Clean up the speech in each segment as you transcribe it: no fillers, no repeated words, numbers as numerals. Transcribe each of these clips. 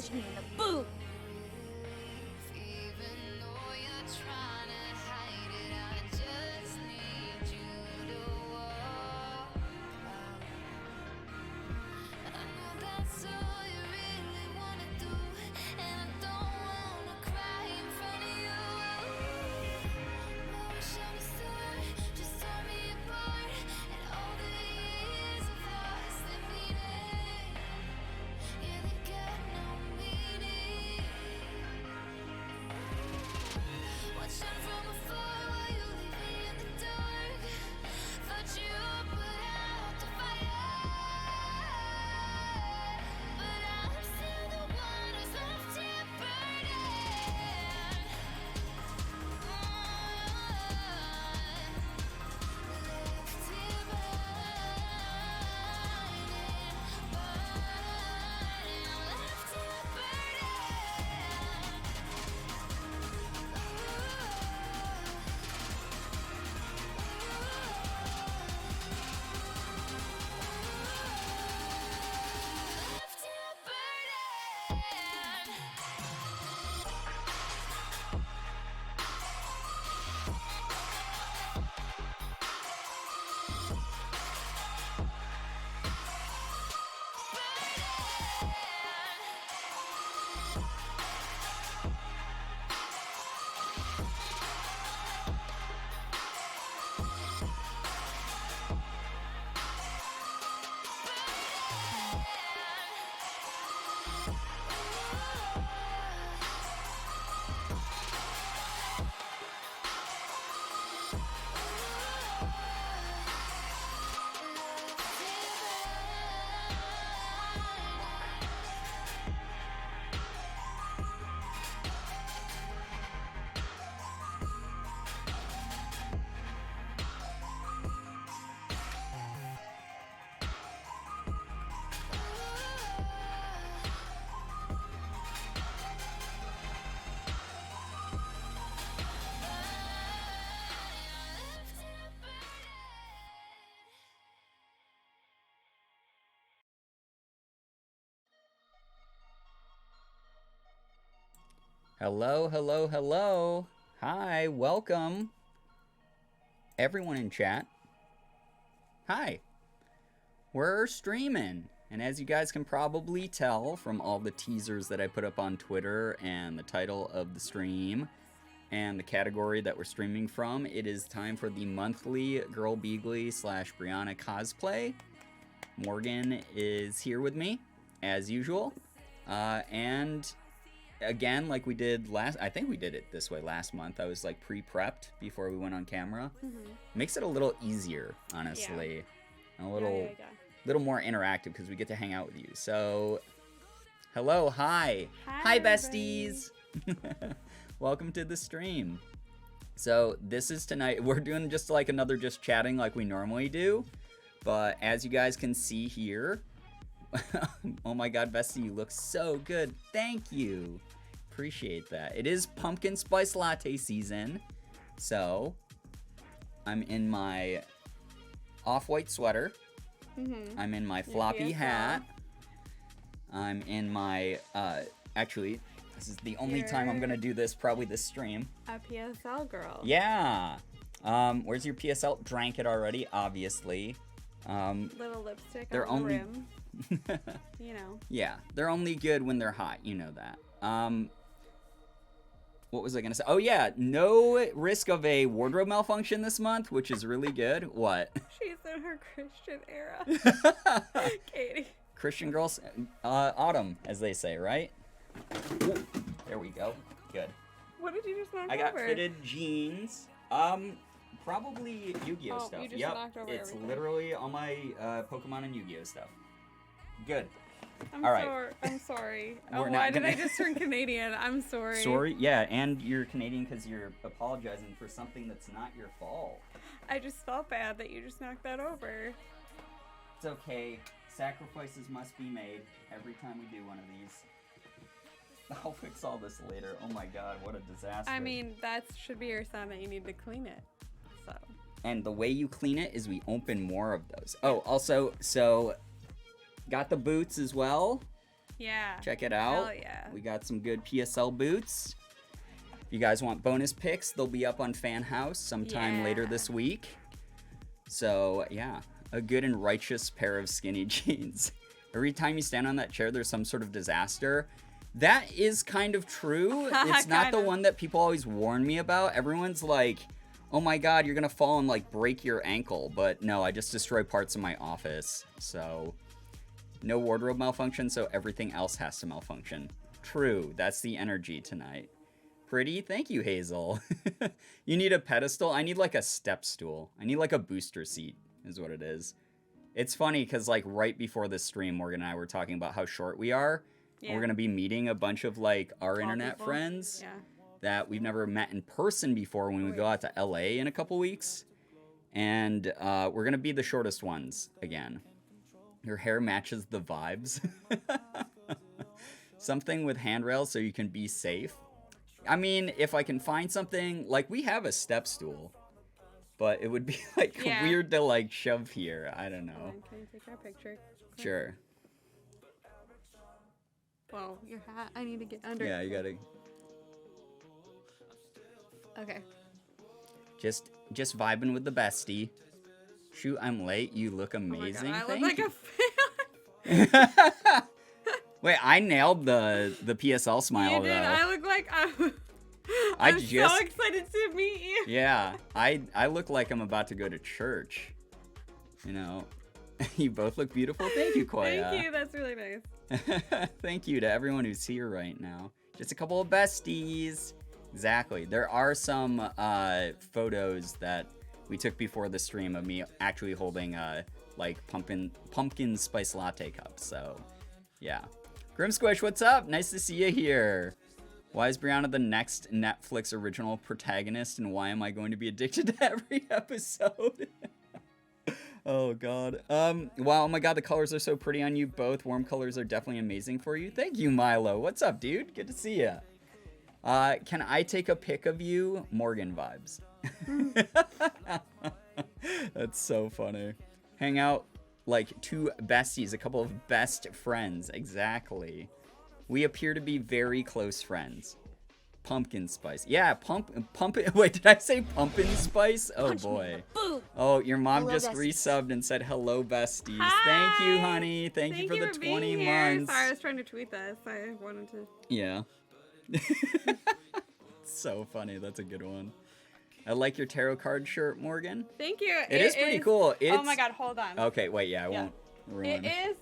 punch me in the boob. Hello, hello, hello. Hi, welcome. Everyone in chat. Hi. We're streaming. And as you guys can probably tell from all the teasers that I put up on Twitter and the title of the stream and the category that we're streaming from, it is time for the monthly Girbeagly / Brianna cosplay. Morgan is here with me, as usual. And again, like we did I think we did it this way last month. I was like pre-prepped before we went on camera. Makes it a little easier, honestly. Yeah. A little more interactive because we get to hang out with you. So, hello, hi. Hi, besties. Welcome to the stream. So, this is tonight. We're doing just like another just chatting like we normally do. But as you guys can see here, oh my god, Bestie, you look so good. Thank you. Appreciate that. It is pumpkin spice latte season. So, I'm in my off-white sweater. I'm in my floppy hat. I'm in my, actually, this is the only time I'm going to do this, probably this stream. A PSL girl. Yeah. Where's your PSL? Drank it already, obviously. Little lipstick on the rim. You know. Yeah, they're only good when they're hot. You know that. What was I going to say? Oh, yeah. No risk of a wardrobe malfunction this month, which is really good. What? She's in her Christian era. Katie. Christian girls, autumn, as they say, right? Ooh, there we go. Good. What did you just knock over? I got fitted jeans. Probably Yu-Gi-Oh stuff. You just yep, knocked over it's everything. Literally all my Pokemon and Yu-Gi-Oh stuff. Good. I'm all right. I'm sorry. Why did I just turn Canadian? I'm sorry. Sorry? Yeah, and you're Canadian because you're apologizing for something that's not your fault. I just felt bad that you just knocked that over. It's okay. Sacrifices must be made every time we do one of these. I'll fix all this later. Oh my god, what a disaster. I mean, that should be your sign that you need to clean it. So. And the way you clean it is we open more of those. Oh, also, so got the boots as well. Yeah. Check it out. Hell yeah. We got some good PSL boots. If you guys want bonus picks, they'll be up on Fan House sometime later this week. So, yeah, a good and righteous pair of skinny jeans. Every time you stand on that chair, there's some sort of disaster. That is kind of true. It's not the one that people always warn me about. Everyone's like, oh my god, you're gonna fall and like break your ankle. But no, I just destroy parts of my office. So, no wardrobe malfunction, so everything else has to malfunction. True, that's the energy tonight. Pretty? Thank you, Hazel. You need a pedestal? I need like a step stool. I need like a booster seat, is what it is. It's funny because like right before this stream, Morgan and I were talking about how short we are. Yeah. We're going to be meeting a bunch of like our internet friends that we've never met in person before when we go out to LA in a couple weeks. And we're going to be the shortest ones again. Your hair matches the vibes. Something with handrails so you can be safe. I mean, if I can find something, like we have a step stool, but it would be like weird to like shove here. I don't know. Can you take our picture? Sure. Well, your hat, I need to get under. Yeah, you gotta. Okay. Just vibing with the bestie. Shoot, I'm late. You look amazing. Oh my God, I look like a fan. Wait, I nailed the PSL smile you did. though. I look like I'm so excited to meet you. Yeah, I look like I'm about to go to church. You know, you both look beautiful. Thank you, Koya. Thank you. That's really nice. Thank you to everyone who's here right now. Just a couple of besties. Exactly. There are some photos that we took before the stream of me actually holding like pumpkin spice latte cup. So, yeah. Grim Squish, what's up? Nice to see you here. Why is Brianna the next Netflix original protagonist, and why am I going to be addicted to every episode? Oh, God. Wow, oh my God, the colors are so pretty on you both. Warm colors are definitely amazing for you. Thank you, Milo. What's up, dude? Good to see you. Can I take a pic of you? Morgan vibes. That's so funny. Hang out like two besties, a couple of best friends. Exactly. We appear to be very close friends. Pumpkin spice. Yeah, pumpkin. Wait, did I say pumpkin spice? Oh boy. Oh, your mom just resubbed and said hello, besties. Hi. Thank you, honey. Thank you for the 20 months. Sorry, I was trying to tweet this. I wanted to. Yeah. So funny. That's a good one. I like your tarot card shirt, Morgan. Thank you. It is pretty cool. Oh my God, hold on. Okay, wait, I won't ruin. It is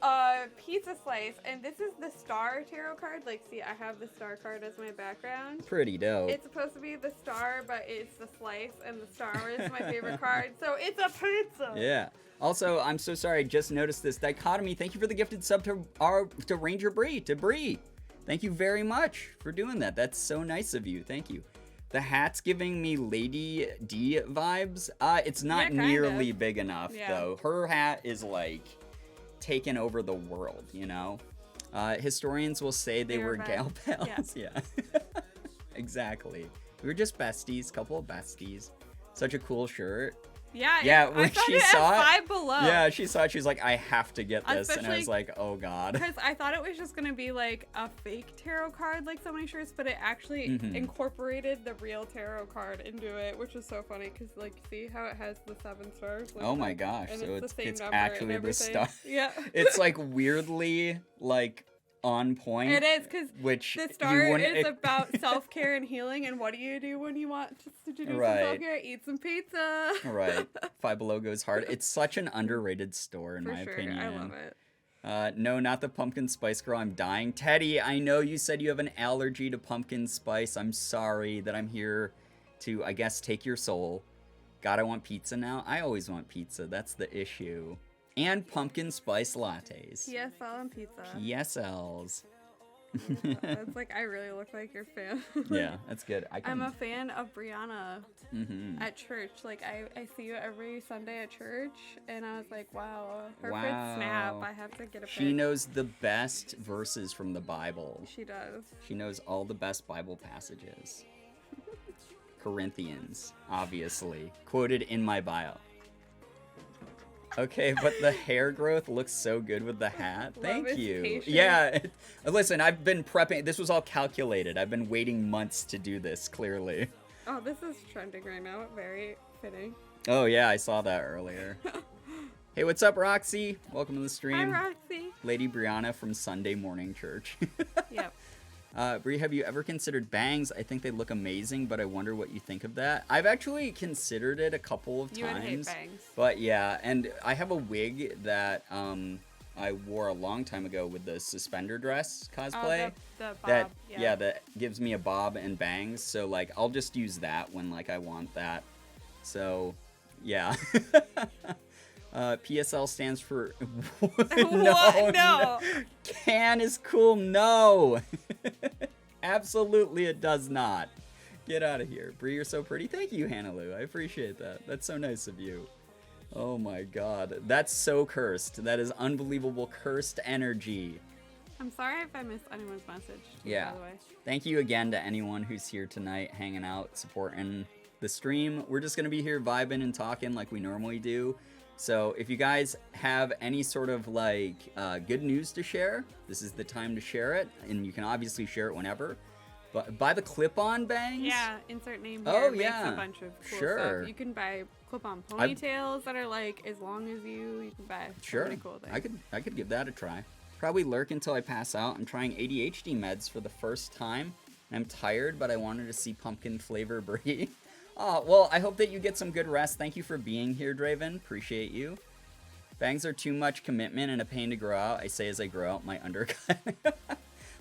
a pizza slice, and this is the star tarot card. Like, see, I have the star card as my background. Pretty dope. It's supposed to be the star, but it's the slice, and the star is my favorite card. So it's a pizza. Yeah. Also, I'm so sorry. I just noticed this dichotomy. Thank you for the gifted sub to Ranger Bree, to Bree. Thank you very much for doing that. That's so nice of you. Thank you. The hat's giving me Lady D vibes. It's not nearly big enough, though. Her hat is, like, taken over the world, you know? Historians will say they were gal pals. Yeah. Exactly. We were just besties, couple of besties. Such a cool shirt. Yeah, when she saw it, Five Below. Yeah, she saw it. She was like, I have to get this. And I was like, oh, God. Because I thought it was just going to be like a fake tarot card, like so many shirts, but it actually incorporated the real tarot card into it, which is so funny because, like, see how it has the 7 stars? Like, oh, my gosh. And So it's actually the star. Yeah. It's, like, weirdly, like, on point. It is, because the star is about self-care and healing, and what do you do when you want to do some self-care? Eat some pizza. Right. Five Below goes hard. It's such an underrated store, in my opinion. I love it. No, not the pumpkin spice girl. I'm dying. Teddy, I know you said you have an allergy to pumpkin spice. I'm sorry that I'm here to, I guess, take your soul. God, I want pizza now. I always want pizza. That's the issue. And pumpkin spice lattes. PSL and pizza. PSLs. It's like, I really look like your fan. Yeah, that's good. I'm a fan of Brianna at church. Like, I see you every Sunday at church, and I was like, wow, her first snap. I have to get a pic. She knows the best verses from the Bible. She does. She knows all the best Bible passages. Corinthians, obviously. Quoted in my bio. Okay, but the hair growth looks so good with the hat. Love Thank is you. patient. Yeah. Listen, I've been prepping. This was all calculated. I've been waiting months to do this, clearly. Oh, this is trending right now. Very fitting. Oh, yeah, I saw that earlier. Hey, what's up, Roxy? Welcome to the stream. Hi, Roxy. Lady Brianna from Sunday Morning Church. Yep. Brie, have you ever considered bangs? I think they look amazing, but I wonder what you think of that. I've actually considered it a couple of times. You would hate bangs. But yeah, and I have a wig that I wore a long time ago with the suspender dress cosplay. Oh, the bob. that yeah. that gives me a bob and bangs. So like I'll just use that when like I want that. So yeah. PSL stands for No. Can is cool. No. Absolutely it does not. Get out of here. Brie, you're so pretty. Thank you, Hannah Lou. I appreciate that. That's so nice of you. Oh my god. That's so cursed. That is unbelievable cursed energy. I'm sorry if I missed anyone's message. Yeah. By the way. Thank you again to anyone who's here tonight, hanging out, supporting the stream. We're just going to be here vibing and talking like we normally do. So if you guys have any sort of like good news to share, this is the time to share it. And you can obviously share it whenever. But buy the clip-on bangs. Yeah, insert name here. Oh, makes yeah. a bunch of cool Sure. stuff. You can buy clip-on ponytails that are like as long as you. You can buy Sure. so many cool things. I could give that a try. Probably lurk until I pass out. I'm trying ADHD meds for the first time. I'm tired, but I wanted to see pumpkin flavor Brie. Oh, well, I hope that you get some good rest. Thank you for being here, Draven. Appreciate you. Bangs are too much commitment and a pain to grow out. I say as I grow out my undercut.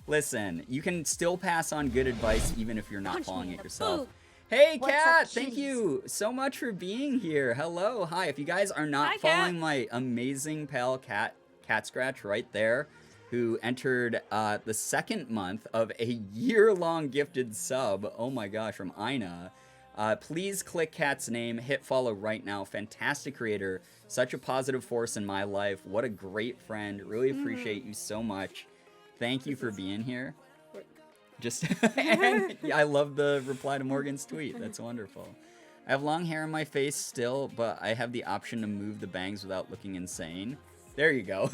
Listen, you can still pass on good advice even if you're not following it yourself. Hey, Kat! Thank you so much for being here. Hello, hi. If you guys are not Hi, following Kat. my amazing pal, Cat Scratch, right there, who entered the second month of a year-long gifted sub, oh my gosh, from Ina. Please click Kat's name, hit follow right now. Fantastic creator, such a positive force in my life. What a great friend. Really appreciate you so much. Thank you for being here. Just and I love the reply to Morgan's tweet. That's wonderful. I have long hair on my face still, but I have the option to move the bangs without looking insane. There you go.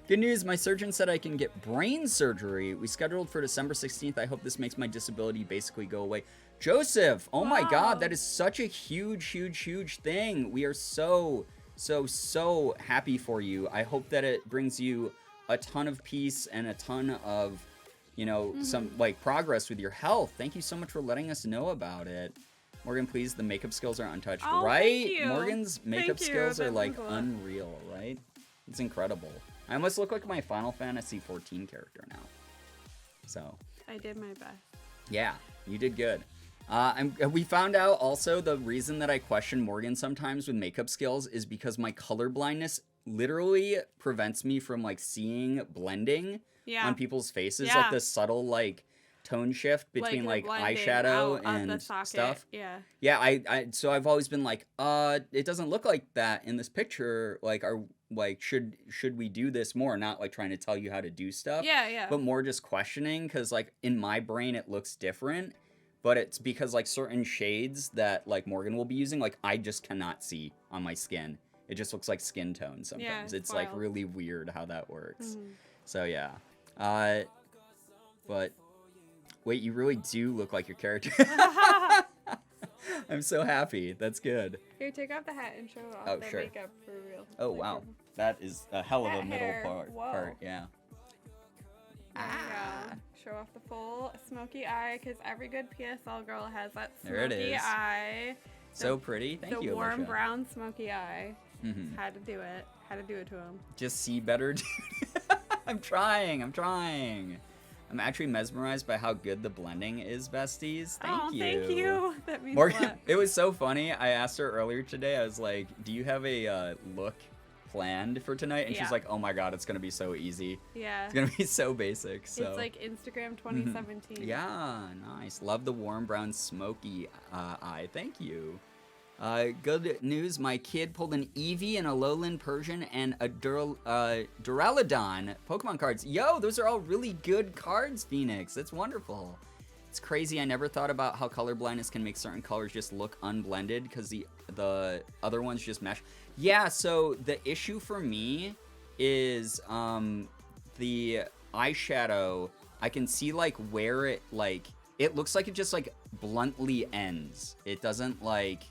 Good news, my surgeon said I can get brain surgery. We scheduled for December 16th. I hope this makes my disability basically go away. Joseph, oh my god, that is such a huge thing. We are so happy for you. I hope that it brings you a ton of peace and a ton of, you know, some like progress with your health. Thank you so much for letting us know about it. Morgan, please, the makeup skills are untouched. Oh, right? thank you. Morgan's makeup Thank you. skills are That like means a lot. unreal, right? It's incredible. I almost look like my Final Fantasy 14 character now. So, I did my best. yeah, you did good. We found out also the reason that I question Morgan sometimes with makeup skills is because my color blindness literally prevents me from like seeing blending on people's faces, like the subtle like tone shift between like eyeshadow and stuff. Yeah, so I've always been like, it doesn't look like that in this picture. Like, should we do this more? Not like trying to tell you how to do stuff. Yeah. But more just questioning, because like in my brain it looks different, but it's because like certain shades that like Morgan will be using, like I just cannot see on my skin. It just looks like skin tone sometimes. Yeah, it's like really weird how that works. So yeah. But wait, you really do look like your character. I'm so happy. That's good. Here, take off the hat and show off the makeup for real. Oh, wow. That is a hell of a middle part. Yeah. Yeah. Show off the full smoky eye, because every good PSL girl has that There it smoky is. eye. So pretty. Thank you, The warm Alicia. brown smoky eye. Had to do it. Had to do it to him. Just see better. I'm trying. I'm actually mesmerized by how good the blending is, besties. Thank you. Thank you. That means Morgan, a lot. it was so funny. I asked her earlier today. I was like, "Do you have a look planned for tonight?" And she's like, "Oh my god, it's gonna be so easy. Yeah. It's gonna be so basic." So It's like Instagram 2017. yeah, nice. Love the warm brown smoky eye. Thank you. Good news, my kid pulled an Eevee, and a Lowland Persian, and a Duraludon Pokemon cards. Yo, those are all really good cards, Phoenix. That's wonderful. It's crazy. I never thought about how color blindness can make certain colors just look unblended because the other ones just mesh. Yeah, so the issue for me is the eyeshadow. I can see like where it like it looks like it just like bluntly ends. It doesn't like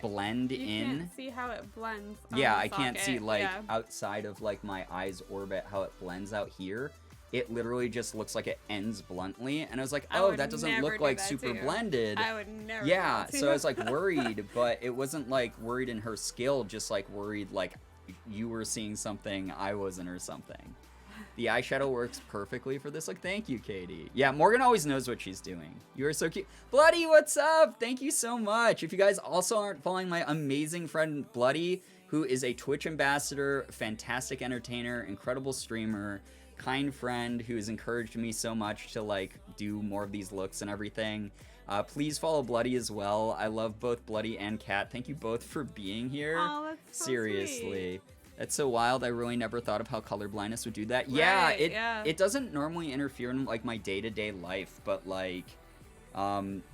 blend in. You can't see how it blends. Yeah, I can't see like outside of like my eye's orbit how it blends out here. It literally just looks like it ends bluntly, and I was like, oh, that doesn't look like super blended. I would never. Yeah, so I was like worried, but it wasn't like worried in her skill, just like worried like you were seeing something I wasn't or something. The eyeshadow works perfectly for this. Like, thank you, Katie. Yeah, Morgan always knows what she's doing. You are so cute. Bloody, what's up? Thank you so much. If you guys also aren't following my amazing friend Bloody, who is a Twitch ambassador, fantastic entertainer, incredible streamer, kind friend who has encouraged me so much to like do more of these looks and everything. Please follow Bloody as well. I love both Bloody and Kat. Thank you both for being here. Oh, that's so seriously sweet. That's so wild. I really never thought of how color blindness would do that. Right, It doesn't normally interfere in like my day-to-day life, but like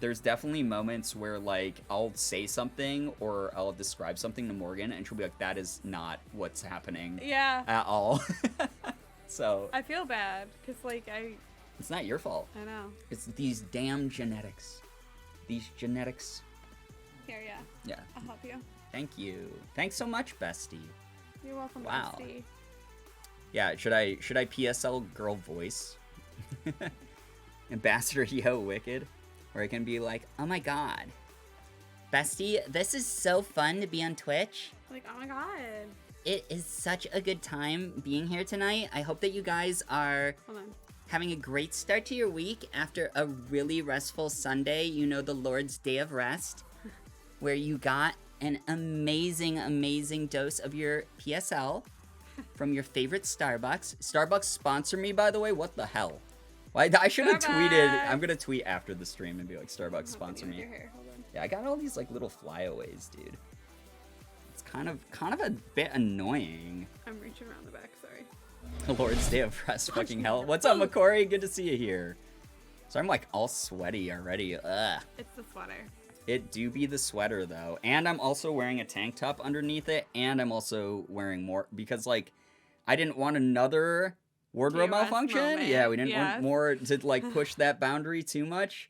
there's definitely moments where like I'll say something or I'll describe something to Morgan and she'll be like, that is not what's happening at all. So I feel bad because like it's not your fault. I know. It's these damn genetics. These genetics. Here, yeah. I'll help you. Thank you. Thanks so much, bestie. You're welcome, wow. bestie. Yeah, should I PSL girl voice? Ambassador Yo Wicked? Where I can be like, oh my god. Bestie, this is so fun to be on Twitch. Like, oh my god. It is such a good time being here tonight. I hope that you guys are having a great start to your week after a really restful Sunday. You know, the Lord's Day of Rest, where you got an amazing, amazing dose of your PSL from your favorite Starbucks. Starbucks sponsor me, by the way. What the hell? I should have tweeted. I'm going to tweet after the stream and be like, Starbucks sponsor me. Yeah, I got all these like little flyaways, dude. It's kind of a bit annoying. I'm reaching around the back, sorry. The Lord's Day of Rest, fucking hell. What's up, McCory? Good to see you here. So I'm like all sweaty already. Ugh. It's the sweater. It do be the sweater though. And I'm also wearing a tank top underneath it. And I'm also wearing more because like I didn't want another wardrobe malfunction. Moment. Yeah, we didn't want more to like push that boundary too much.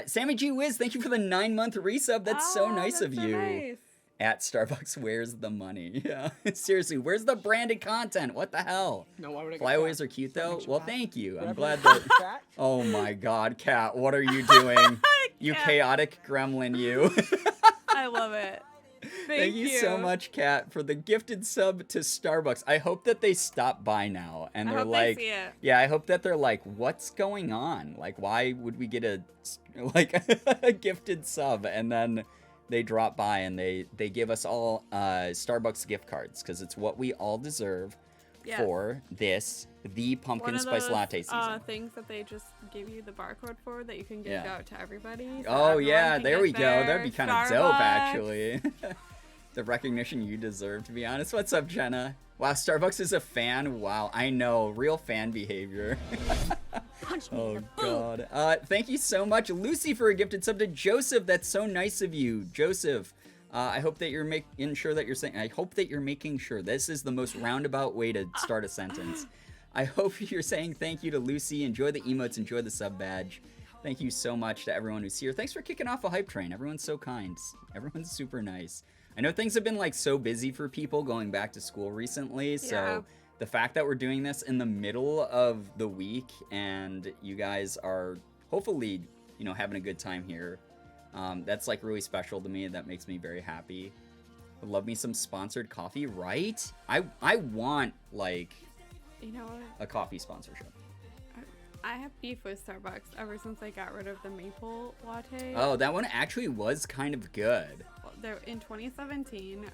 Sammy G Wiz, thank you for the 9-month resub. That's so nice of you. Nice. At Starbucks, where's the money? Yeah, seriously, where's the branded content? What the hell? No, why would I Flyaways are cute though. Well, thank you. I'm glad that. Oh my God, Kat, what are you doing? You chaotic gremlin, you. I love it. Thank you so much, Kat, for the gifted sub to Starbucks. I hope that they stop by now and they're like, they see it. Yeah, I hope that they're like, what's going on? Like, why would we get a gifted sub and then they drop by and they give us all Starbucks gift cards because it's what we all deserve for the pumpkin spice latte season. Things that they just give you the barcode for that you can give out to everybody. So there we go. That'd be kind of dope, actually. The recognition you deserve, to be honest. What's up, Jenna? Wow, Starbucks is a fan. Wow, I know, real fan behavior. Oh God. Thank you so much, Lucy, for a gifted sub to Joseph. That's so nice of you, Joseph. I hope that you're making sure that you're saying. I hope that you're making sure. This is the most roundabout way to start a sentence. I hope you're saying thank you to Lucy. Enjoy the emotes. Enjoy the sub badge. Thank you so much to everyone who's here. Thanks for kicking off a hype train. Everyone's so kind. Everyone's super nice. I know things have been like so busy for people going back to school recently. So the fact that we're doing this in the middle of the week and you guys are hopefully, you know, having a good time here. That's like really special to me. That makes me very happy. I love me some sponsored coffee, right? I want like, you know what? A coffee sponsorship. I have beef with Starbucks ever since I got rid of the maple latte. Oh, that one actually was kind of good. Well, in 2017,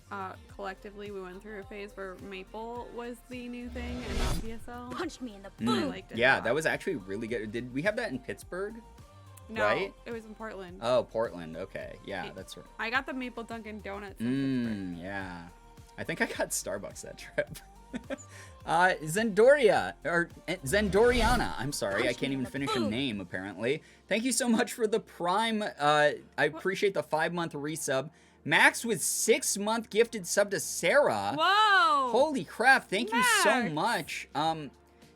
collectively we went through a phase where maple was the new thing and not PSL. Punch me in the boot. I liked it. Yeah, that was actually really good. Did we have that in Pittsburgh? No, right? It was in Portland. Oh, Portland. Okay, yeah, that's right. I got the maple Dunkin' Donuts in Pittsburgh. Yeah. I think I got Starbucks that trip. Zendoriana. I'm sorry, I can't even finish a name, apparently. Thank you so much for the Prime. I appreciate the 5-month resub. Max with 6-month gifted sub to Sarah. Whoa! Holy crap, thank you so Max. much.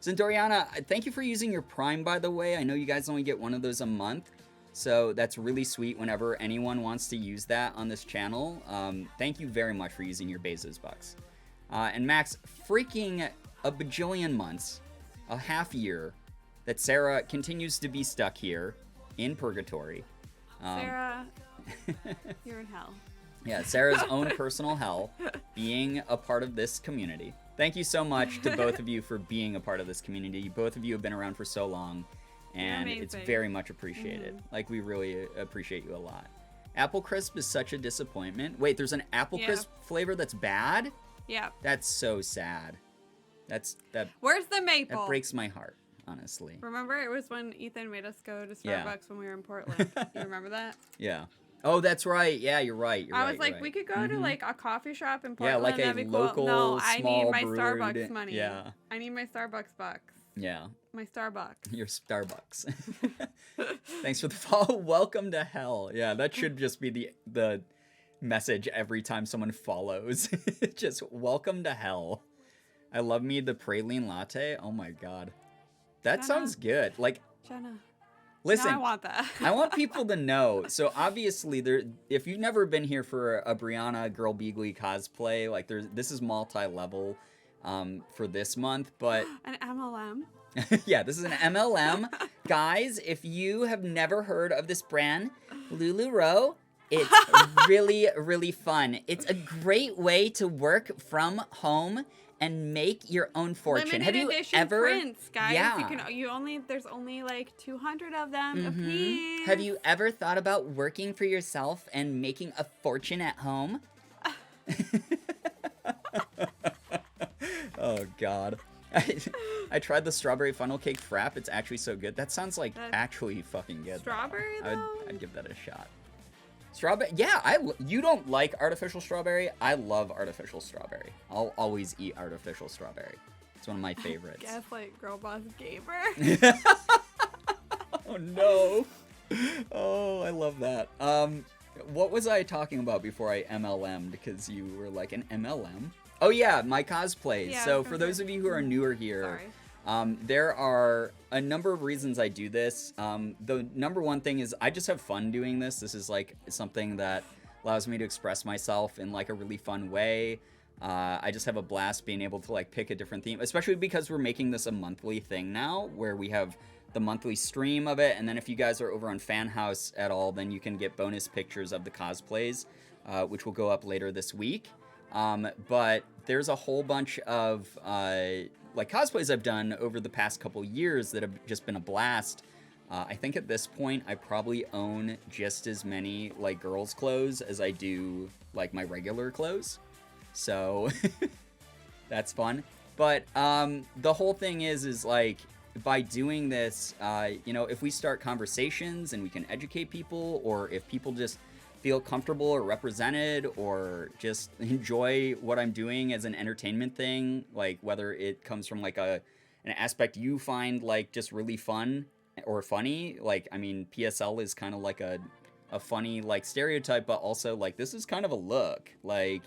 Zendoriana, thank you for using your Prime, by the way. I know you guys only get one of those a month, so that's really sweet whenever anyone wants to use that on this channel. Thank you very much for using your Bezos bucks. And Max, freaking a bajillion months, a half year, that Sarah continues to be stuck here in purgatory. Sarah, you're in hell. Yeah, Sarah's own personal hell, being a part of this community. Thank you so much to both of you for being a part of this community. Both of you have been around for so long, and it's very much appreciated. Like, we really appreciate you a lot. Apple Crisp is such a disappointment. Wait, there's an Apple Crisp flavor that's bad? Yeah. That's so sad. Where's the maple? That breaks my heart, honestly. Remember, it was when Ethan made us go to Starbucks when we were in Portland. You remember that? Yeah. Oh, that's right. Yeah, you're right. I was like, we could go to like a coffee shop in Portland. Yeah, like that'd a be local, cool. No, I need my brewed, Starbucks money. Yeah. I need my Starbucks bucks. Yeah. My Starbucks. Your Starbucks. Thanks for the follow. Welcome to hell. Yeah, that should just be the message every time someone follows. Just welcome to hell. I love me the praline latte. Oh my god. That Jenna. sounds good. Like, Jenna. listen, No, I want that. I want people to know. So obviously, if you've never been here for a Brianna Girbeagly cosplay, like this is multi-level for this month, but An MLM. yeah, this is an MLM. Guys, if you have never heard of this brand, LuLaRoe, it's really, really fun. It's a great way to work from home and make your own fortune. Limited Have you edition ever? prints, guys. Yeah. There's only like 200 of them a piece. Have you ever thought about working for yourself and making a fortune at home? Oh God. I tried the strawberry funnel cake frap. It's actually so good. That sounds like actually fucking good. Strawberry though? I'd give that a shot. Strawberry, yeah, you don't like artificial strawberry. I love artificial strawberry. I'll always eat artificial strawberry. It's one of my favorites. Guess like girl boss gamer. Oh no. Oh, I love that. What was I talking about before I MLM'd? Because you were like, an MLM? Oh yeah, my cosplays. Yeah, so for those of you who are newer here, there are a number of reasons I do this. The number one thing is I just have fun doing this. This is like something that allows me to express myself in like a really fun way. I just have a blast being able to like pick a different theme, especially because we're making this a monthly thing now where we have the monthly stream of it. And then if you guys are over on Fan House at all, then you can get bonus pictures of the cosplays, which will go up later this week. But there's a whole bunch of like cosplays I've done over the past couple years that have just been a blast. I think at this point I probably own just as many like girls' clothes as I do like my regular clothes. So that's fun. But the whole thing is like by doing this, you know, if we start conversations and we can educate people, or if people just feel comfortable or represented or just enjoy what I'm doing as an entertainment thing, like whether it comes from like an aspect you find like just really fun or funny, like, I mean, PSL is kind of like a funny like stereotype, but also like this is kind of a look, like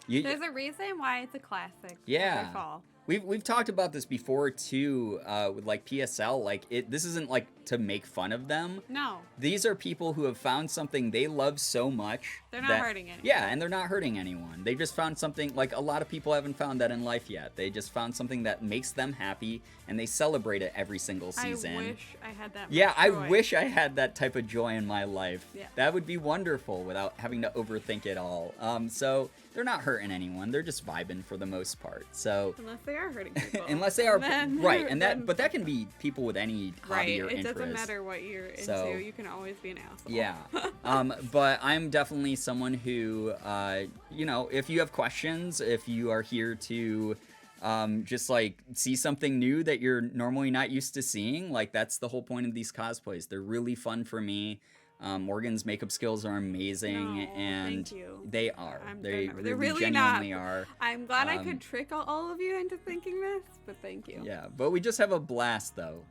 there's a reason why it's a classic. Yeah. We've talked about this before too, with like PSL. Like this isn't like to make fun of them. No. These are people who have found something they love so much. They're not hurting anyone. Yeah, and they're not hurting anyone. They just found something, like a lot of people haven't found that in life yet. They just found something that makes them happy, and they celebrate it every single season. I wish I had that. Yeah, I wish I had that type of joy in my life. Yeah. That would be wonderful without having to overthink it all. So they're not hurting anyone. They're just vibing for the most part. So unless they are hurting people. Unless they are right, and but that can be people with any hobby or it interest. Doesn't matter what you're into. So, you can always be an asshole. Yeah. But I'm definitely someone who, you know, if you have questions, if you are here to just like see something new that you're normally not used to seeing, like that's the whole point of these cosplays. They're really fun for me. Morgan's makeup skills are amazing, and they are. They really genuinely are. I'm glad I could trick all of you into thinking this, but thank you. Yeah, but we just have a blast though,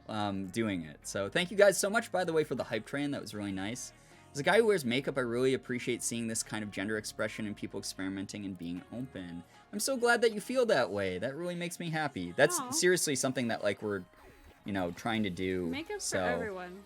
doing it. So thank you guys so much, by the way, for the hype train. That was really nice. As a guy who wears makeup, I really appreciate seeing this kind of gender expression and people experimenting and being open. I'm so glad that you feel that way. That really makes me happy. That's seriously something that, like, we're, you know, trying to do. Makeup's for everyone.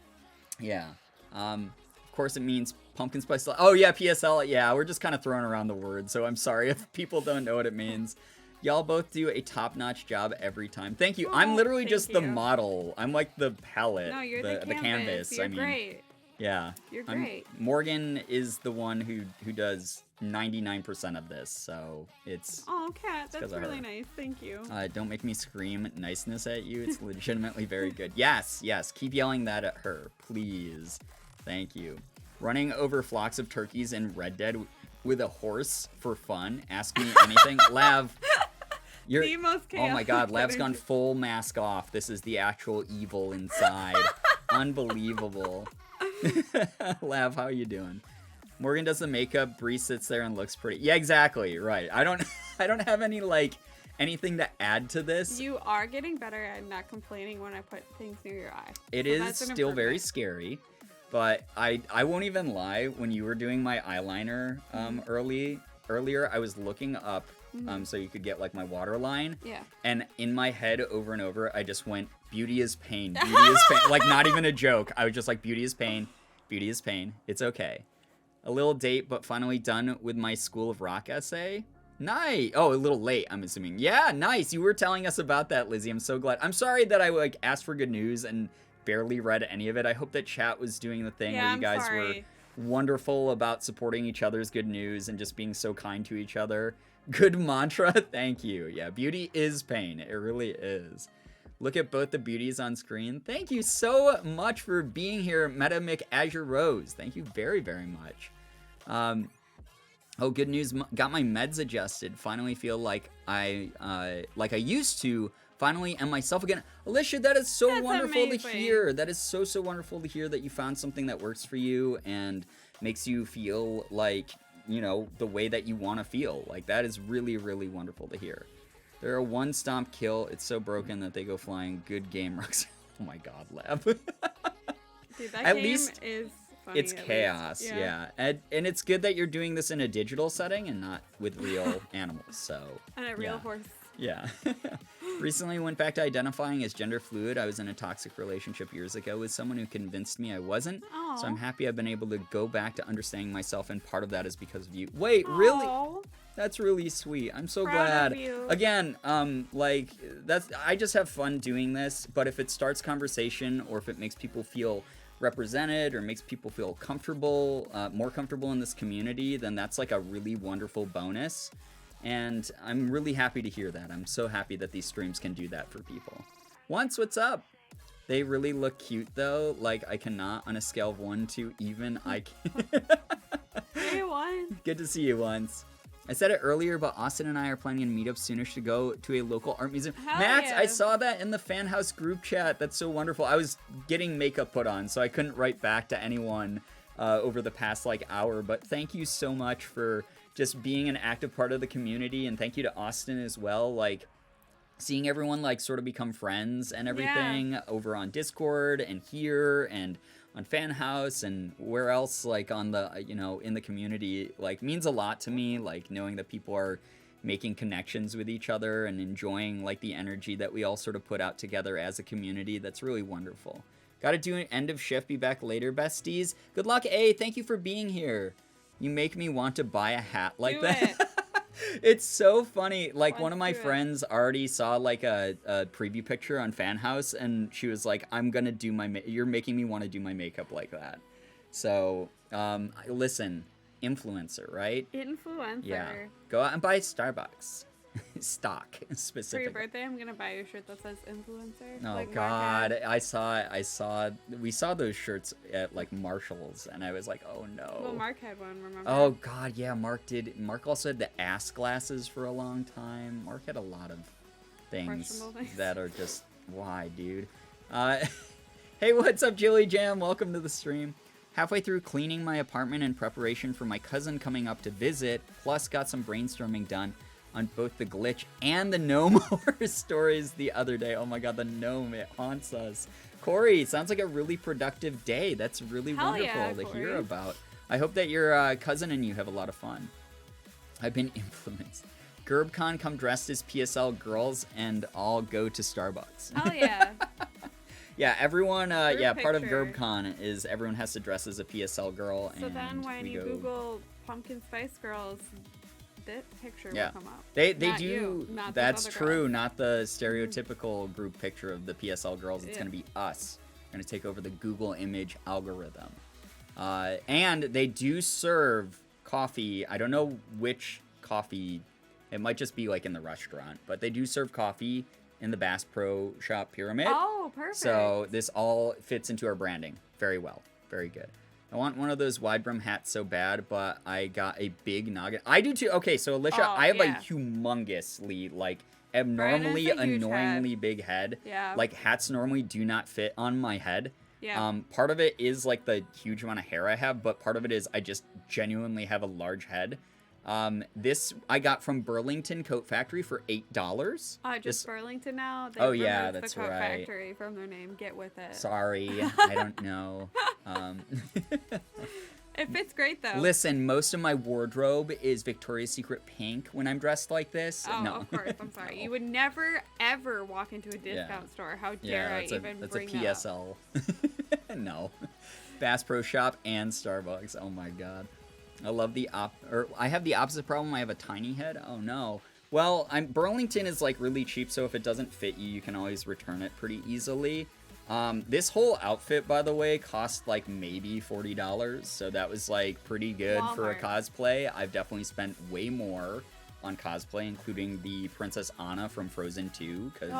Yeah. Of course it means pumpkin spice latte. Oh, yeah, PSL. Yeah, we're just kind of throwing around the word, so I'm sorry if people don't know what it means. Y'all both do a top-notch job every time. Thank you. I'm literally just the model. I'm like the palette. No, you're the canvas. You're great. Yeah. You're great. Morgan is the one who does 99% of this, so it's... Oh, Kat, that's really nice. Thank you. Don't make me scream niceness at you. It's legitimately very good. Yes, keep yelling that at her, please. Thank you. Running over flocks of turkeys in Red Dead with a horse for fun. Ask me anything. Lav, you're... The most chaotic. Oh my god, Lav's gone full mask off. This is the actual evil inside. Unbelievable. Lav, how you doing? Morgan does the makeup, Bree sits there and looks pretty. Yeah, exactly, right. I don't have any, like, anything to add to this. You are getting better at not complaining when I put things near your eye. It is still very scary, but I won't even lie. When you were doing my eyeliner earlier, I was looking up so you could get, like, my waterline. Yeah. And in my head, over and over, I just went, beauty is pain, beauty is pain. Like, not even a joke. I was just like, beauty is pain, beauty is pain. It's okay. A little date, but finally done with my School of Rock essay. Nice. Oh, a little late, I'm assuming. Yeah, nice. You were telling us about that, Lizzie. I'm so glad. I'm sorry that I, like, asked for good news and barely read any of it. I hope that chat was doing the thing where you guys were wonderful about supporting each other's good news and just being so kind to each other. Good mantra. Thank you. Yeah, beauty is pain. It really is. Look at both the beauties on screen. Thank you so much for being here, Metamic Azure Rose. Thank you very, very much. Oh, good news. Got my meds adjusted. Finally feel like I used to. Finally am myself again. Alicia, that is so wonderful to hear. That is so, so wonderful to hear that you found something that works for you and makes you feel like, you know, the way that you want to feel. Like, that is really, really wonderful to hear. They're a one-stomp kill. It's so broken that they go flying. Good game, Roxanne. Oh my god, Lab. Dude, that at game least is funny. It's chaos, yeah. And it's good that you're doing this in a digital setting and not with real animals, so... And a real horse. Yeah. Recently went back to identifying as gender fluid. I was in a toxic relationship years ago with someone who convinced me I wasn't. Aww. So I'm happy I've been able to go back to understanding myself, and part of that is because of you. Wait, really? That's really sweet. I'm so glad. Again, like, I just have fun doing this, but if it starts conversation or if it makes people feel represented or makes people feel comfortable, more comfortable in this community, then that's like a really wonderful bonus. And I'm really happy to hear that. I'm so happy that these streams can do that for people. Once, what's up? They really look cute though. Like, I cannot, on a scale of 1 to even, I can. Hey, one. Good to see you once. I said it earlier, but Austin and I are planning a meetup soonish to go to a local art museum. Max, yeah. I saw that in the fan house group chat. That's so wonderful. I was getting makeup put on, so I couldn't write back to anyone over the past like hour. But thank you so much for just being an active part of the community, and thank you to Austin as well. Like, seeing everyone like sort of become friends and everything over on Discord and here and on Fan House and where else, like on the, you know, in the community, like means a lot to me. Like, knowing that people are making connections with each other and enjoying like the energy that we all sort of put out together as a community. That's really wonderful. Gotta do an end of shift, be back later, besties. Good luck, A. Thank you for being here. You make me want to buy a hat like that. It's so funny. Like, one of my friends already saw like a preview picture on Fan House, and she was like, I'm gonna do you're making me want to do my makeup like that. So, listen, influencer, right? Influencer. Yeah. Go out and buy Starbucks. Stock, specifically. For your birthday, I'm gonna buy you a shirt that says influencer. Oh, like God. We saw those shirts at, like, Marshall's, and I was like, oh, no. Well, Mark had one, remember? Oh, God, yeah, Mark did. Mark also had the ass glasses for a long time. Mark had a lot of things that are just, why, dude? Hey, what's up, Jilly Jam? Welcome to the stream. Halfway through cleaning my apartment in preparation for my cousin coming up to visit, plus got some brainstorming done. on both the glitch and the gnome horror stories the other day. Oh my god, the gnome, it haunts us. Corey, sounds like a really productive day. That's really wonderful to hear about. I hope that your cousin and you have a lot of fun. I've been influenced. GirbeCon, come dressed as PSL girls and all go to Starbucks. Oh yeah. Yeah, everyone, part of GirbeCon is everyone has to dress as a PSL girl. So and then when you Google Pumpkin Spice Girls, that picture will come up. They not do. You, not that's true. girls. Not the stereotypical group picture of the PSL girls. It's going to be us. We're going to take over the Google image algorithm. And they do serve coffee. I don't know which coffee. It might just be like in the restaurant, but they do serve coffee in the Bass Pro Shop pyramid. Oh, perfect. So this all fits into our branding very well. Very good. I want one of those wide brim hats so bad, but I got a big noggin. I do too. Okay, so Alicia, I have a humongously, like, abnormally, annoyingly big head. Yeah. Like, hats normally do not fit on my head. Yeah. Part of it is, like, the huge amount of hair I have, but part of it is I just genuinely have a large head. This I got from Burlington Coat Factory for $8. Just Burlington now? They that's the Coat right. Factory from their name. Get with it. Sorry, I don't know. It fits great though. Listen, most of my wardrobe is Victoria's Secret pink when I'm dressed like this. Oh, no. of course. I'm sorry. No. You would never ever walk into a discount store. How dare I even bring that up? That's a PSL. No. Bass Pro Shop and Starbucks. Oh my god. I love I have the opposite problem. I have a tiny head. Oh no. Well, Burlington is like really cheap, so if it doesn't fit you, you can always return it pretty easily. This whole outfit, by the way, cost like maybe $40, so that was like pretty good for a cosplay. I've definitely spent way more on cosplay, including the Princess Anna from Frozen 2, because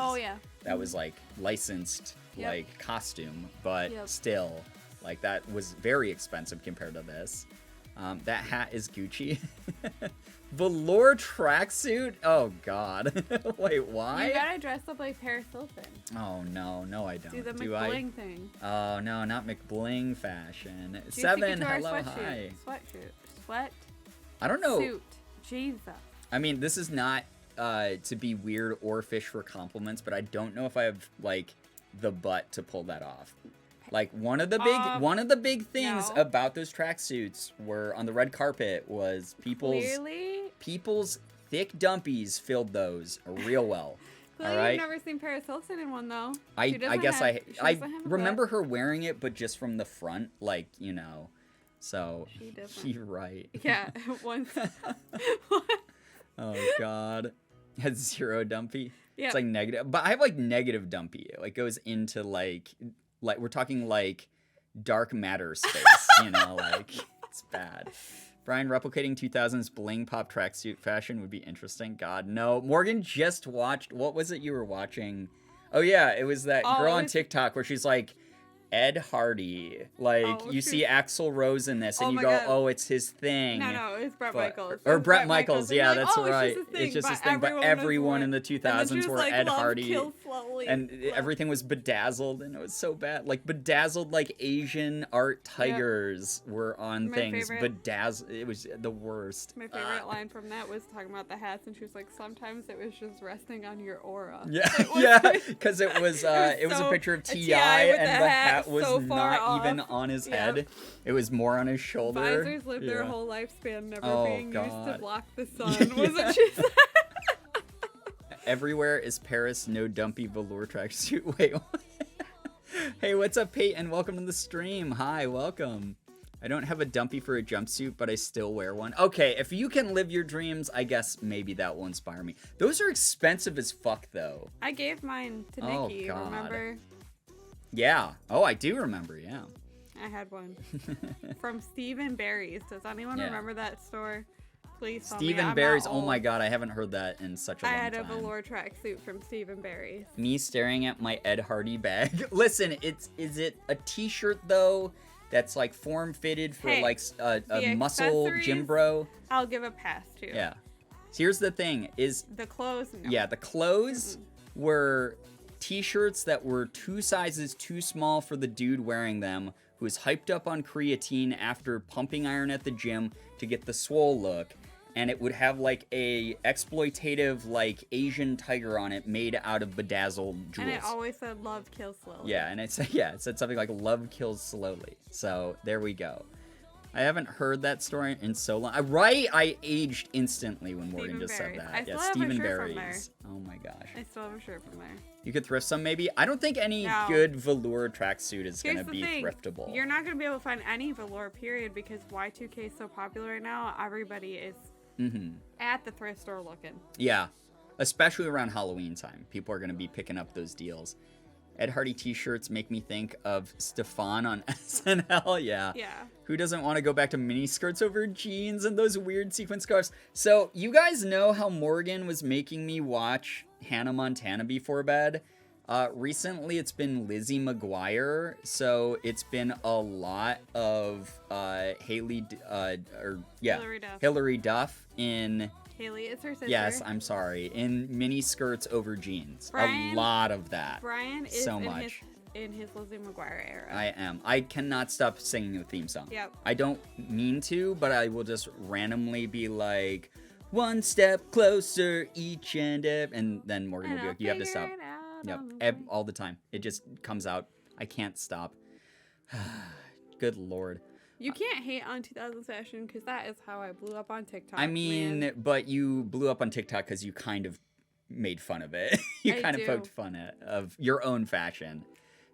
that was like licensed like costume, but still, like that was very expensive compared to this. That hat is Gucci. Velour tracksuit? Oh, God. Wait, why? You gotta dress up like Paris Hilton. Oh, no, I don't. Do the McBling thing. Oh, no, not McBling fashion. Juicy 7, Couture hello, hi. Sweat. I don't know. Suit. Jesus. I mean, this is not to be weird or fish for compliments, but I don't know if I have, like, the butt to pull that off. Like, one of the big things about those tracksuits were on the red carpet was people's thick dumpies filled those real well. Clearly, all right? You've never seen Paris Hilton in one though. I guess I remember her wearing it, but just from the front, like, you know. So you're right. Yeah, once. Oh God, has 0 dumpy. Yeah. It's like negative, but I have like negative dumpy. It like goes into like we're talking like dark matter space, you know, like it's bad. Brian, replicating 2000s bling pop tracksuit fashion would be interesting. God, no. Morgan just watched, what was it you were watching? Oh yeah, it was that girl on TikTok where she's like, Ed Hardy. Like, you see Axl Rose in this, and you go, God. Oh, it's his thing. No, it's Bret Michaels. Or Bret Michaels, yeah, that's right. It's just his thing, but everyone in the 2000s were like, Ed Hardy. And everything was bedazzled, and it was so bad. Like, bedazzled, like, Asian art tigers were on things. Bedazzled. It was the worst. My favorite line from that was talking about the hats, and she was like, sometimes it was just resting on your aura. Yeah, because it was a picture of T.I. and the hat was so not even on his head. It was more on his shoulder. Visors live their whole lifespan never being used to block the sun, was what she said. Everywhere is Paris, no dumpy velour tracksuit. Wait, what? Hey, what's up, Peyton? Welcome to the stream. Hi, welcome. I don't have a dumpy for a jumpsuit, but I still wear one. Okay, if you can live your dreams, I guess maybe that will inspire me. Those are expensive as fuck, though. I gave mine to Nikki, remember? Yeah. Oh, I do remember, yeah. I had one. From Steve & Barry's. Does anyone remember that store? Please tell me. Steve & Barry's, oh my god, I haven't heard that in such a long time. I had a velour tracksuit from Steve & Barry's. Me staring at my Ed Hardy bag. Listen, is it a t-shirt, though, that's like form-fitted for like a muscle gym bro? I'll give a pass, too. Yeah. So here's the thing, is... The clothes? No. Yeah, the clothes were... T-shirts that were 2 sizes too small for the dude wearing them, who was hyped up on creatine after pumping iron at the gym to get the swole look. and it would have like a exploitative like Asian tiger on it made out of bedazzled jewels. And it always said "Love kills slowly." Yeah, and it said something like "Love kills slowly." So there we go. I haven't heard that story in so long. Right? I aged instantly when Morgan just said that. I still have a shirt from Berries. Oh my gosh. I still have a shirt from there. You could thrift some maybe. I don't think any good velour tracksuit is going to be thriftable. You're not going to be able to find any velour, period, because Y2K is so popular right now. Everybody is at the thrift store looking. Yeah, especially around Halloween time. People are going to be picking up those deals. Ed Hardy t-shirts make me think of Stefan on SNL. Yeah. Who doesn't want to go back to mini skirts over jeans and those weird sequin scarves? So you guys know how Morgan was making me watch Hannah Montana before bed? Recently it's been Lizzie McGuire. So it's been a lot of Hilary Duff. Hilary Duff in... Haley is her sister. Yes, I'm sorry. In mini skirts over jeans. A lot of that. Brian is so much. In his Lizzie McGuire era. I am. I cannot stop singing the theme song. Yep. I don't mean to, but I will just randomly be like, one step closer each and every... And then Morgan will be like, you have to stop. Yep. All the time. It just comes out. I can't stop. Good Lord. You can't hate on 2000 fashion because that is how I blew up on TikTok. I mean, but you blew up on TikTok because you kind of made fun of it. You kind of poked fun of your own fashion.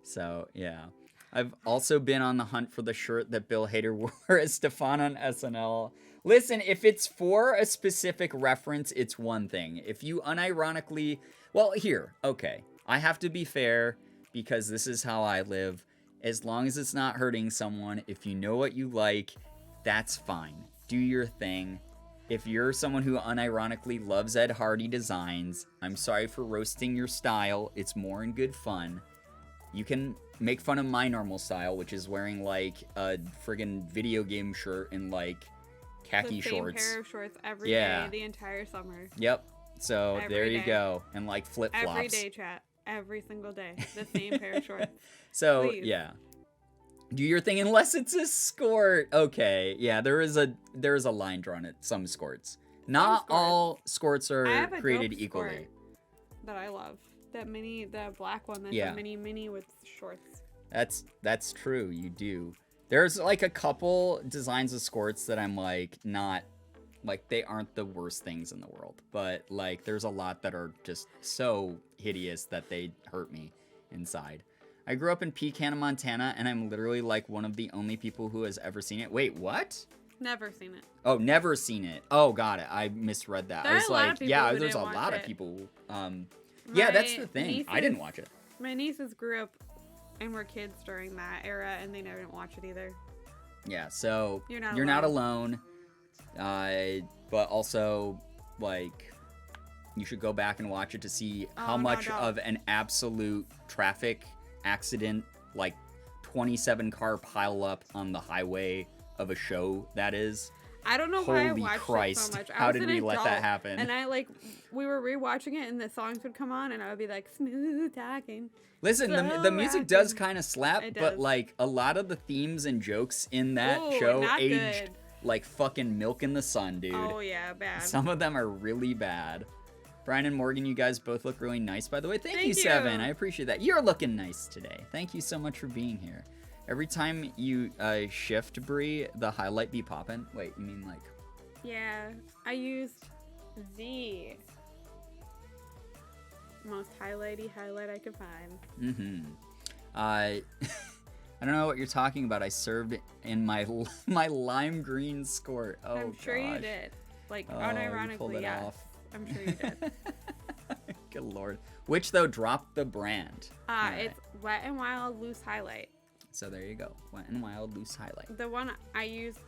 So, yeah. I've also been on the hunt for the shirt that Bill Hader wore as Stefan on SNL. Listen, if it's for a specific reference, it's one thing. If you unironically... Well, here, okay. I have to be fair because this is how I live. As long as it's not hurting someone, if you know what you like, that's fine. Do your thing. If you're someone who unironically loves Ed Hardy designs, I'm sorry for roasting your style. It's more in good fun. You can make fun of my normal style, which is wearing like a friggin' video game shirt and like khaki shorts. Same pair of shorts every day, the entire summer. Yep. So there you go. And like flip-flops. Every day, chat. Every single day. The same pair of shorts. So, Please. Yeah. Do your thing unless it's a skort. Okay. Yeah, there is a line drawn at some skorts. Not all skorts are created equally. That I love. The black one that's a mini with shorts. That's true. You do. There's like a couple designs of skorts that I'm like not like they aren't the worst things in the world, but like there's a lot that are just so hideous that they hurt me inside. I grew up in Pecan, Montana, and I'm literally like one of the only people who has ever seen it. Wait, what? Never seen it. Oh, never seen it. Oh, got it. I misread that. I was like, yeah, there's a lot of people. Yeah, that's the thing. I didn't watch it. My nieces grew up and were kids during that era, and they never didn't watch it either. Yeah, so you're not alone. But also, like, you should go back and watch it to see how much of an absolute traffic accident, like 27 car pile up on the highway of a show that is. I don't know why I watched Christ. it so much. How did we let that happen? And we were rewatching it, and the songs would come on, and I would be like, smooth talking. Listen, the music does kind of slap, but like a lot of the themes and jokes in that show aged like fucking milk in the sun, dude. Oh yeah, bad. Some of them are really bad. Brian and Morgan, you guys both look really nice, by the way. Thank you, Seven. I appreciate that. You're looking nice today. Thank you so much for being here. Every time you shift, Brie, the highlight be popping. Wait, you mean like... Yeah, I used the most highlighty highlight I could find. I don't know what you're talking about. I served in my lime green skort. Oh, I'm sure you did. Like, unironically, yes. Off. I'm sure you did. Good Lord. Which, though, dropped the brand? It's Wet n Wild Loose Highlight. So there you go. Wet n Wild Loose Highlight. The one I used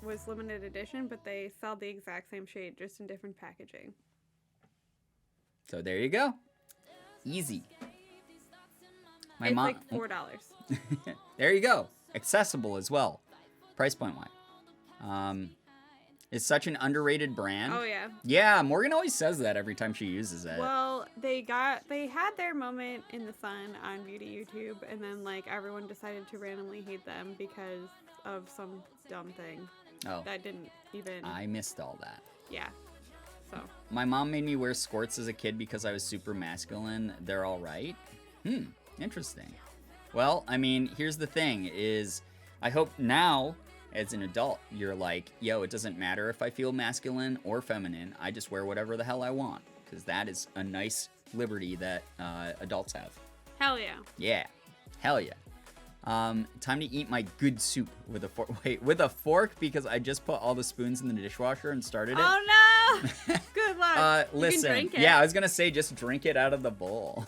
was limited edition, but they sell the exact same shade, just in different packaging. So there you go. Easy. It's like $4. There you go. Accessible as well. Price point wise. It's such an underrated brand. Oh yeah. Yeah, Morgan always says that every time she uses it. Well, they had their moment in the sun on beauty YouTube, and then like everyone decided to randomly hate them because of some dumb thing. Oh. that didn't even... I missed all that. Yeah. So. My mom made me wear skirts as a kid because I was super masculine. They're all right. Interesting. Well, I mean, here's the thing is I hope now as an adult you're like, yo, it doesn't matter if I feel masculine or feminine. I just wear whatever the hell I want because that is a nice liberty that adults have. Hell yeah. Yeah. Hell yeah. Time to eat my good soup with a fork. Wait, with a fork because I just put all the spoons in the dishwasher and started it. Oh no! Good luck. Listen. You can drink it. Yeah, I was gonna say just drink it out of the bowl.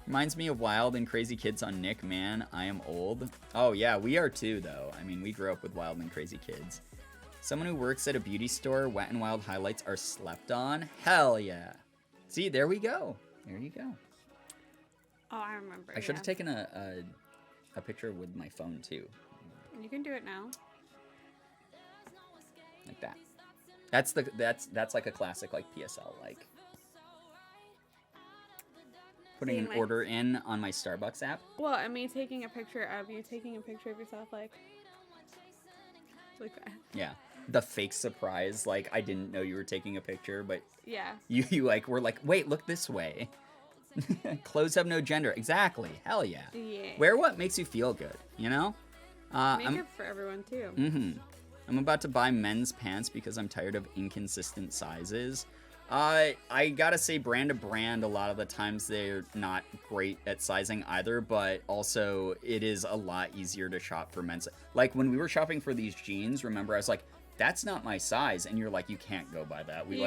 Reminds me of Wild and Crazy Kids on Nick, man. I am old. Oh yeah, we are too though. I mean, we grew up with Wild and Crazy Kids. Someone who works at a beauty store, Wet and Wild highlights are slept on. Hell yeah. See, there we go. There you go. Oh, I remember. I should have taken a picture with my phone too. You can do it now. Like that. That's like a classic like PSL like. Putting an order in on my Starbucks app. Well, I mean taking a picture of you, taking a picture of yourself like that. Yeah. The fake surprise, like I didn't know you were taking a picture, but yeah. You like were like, wait, look this way. Clothes have no gender. Exactly. Hell yeah. Yeah. Wear what makes you feel good, you know? Makeup for everyone too. I'm about to buy men's pants because I'm tired of inconsistent sizes. I gotta say brand to brand, a lot of the times they're not great at sizing either, but also it is a lot easier to shop for men's. Like when we were shopping for these jeans, remember I was like, that's not my size, and you're like, you can't go by that. We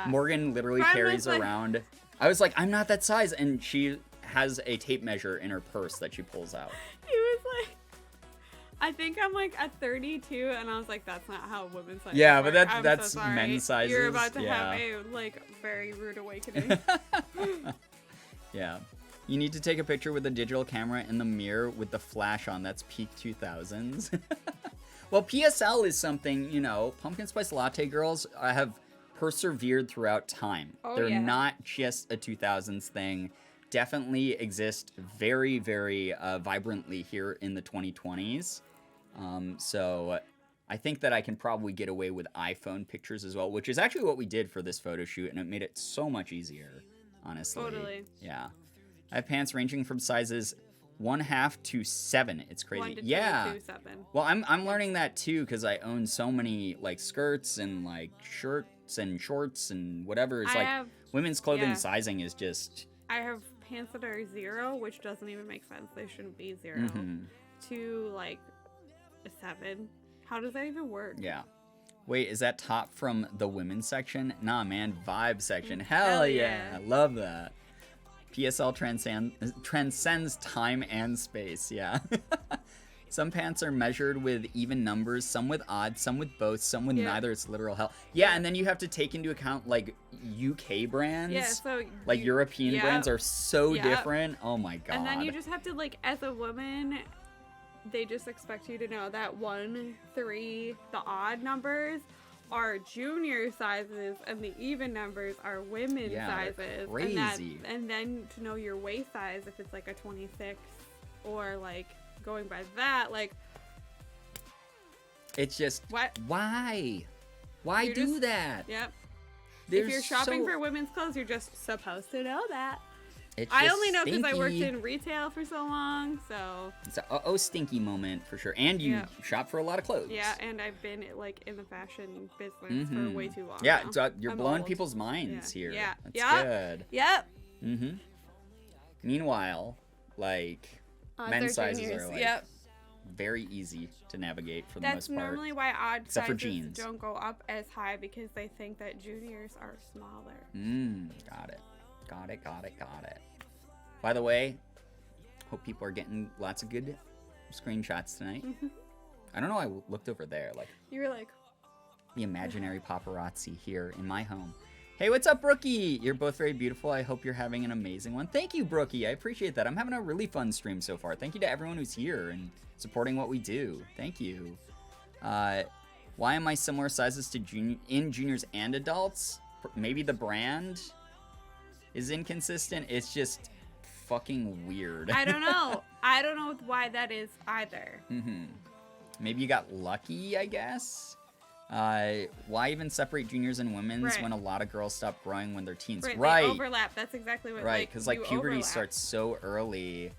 Morgan literally carries around. I was like, I'm not that size, and she has a tape measure in her purse that she pulls out. He was like, I think I'm like at 32, and I was like, that's not how women's sizes Yeah, work. but that's so men's sizes. You're about to have a like very rude awakening. Yeah. You need to take a picture with a digital camera in the mirror with the flash on. That's peak 2000s. Well, PSL is something, you know, pumpkin spice latte girls have persevered throughout time. They're not just a 2000s thing. Definitely exist very, very vibrantly here in the 2020s. So I think that I can probably get away with iPhone pictures as well, which is actually what we did for this photo shoot, and it made it so much easier, honestly. Totally. Yeah. I have pants ranging from sizes 1/2 to 7. It's crazy. 1 to 2 yeah. to 7. Well, I'm learning that too because I own so many like skirts and like shirts and shorts and whatever. It's women's clothing sizing is just. I have pants that are 0, which doesn't even make sense. They shouldn't be 0. To like a 7. How does that even work? Yeah. Wait, is that top from the women's section? Nah, man, vibe section. Hell yeah. I love that. PSL transcends time and space, yeah. Some pants are measured with even numbers, some with odd, some with both, some with neither. It's literal hell. Yeah, and then you have to take into account, like, UK brands. Yeah, so... Like, European brands are so different. Oh, my God. And then you just have to, like, as a woman, they just expect you to know that 1, 3, the odd numbers are junior sizes and the even numbers are women's sizes. Crazy. And then to know your waist size, if it's like a 26 or like going by that, like it's just what? Why do just, that? Yep. If you're shopping for women's clothes, you're just supposed to know that. I only know because I worked in retail for so long, so... It's a stinky moment, for sure. And you shop for a lot of clothes. Yeah, and I've been, like, in the fashion business for way too long now. You're blowing people's minds here. Yeah. That's good. Yep. Meanwhile, like, men's sizes are, like, very easy to navigate for the most part. That's normally why odd except for sizes jeans. Don't go up as high, because they think that juniors are smaller. Got it. Got it. By the way, hope people are getting lots of good screenshots tonight. I don't know, I looked over there. Like you were like... The imaginary paparazzi here in my home. Hey, what's up, Brookie? You're both very beautiful. I hope you're having an amazing one. Thank you, Brookie. I appreciate that. I'm having a really fun stream so far. Thank you to everyone who's here and supporting what we do. Thank you. Why am I similar sizes to juniors and adults? Maybe the brand is inconsistent. It's just fucking weird. I don't know. I don't know why that is either. Maybe you got lucky, I guess. Why even separate juniors and women's when a lot of girls stop growing when they're teens? Right. They overlap. That's exactly what. Right, because like puberty overlap. starts so early,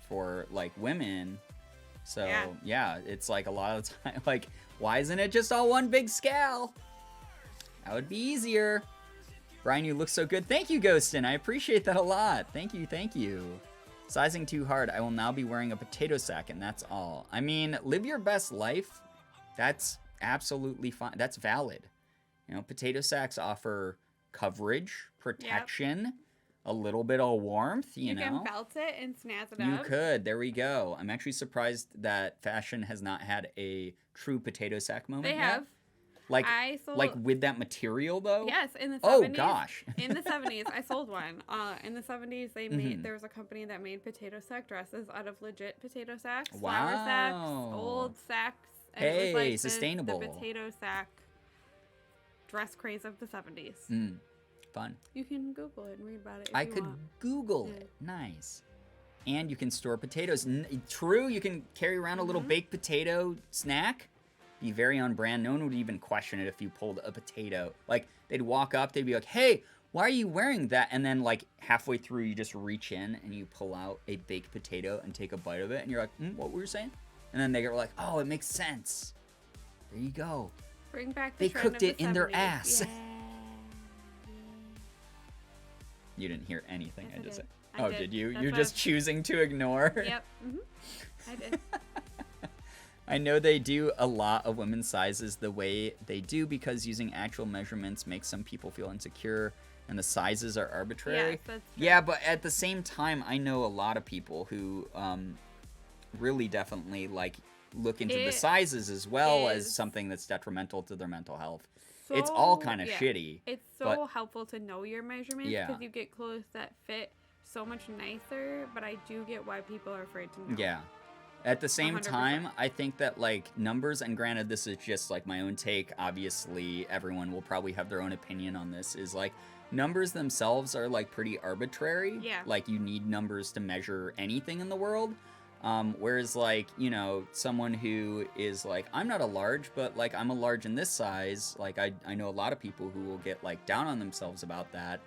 for like women. So yeah, it's like a lot of the time. Like, why isn't it just all one big scale? That would be easier. Brian, you look so good. Thank you, Ghostin. I appreciate that a lot. Thank you, thank you. Sizing too hard. I will now be wearing a potato sack, and that's all. I mean, live your best life. That's absolutely fine. That's valid. You know, potato sacks offer coverage, protection, a little bit of warmth, you know. You can belt it and snazz it up. You could. There we go. I'm actually surprised that fashion has not had a true potato sack moment They yet. have. Like with that material though? Yes, in the 70s. Oh gosh. In the 70s, I sold one. In the 70s, they made there was a company that made potato sack dresses out of legit potato sacks, flour sacks, old sacks. And hey, it was like sustainable. The potato sack dress craze of the 70s. Fun. You can Google it and read about it. If I you could want. Google it. Nice. And you can store potatoes. True, you can carry around a little baked potato snack. Be very on brand. No one would even question it if you pulled a potato. Like, they'd walk up, they'd be like, hey, why are you wearing that? And then, like, halfway through, you just reach in and you pull out a baked potato and take a bite of it. And you're like, what were you saying? And then they go like, oh, it makes sense. There you go. Bring back the They trend cooked of it the in their 70s. ass. Yeah. You didn't hear anything Yes, I just did. said. I Oh, did. did you? That's You're what just choosing to ignore? Yep. I did. I know they do a lot of women's sizes the way they do because using actual measurements makes some people feel insecure and the sizes are arbitrary. Yes, that's true. Yeah, but at the same time, I know a lot of people who really definitely like look into the sizes as well as something that's detrimental to their mental health. So, It's all kind of shitty. It's so helpful to know your measurements because you get clothes that fit so much nicer, but I do get why people are afraid to know. Yeah. At the same 100%. time, I think that, like, numbers, and granted, this is just, like, my own take. Obviously, everyone will probably have their own opinion on this, is, like, numbers themselves are, like, pretty arbitrary. Yeah. Like, you need numbers to measure anything in the world. Whereas, like, you know, someone who is, like, I'm not a large, but, like, I'm a large in this size. Like, I know a lot of people who will get, like, down on themselves about that.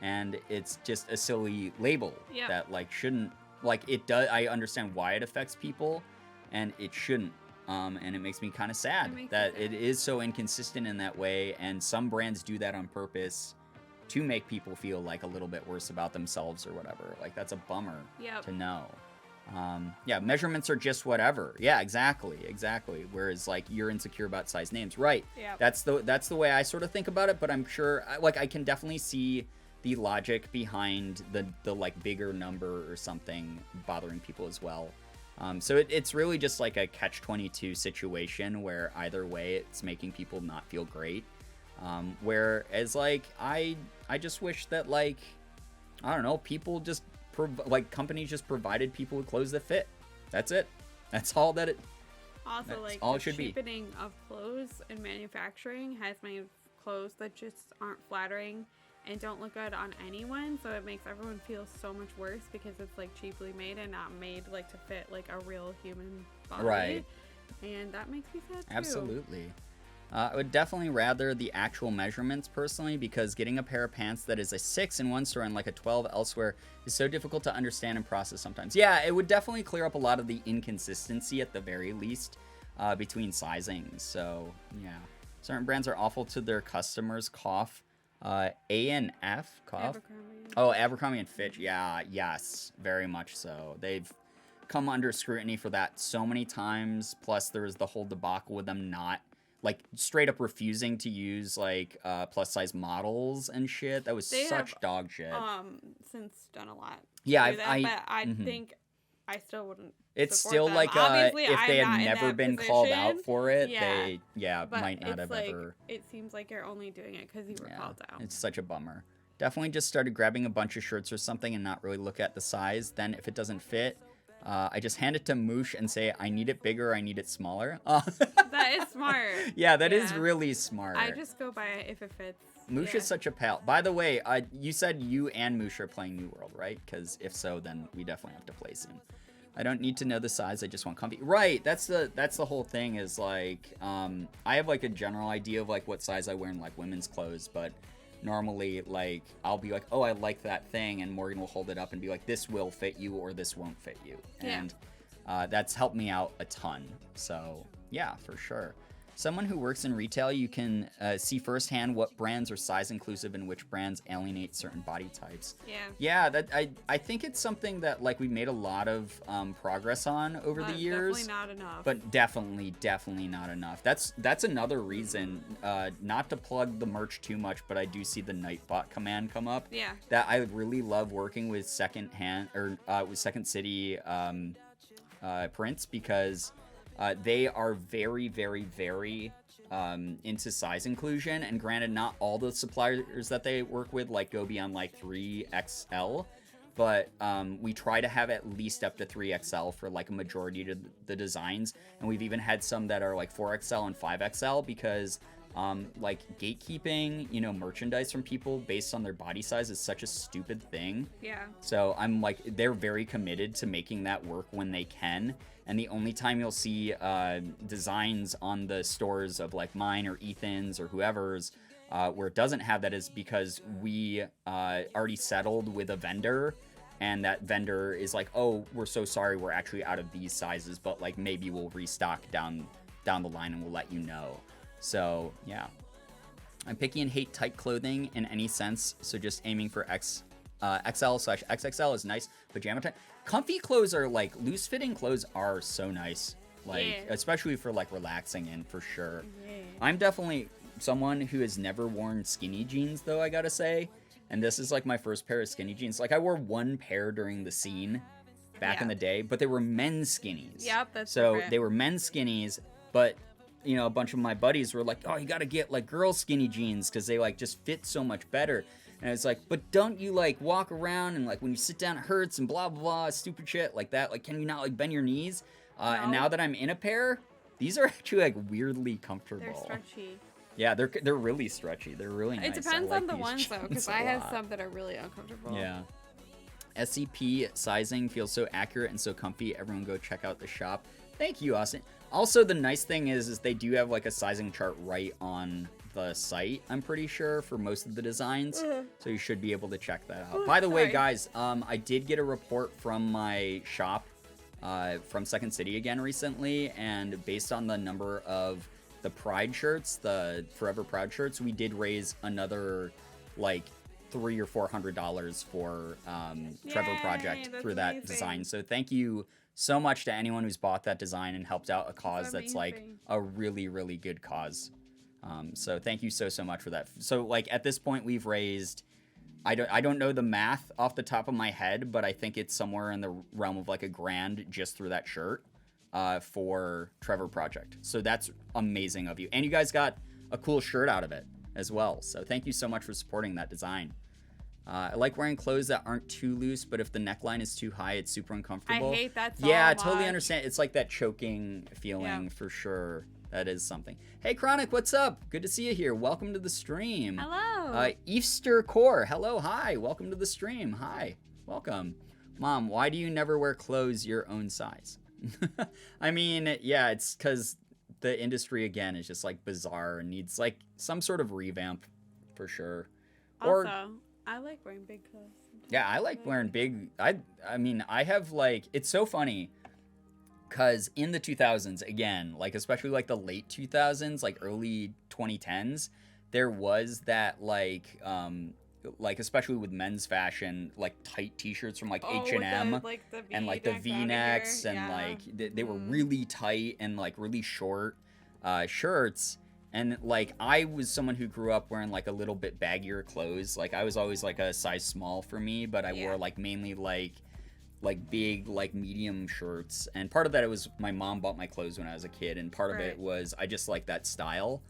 And it's just a silly label that, like, shouldn't... Like, it does. I understand why it affects people, and it shouldn't. And it makes me kind of sad that it is so inconsistent in that way. And some brands do that on purpose to make people feel like a little bit worse about themselves or whatever. Like, that's a bummer to know. Yeah, measurements are just whatever. Yeah, exactly. Whereas, like, you're insecure about size names, right? Yeah. That's the way I sort of think about it. But I'm sure, like, I can definitely see the logic behind the like bigger number or something bothering people as well. So it's really just like a catch-22 situation where either way it's making people not feel great. Whereas like I just wish that, like, I don't know, people just like companies just provided people with clothes that fit. That's it. That's all that it. Also, that's like, all the it should be. cheapening of clothes and manufacturing has made clothes that just aren't flattering and don't look good on anyone, so it makes everyone feel so much worse because it's like cheaply made and not made like to fit like a real human body. Right. And that makes me sad too. Absolutely. I would definitely rather the actual measurements personally, because getting a pair of pants that is a 6 in one store and like a 12 elsewhere is so difficult to understand and process sometimes. Yeah, it would definitely clear up a lot of the inconsistency at the very least between sizings. So yeah, certain brands are awful to their customers. Cough. A&F, cough. Abercrombie. Oh, Abercrombie and Fitch. Yeah, yes, very much so. They've come under scrutiny for that so many times. Plus, there was the whole debacle with them not, like, straight up refusing to use, like, plus size models and shit. That was such dog shit. Since done a lot. Yeah, but I think I still wouldn't. It's support still them. like Obviously, if they I'm had not in never that been position. called out for it, Yeah. they But might not it's have like, ever. It seems like you're only doing it because you were called out. It's such a bummer. Definitely just started grabbing a bunch of shirts or something and not really look at the size. Then if it doesn't fit, I just hand it to Moosh and say, I need it bigger, I need it smaller. That is smart. Yeah, that is really smart. I just go by it if it fits. Moosh is such a pal. By the way, you said you and Moosh are playing New World, right? Because if so, then we definitely have to play soon. I don't need to know the size. I just want comfy. Right. That's the whole thing is like, I have like a general idea of like what size I wear in like women's clothes, but normally like I'll be like, oh, I like that thing, and Morgan will hold it up and be like, this will fit you or this won't fit you. Yeah. And that's helped me out a ton. So yeah, for sure. Someone who works in retail, you can see firsthand what brands are size inclusive and which brands alienate certain body types. Yeah. Yeah, that I think it's something that like we've made a lot of progress on over the years. Definitely not enough. But definitely not enough. That's another reason, not to plug the merch too much, but I do see the Nightbot command come up. Yeah. That I really love working with Second City prints because they are very, very, very into size inclusion. And granted, not all the suppliers that they work with like go beyond like 3XL, but we try to have at least up to 3XL for like a majority of the designs. And we've even had some that are like 4XL and 5XL because like gatekeeping, merchandise from people based on their body size is such a stupid thing. Yeah. So I'm like, they're very committed to making that work when they can. And the only time you'll see designs on the stores of like mine or Ethan's or whoever's where it doesn't have that is because we already settled with a vendor, and that vendor is like, oh, we're so sorry, we're actually out of these sizes, but like maybe we'll restock down the line and we'll let you know. So yeah, I'm picky and hate tight clothing in any sense, so just aiming for XL/XXL is nice. Pajama time. Comfy clothes are like, loose fitting clothes are so nice, like Yeah. especially for like relaxing in, for sure. Yeah. I'm definitely someone who has never worn skinny jeans though, I gotta say, and this is like my first pair of skinny jeans. Like I wore one pair during the scene back in the day, but they were men's skinnies. Yep, that's so different. they were men's skinnies, but a bunch of my buddies were like, oh, you gotta get like girl skinny jeans because they like just fit so much better. And it's like, but don't you like walk around and like when you sit down it hurts and blah blah blah stupid shit like that? Like, can you not like bend your knees? And now that I'm in a pair, these are actually like weirdly comfortable. They're stretchy. Yeah, they're really stretchy. They're really nice. It depends I like on the these ones though, jeans because a I have lot. some that are really uncomfortable. Yeah. SCP sizing feels so accurate and so comfy. Everyone go check out the shop. Thank you, Austin. Also, the nice thing is they do have like a sizing chart right on the site, I'm pretty sure, for most of the designs. So you should be able to check that out. By the way, guys, I did get a report from my shop from Second City again recently, and based on the number of the Pride shirts, the Forever Proud shirts, we did raise another like $300 or $400 for Trevor Yay, Project that's through that amazing. design. So thank you so much to anyone who's bought that design and helped out a cause that's like amazing. a really, really good cause. So thank you so much for that. So like at this point we've raised, I don't know the math off the top of my head, but I think it's somewhere in the realm of like $1,000 just through that shirt for Trevor Project. So that's amazing of you. And you guys got a cool shirt out of it as well. So thank you so much for supporting that design. I like wearing clothes that aren't too loose, but if the neckline is too high, it's super uncomfortable. I hate that so Yeah, I much. totally understand. It's like that choking feeling for sure. That is something. Hey, Chronic, what's up? Good to see you here. Welcome to the stream. Hello. Easter Core, hello, hi. Welcome to the stream. Hi, welcome. Mom, why do you never wear clothes your own size? I mean, yeah, it's because the industry, again, is just like bizarre and needs like some sort of revamp for sure. Also, I like wearing big clothes. sometimes. Yeah, I like wearing big. I mean, I have like, it's so funny because in the 2000s, again, like especially like the late 2000s, like early 2010s, there was that like especially with men's fashion, like tight t-shirts from like H&M and like the V-necks and like they were really tight and like really short shirts. And like I was someone who grew up wearing like a little bit baggier clothes. Like I was always like a size small for me, but I wore like mainly like big like medium shirts. And part of that, it was my mom bought my clothes when I was a kid, and part of it was I just like that style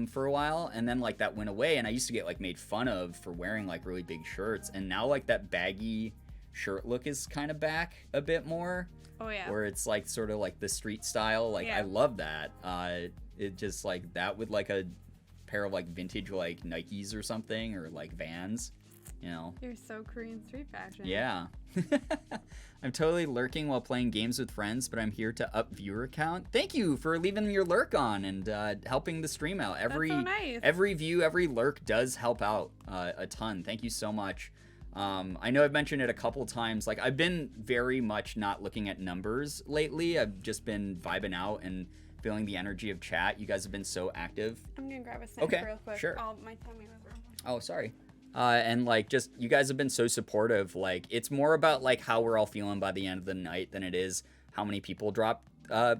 for a while. And then like that went away, and I used to get like made fun of for wearing like really big shirts. And now like that baggy shirt look is kind of back a bit more. Oh yeah. Where it's like sort of like the street style. Like I love that. It just like that with like a pair of like vintage like Nikes or something, or like Vans. you know. You're so Korean street fashion. Yeah. I'm totally lurking while playing games with friends, but I'm here to up viewer count. Thank you for leaving your lurk on and helping the stream out. That's so nice. Every view, every lurk does help out a ton. Thank you so much. I know I've mentioned it a couple times. Like, I've been very much not looking at numbers lately. I've just been vibing out and feeling the energy of chat. You guys have been so active. I'm gonna grab a snack real quick. Sure. Oh, my tummy was wrong. Oh, sorry. And like, just, you guys have been so supportive. Like, it's more about like how we're all feeling by the end of the night than it is how many people drop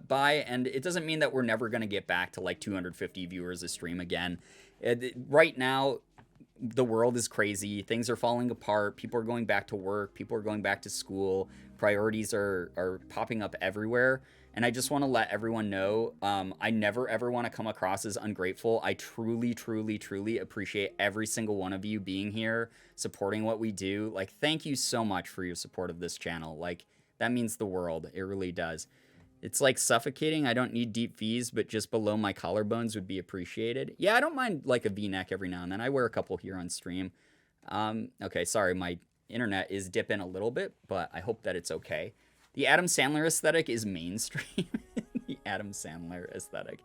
by. And it doesn't mean that we're never going to get back to like 250 viewers a stream again. Right now, the world is crazy. Things are falling apart. People are going back to work. People are going back to school. Priorities are popping up everywhere. And I just want to let everyone know, I never, ever want to come across as ungrateful. I truly, truly, truly appreciate every single one of you being here, supporting what we do. Like, thank you so much for your support of this channel. Like, that means the world. It really does. It's like suffocating. I don't need deep V's, but just below my collarbones would be appreciated. Yeah, I don't mind like a V-neck every now and then. I wear a couple here on stream. Okay, sorry, my internet is dipping a little bit, but I hope that it's okay. The Adam Sandler aesthetic is mainstream. The Adam Sandler aesthetic.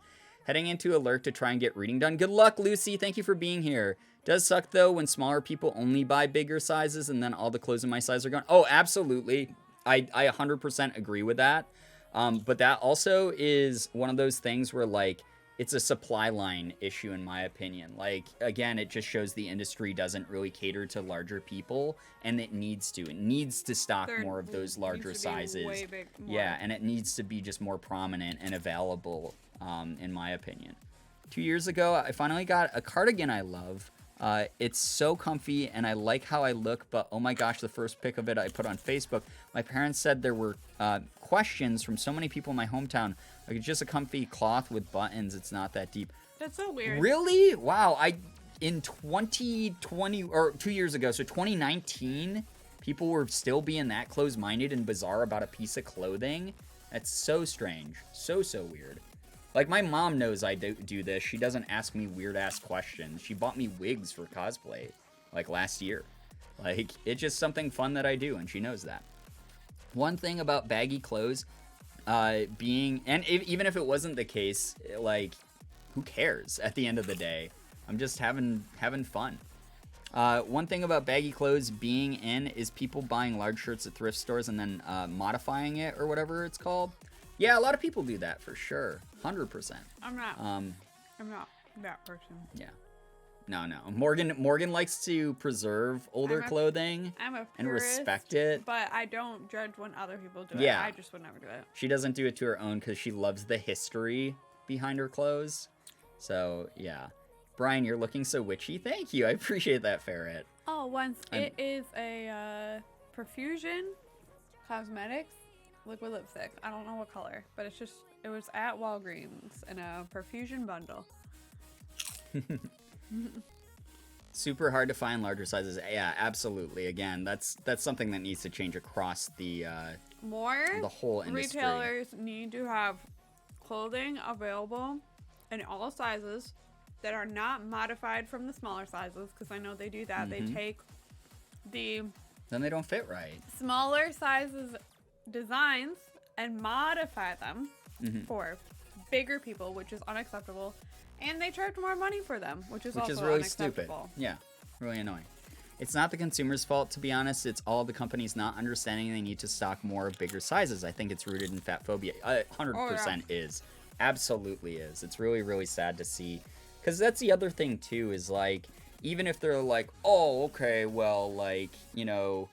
Heading into alert to try and get reading done. Good luck, Lucy. Thank you for being here. Does suck, though, when smaller people only buy bigger sizes and then all the clothes in my size are gone. Oh, absolutely. I 100% agree with that. But that also is one of those things where, like, it's a supply line issue, in my opinion. Like, again, it just shows the industry doesn't really cater to larger people, and it needs to. It needs to stock more of those larger sizes. Way big, more. Yeah, and it needs to be just more prominent and available, in my opinion. 2 years ago, I finally got a cardigan I love. It's so comfy, and I like how I look, but oh my gosh, the first pic of it I put on Facebook, my parents said there were questions from so many people in my hometown. Like, it's just a comfy cloth with buttons. It's not that deep. That's so weird. Really? Wow. In 2020, or 2 years ago, so 2019, people were still being that close-minded and bizarre about a piece of clothing. That's so strange. So weird. Like, my mom knows I do this. She doesn't ask me weird-ass questions. She bought me wigs for cosplay, like, last year. Like, it's just something fun that I do, and she knows that. One thing about baggy clothes even if it wasn't the case, like, who cares at the end of the day? I'm just having fun. One thing about baggy clothes being in is people buying large shirts at thrift stores and then modifying it or whatever it's called. Yeah, a lot of people do that for sure. 100%. I'm not that person. Yeah. No. Morgan likes to preserve older clothing and respect it. But I don't judge when other people do it. Yeah. I just would never do it. She doesn't do it to her own because she loves the history behind her clothes. So, yeah. Brian, you're looking so witchy. Thank you. I appreciate that, Ferret. Oh, it is a Perfusion Cosmetics liquid lipstick. I don't know what color, but it was at Walgreens in a Perfusion bundle. Super hard to find larger sizes. Yeah, absolutely. Again, that's something that needs to change across the whole industry. Retailers need to have clothing available in all sizes that are not modified from the smaller sizes, because I know they do that. They take then they don't fit right. Smaller sizes designs and modify them for bigger people, which is unacceptable. And they charge more money for them, which is also really unacceptable. Stupid. Yeah, really annoying. It's not the consumer's fault, to be honest. It's all the companies not understanding they need to stock more of bigger sizes. I think it's rooted in fat phobia. 100% is. Absolutely is. It's really, really sad to see. Because that's the other thing, too, is, like, even if they're like, oh, okay, well, like, you know,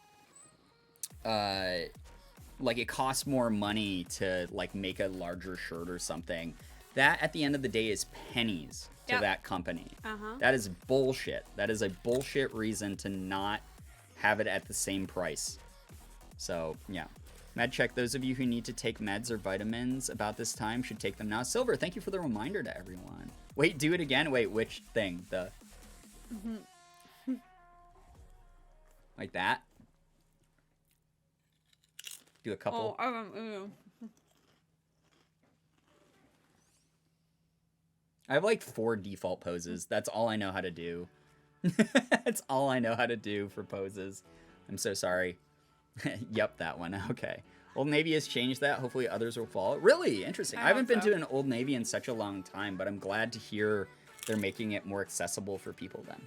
like, it costs more money to, like, make a larger shirt or something. That, at the end of the day, is pennies to that company. That is bullshit. That is a bullshit reason to not have it at the same price. So, yeah. Med check. Those of you who need to take meds or vitamins about this time should take them now. Silver, thank you for the reminder to everyone. Wait, do it again? Wait, which thing? The... like that? Do a couple. I have like 4 default poses. That's all I know how to do. That's all I know how to do for poses. I'm so sorry. Yep, that one. Okay. Old Navy has changed that. Hopefully others will follow. Really interesting. I haven't been to an Old Navy in such a long time, but I'm glad to hear they're making it more accessible for people then.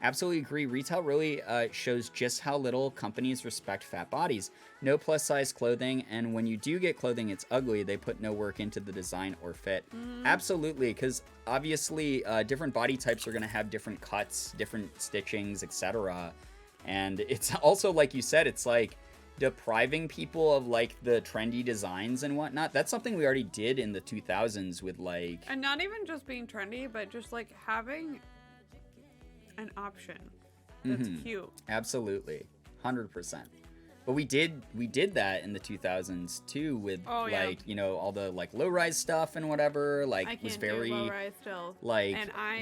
Absolutely agree. Retail really shows just how little companies respect fat bodies. No plus size clothing, and when you do get clothing, it's ugly. They put no work into the design or fit. Absolutely, because obviously different body types are going to have different cuts, different stitchings, etc. And it's also, like you said, it's like depriving people of like the trendy designs and whatnot. That's something we already did in the 2000s with like... And not even just being trendy, but just like having an option that's cute. Absolutely. 100%. But we did that in the 2000s too with like, you know, all the like low-rise stuff and whatever, like I can't was very do low-rise still. like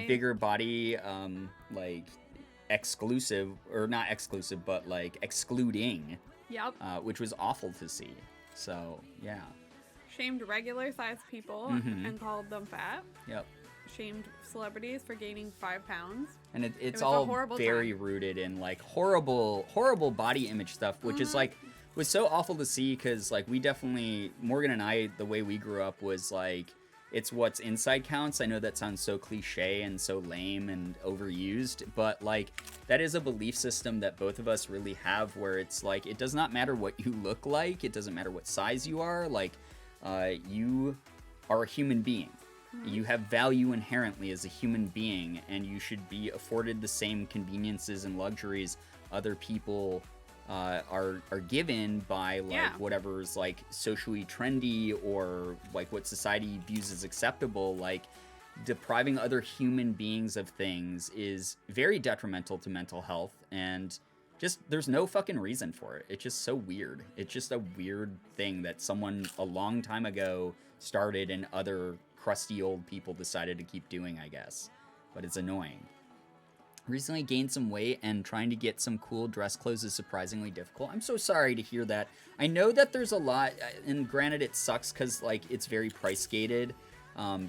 bigger body like exclusive, or not exclusive, but like excluding. Yep. Which was awful to see. So, yeah. Shamed regular sized people and called them fat. Yep. Shamed celebrities for gaining 5 pounds. And it's all very rooted in like horrible body image stuff, which is like was so awful to see, because like we definitely, Morgan and I, the way we grew up was like it's what's inside counts. I know that sounds so cliche and so lame and overused, but like that is a belief system that both of us really have, where it's like it does not matter what you look like, it doesn't matter what size you are, like you are a human being. You have value inherently as a human being, and you should be afforded the same conveniences and luxuries other people are given by like whatever's like socially trendy or like what society views as acceptable. Like depriving other human beings of things is very detrimental to mental health, and just there's no fucking reason for it. It's just so weird. It's just a weird thing that someone a long time ago started and other crusty old people decided to keep doing, I guess. But it's annoying. Recently gained some weight, and trying to get some cool dress clothes is surprisingly difficult. I'm so sorry to hear that. I know that there's a lot, and granted it sucks because like it's very price gated,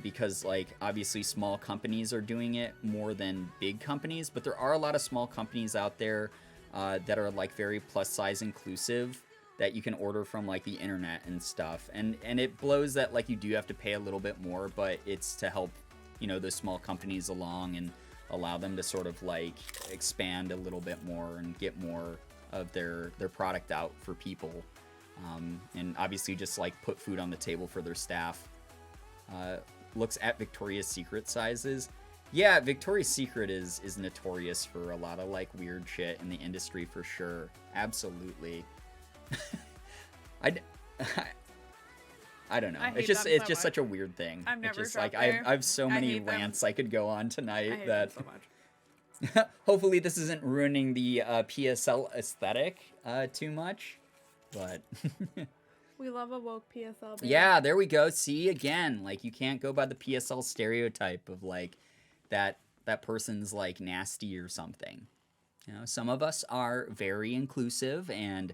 because like obviously small companies are doing it more than big companies, but there are a lot of small companies out there that are like very plus size inclusive, that you can order from like the internet and stuff, and it blows that like you do have to pay a little bit more, but it's to help, you know, those small companies along and allow them to sort of like expand a little bit more and get more of their product out for people, and obviously just like put food on the table for their staff. Looks at Victoria's Secret sizes. Yeah, Victoria's Secret is notorious for a lot of like weird shit in the industry for sure. Absolutely. I don't know. It's just such a weird thing. I've never just like I have so many rants I could go on tonight that so much. Hopefully this isn't ruining the PSL aesthetic too much, but we love a woke PSL. Baby. Yeah, there we go. See, again, like you can't go by the PSL stereotype of like that person's like nasty or something. You know, some of us are very inclusive, and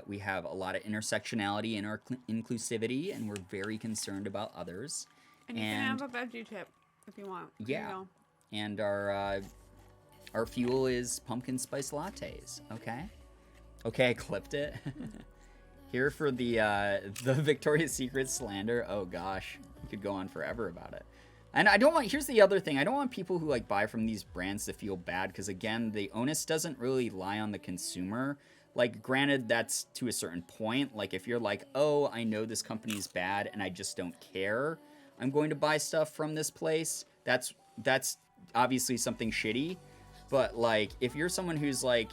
we have a lot of intersectionality in our inclusivity, and we're very concerned about others. And you can have a veggie tip if you want. Yeah. And our fuel is pumpkin spice lattes. Okay, I clipped it. Here for the Victoria's Secret slander. Oh gosh, we could go on forever about it. And here's the other thing. I don't want people who like buy from these brands to feel bad, because again, the onus doesn't really lie on the consumer. Like, granted, that's to a certain point. Like, if you're like, oh, I know this company's bad and I just don't care, I'm going to buy stuff from this place, that's obviously something shitty. But, like, if you're someone who's like,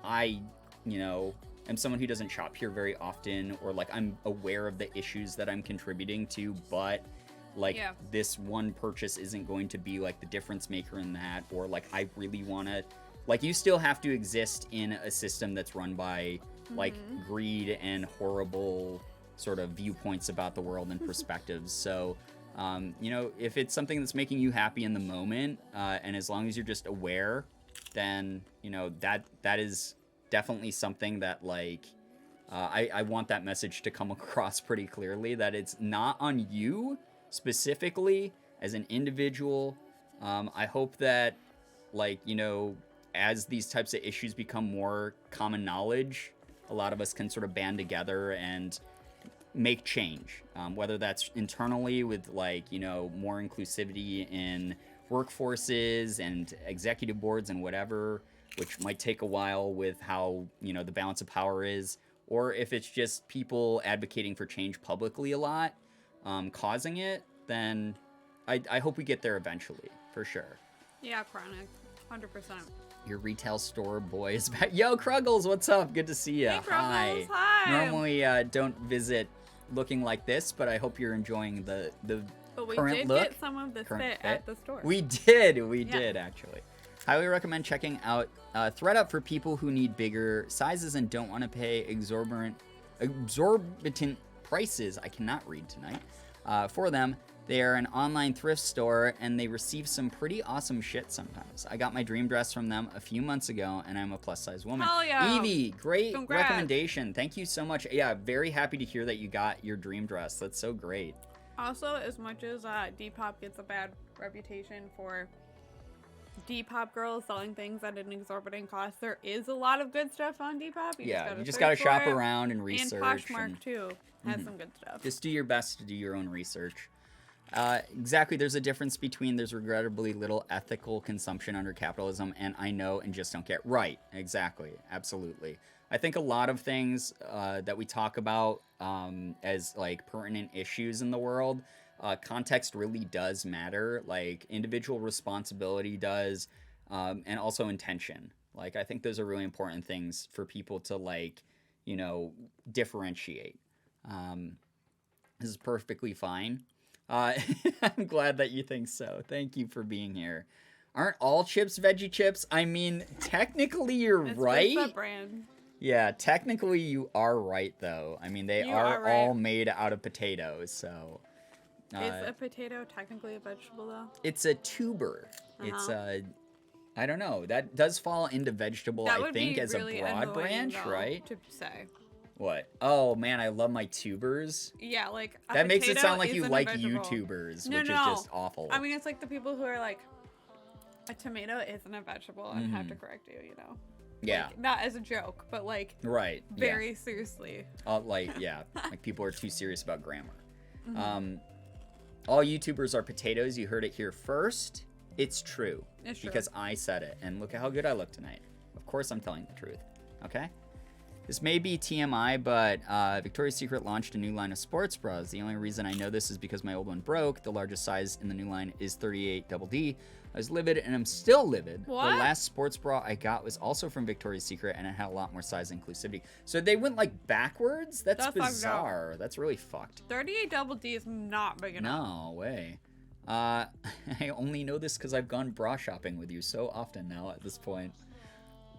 I, you know, am someone who doesn't shop here very often, or, like, I'm aware of the issues that I'm contributing to, but, like, this one purchase isn't going to be, like, the difference maker in that, or, like, I really want to... Like, you still have to exist in a system that's run by, like, greed and horrible sort of viewpoints about the world and perspectives. So, you know, if it's something that's making you happy in the moment, and as long as you're just aware, then, you know, that is definitely something that, like, I want that message to come across pretty clearly, that it's not on you specifically as an individual. I hope that like, you know, as these types of issues become more common knowledge, a lot of us can sort of band together and make change, whether that's internally with, like, you know, more inclusivity in workforces and executive boards and whatever, which might take a while with how, you know, the balance of power is, or if it's just people advocating for change publicly a lot, causing it, then I hope we get there eventually, for sure. Yeah, chronic, 100%. Your retail store boy is back. Yo, Kruggles, what's up? Good to see you. Hey, Kruggles, hi. Normally, don't visit looking like this, but I hope you're enjoying the But we current did look. get some of this fit at the store. We did actually. Highly recommend checking out ThreadUp for people who need bigger sizes and don't want to pay exorbitant prices. I cannot read tonight. For them. They are an online thrift store, and they receive some pretty awesome shit sometimes. I got my dream dress from them a few months ago, and I'm a plus-size woman. Hell yeah. Evie, great Congrats. recommendation. Thank you so much. Yeah, very happy to hear that you got your dream dress. That's so great. Also, as much as Depop gets a bad reputation for Depop girls selling things at an exorbitant cost, there is a lot of good stuff on Depop. You just gotta shop around and research. And Poshmark, too, has some good stuff. Just do your best to do your own research. Exactly, there's a difference between there's regrettably little ethical consumption under capitalism and I know and just don't get right. Exactly, absolutely. I think a lot of things that we talk about as like pertinent issues in the world, context really does matter. Like individual responsibility does, and also intention. Like I think those are really important things for people to like, you know, differentiate. This is perfectly fine. I'm glad that you think so. Thank you for being here. Aren't all chips veggie chips? I mean, technically you're right. It's the brand. Yeah, technically you are right, though. I mean, they are all made out of potatoes, so... is a potato technically a vegetable, though? It's a tuber. It's I don't know. That does fall into vegetable, I think, as really a broad branch, though, right? To say. What? Oh, man, I love my tubers. Yeah, like that makes it sound like you like vegetable. YouTubers, No, which is just awful. I mean, it's like the people who are like, a tomato isn't a vegetable and have to correct you, you know? Yeah. Like, not as a joke, but like, right. very seriously. Like people are too serious about grammar. All YouTubers are potatoes. You heard it here first. It's true. It's true. Because I said it. And look at how good I look tonight. Of course I'm telling the truth. Okay? This may be TMI, but Victoria's Secret launched a new line of sports bras. The only reason I know this is because my old one broke. The largest size in the new line is 38 double D. I was livid, and I'm still livid. What? The last sports bra I got was also from Victoria's Secret, and it had a lot more size inclusivity. So they went, like, backwards? That's bizarre. That's really fucked. 38 double D is not big enough. No way. I only know this because I've gone bra shopping with you so often now at this point.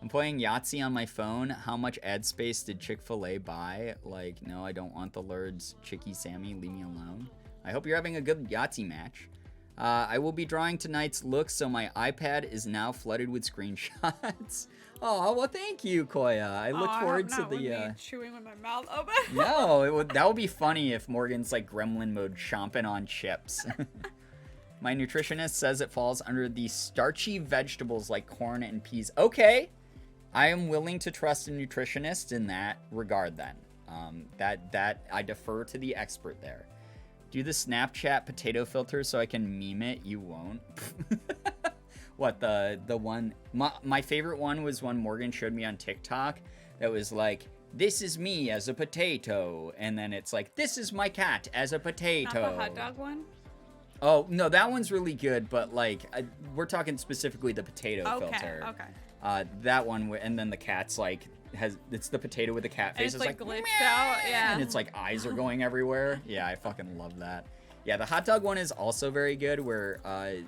I'm playing Yahtzee on my phone. How much ad space did Chick-fil-A buy? Like, no, I don't want the Lord's Chicky Sammy. Leave me alone. I hope you're having a good Yahtzee match. I will be drawing tonight's look, so my iPad is now flooded with screenshots. Oh, well, thank you, Koya. I look forward to the... Me chewing with my mouth open. No, that would be funny if Morgan's like gremlin mode chomping on chips. My nutritionist says it falls under the starchy vegetables like corn and peas. Okay. I am willing to trust a nutritionist in that regard then. That I defer to the expert there. Do the Snapchat potato filter so I can meme it. You won't. What, the one... My favorite one was one Morgan showed me on TikTok that was like, this is me as a potato. And then it's like, this is my cat as a potato. Not the hot dog one? Oh, no, that one's really good, but like, we're talking specifically the potato filter. Okay. That one, and then the cat's like, it's the potato with the cat face. It's like glitched meow, out, yeah. And it's like eyes are going everywhere. Yeah, I fucking love that. Yeah, the hot dog one is also very good, where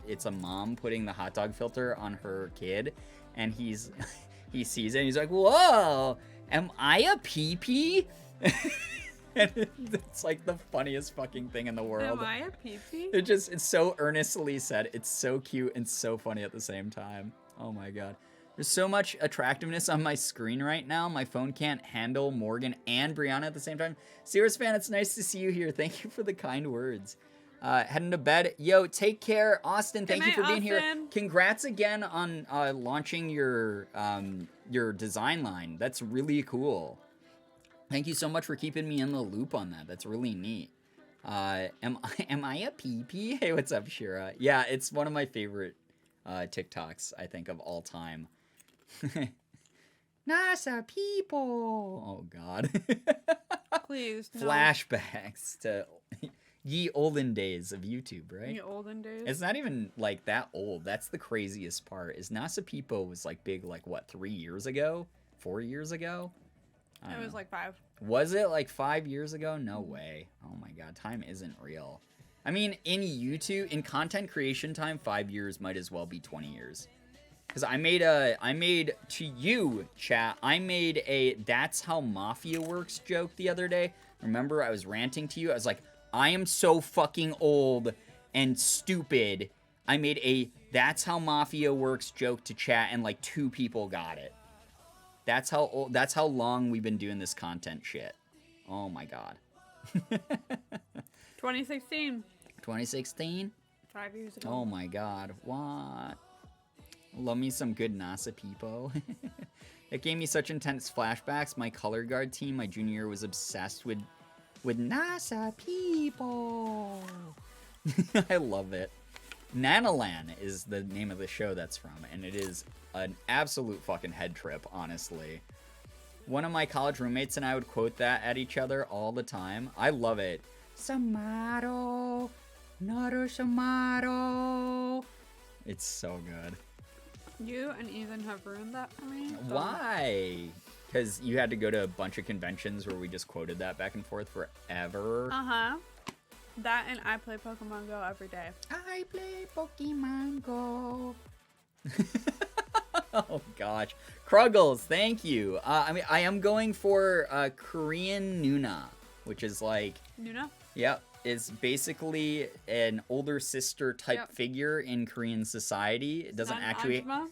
it's a mom putting the hot dog filter on her kid, and he sees it, and he's like, whoa, am I a pee-pee? And it's like the funniest fucking thing in the world. Am I a pee-pee? It's so earnestly said. It's so cute and so funny at the same time. Oh my god. There's so much attractiveness on my screen right now. My phone can't handle Morgan and Brianna at the same time. Sirius fan, it's nice to see you here. Thank you for the kind words. Heading to bed. Yo, take care. Austin, thank you night, for being here. Austin. Congrats again on launching your design line. That's really cool. Thank you so much for keeping me in the loop on that. That's really neat. Am I a pee-pee? Hey, what's up, Shira? Yeah, it's one of my favorite TikToks, I think, of all time. NASA people. Oh, God. Please, no. Flashbacks to ye olden days of YouTube, right? Ye olden days. It's not even like that old. That's the craziest part. Is NASA Peepo was like big, like what, 3 years ago? 4 years ago? It was like 5. Was it like 5 years ago? No way. Oh my God, time isn't real. I mean, in YouTube, in content creation time, 5 years might as well be 20 years. Because I made to you, chat, I made a "That's How Mafia Works" joke the other day. Remember, I was ranting to you. I was like, I am so fucking old and stupid. I made a "That's How Mafia Works" joke to chat, and like 2 people got it. That's how old, that's how long we've been doing this content shit. Oh my God. 2016. 2016? 5 years ago. Oh my God. What? Love me some good NASA Peepo. It gave me such intense flashbacks. My color guard team, my junior year, was obsessed with NASA Peepo. I love it. Nanalan is the name of the show that's from, and it is an absolute fucking head trip, honestly. One of my college roommates and I would quote that at each other all the time. I love it. Samaro, Naru Samaro. It's so good. You and Ethan have ruined that for me. So. Why? Because you had to go to a bunch of conventions where we just quoted that back and forth forever. Uh-huh. That and I play Pokemon Go every day. I play Pokemon Go. Oh gosh. Kruggles, thank you. I mean, I am going for Korean Nuna, which is like... Nuna? Yep. Is basically an older sister type figure in Korean society. It doesn't actually... Anjuma?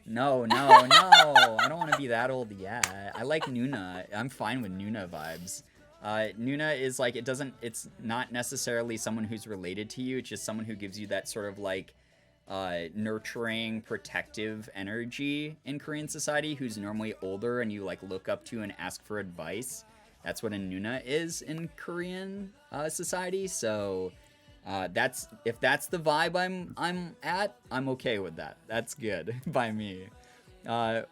No. I don't want to be that old yet. I like Nuna. I'm fine with Nuna vibes. Nuna is like, it's not necessarily someone who's related to you. It's just someone who gives you that sort of like nurturing, protective energy in Korean society, who's normally older and you like look up to and ask for advice. That's what a Nuna is in Korean society. So if that's the vibe I'm at, I'm okay with that. That's good by me.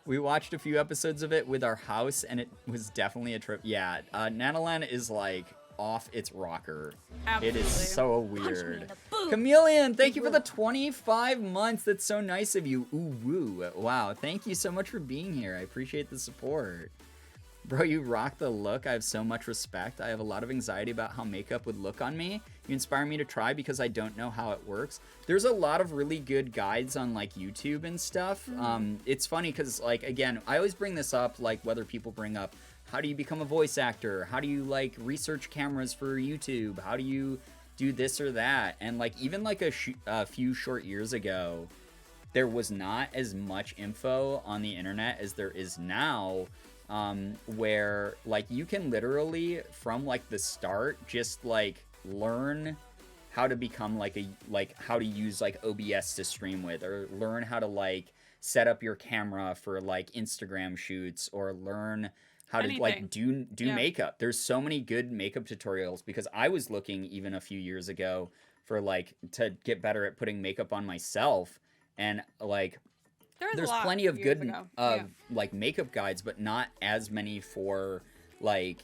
We watched a few episodes of it with our house, and it was definitely a trip. Yeah, Nanalan is like off its rocker. Absolutely. It is so weird. Chameleon, thank you for the 25 months. That's so nice of you. Ooh, woo. Wow, thank you so much for being here. I appreciate the support. Bro, you rock the look. I have so much respect. I have a lot of anxiety about how makeup would look on me. You inspire me to try because I don't know how it works. There's a lot of really good guides on like YouTube and stuff. It's funny because like, again, I always bring this up, like whether people bring up, how do you become a voice actor? How do you like research cameras for YouTube? How do you do this or that? And like, even like a few short years ago, there was not as much info on the internet as there is now. Where like you can literally from like the start just like learn how to become like how to use like OBS to stream with, or learn how to like set up your camera for like Instagram shoots, or learn how to like do makeup. There's so many good makeup tutorials, because I was looking even a few years ago for like to get better at putting makeup on myself, and like there's plenty of good like makeup guides, but not as many for like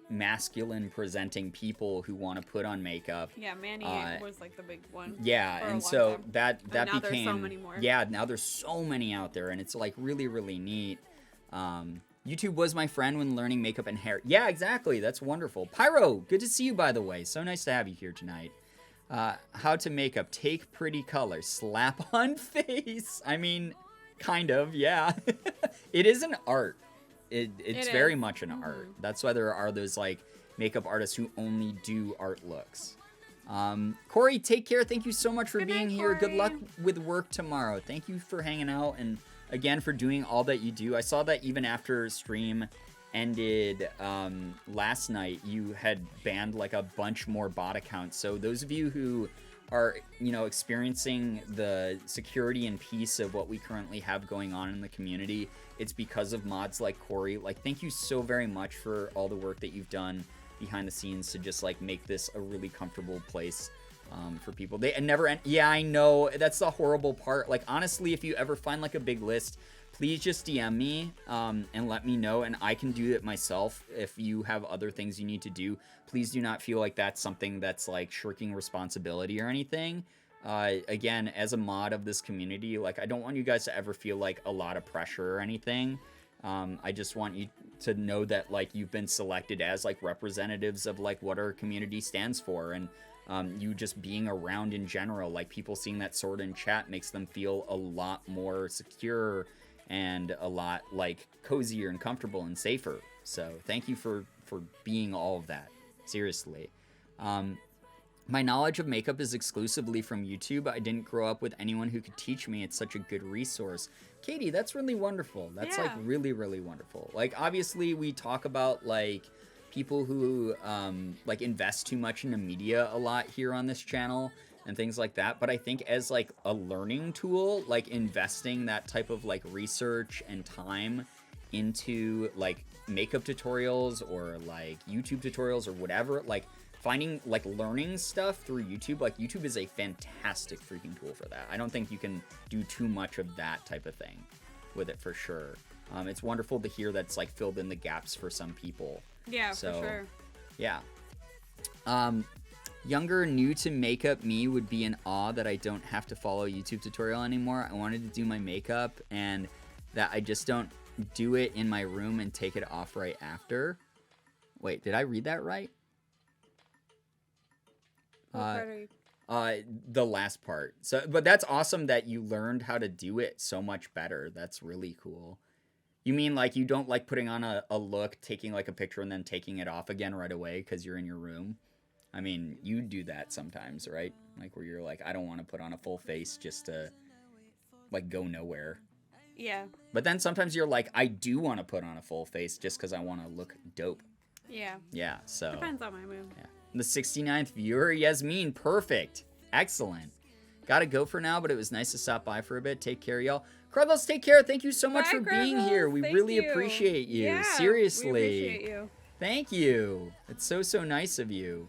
masculine presenting people who want to put on makeup. Yeah, Manny was like the big one. Yeah, and so time. that now became there's so many more. Yeah, now there's so many out there, and it's like really, really neat. YouTube was my friend when learning makeup and hair. Yeah, exactly. That's wonderful. Pyro, good to see you, by the way. So nice to have you here tonight. How to makeup. Take pretty color. Slap on face. I mean, kind of, yeah. It is an art. It's very much an art. That's why there are those, like, makeup artists who only do art looks. Corey, take care. Thank you so much for being here. Good luck with work tomorrow. Thank you for hanging out, and again for doing all that you do. I saw that even after stream ended last night, you had banned like a bunch more bot accounts. So those of you who are, you know, experiencing the security and peace of what we currently have going on in the community, it's because of mods like Corey. Like, thank you so very much for all the work that you've done behind the scenes to just like make this a really comfortable place for people. They never end. Yeah, I know, that's the horrible part. Like, honestly, if you ever find like a big list, please just DM me and let me know, and I can do it myself. If you have other things you need to do, please do not feel like that's something that's like shirking responsibility or anything. Again, as a mod of this community, like, I don't want you guys to ever feel like a lot of pressure or anything. I just want you to know that like you've been selected as like representatives of like what our community stands for, and you just being around in general, like people seeing that sword in chat makes them feel a lot more secure and a lot like cozier and comfortable and safer. So thank you for being all of that. Seriously. My knowledge of makeup is exclusively from YouTube. I didn't grow up with anyone who could teach me. It's such a good resource. Katie, that's really wonderful. That's like really, really wonderful. Like, obviously we talk about like people who like invest too much into media a lot here on this channel and things like that. But I think as like a learning tool, like investing that type of like research and time into like makeup tutorials or like YouTube tutorials or whatever, like finding like learning stuff through YouTube, like YouTube is a fantastic freaking tool for that. I don't think you can do too much of that type of thing with it for sure. It's wonderful to hear that's like filled in the gaps for some people. Yeah, so, for sure. Yeah. Younger, new to makeup me would be in awe that I don't have to follow a YouTube tutorial anymore. I wanted to do my makeup and that I just don't do it in my room and take it off right after. Wait, did I read that right? The last part. So, but that's awesome that you learned how to do it so much better. That's really cool. You mean like you don't like putting on a look, taking like a picture and then taking it off again right away because you're in your room? I mean, you do that sometimes, right? Like where you're like, I don't want to put on a full face just to like go nowhere. Yeah. But then sometimes you're like, I do want to put on a full face just because I want to look dope. Yeah. Yeah, so. Depends on my mood. Yeah. The 69th viewer, Yasmin, perfect. Excellent. Gotta go for now, but it was nice to stop by for a bit. Take care, y'all. Carlos, take care. Thank you so much for being here. We really appreciate you. Yeah, seriously. We appreciate you. Thank you. It's so nice of you.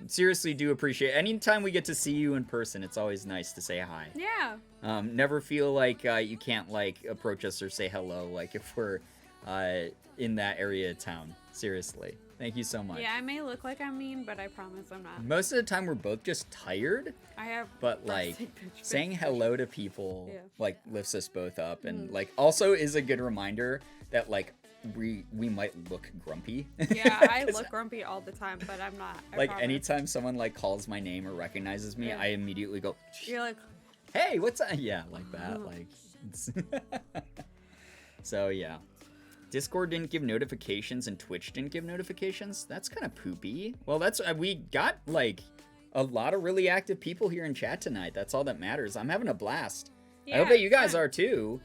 Seriously do appreciate it. Anytime we get to see you in person, it's always nice to say hi. Yeah. Never feel like you can't like approach us or say hello, like if we're in that area of town. Seriously. Thank you so much. Yeah, I may look like I'm mean, but I promise I'm not. Most of the time we're both just tired. But like saying hello to people like lifts us both up and like also is a good reminder that like we might look grumpy. Yeah, I look grumpy all the time, but I'm not. I promise. Anytime someone like calls my name or recognizes me, I immediately go, you're like, hey, what's up? Yeah, like that. Like it's so yeah. Discord didn't give notifications and Twitch didn't give notifications. That's kind of poopy. Well, that's we got like a lot of really active people here in chat tonight. That's all that matters. I'm having a blast. Yeah, I hope that you guys are too.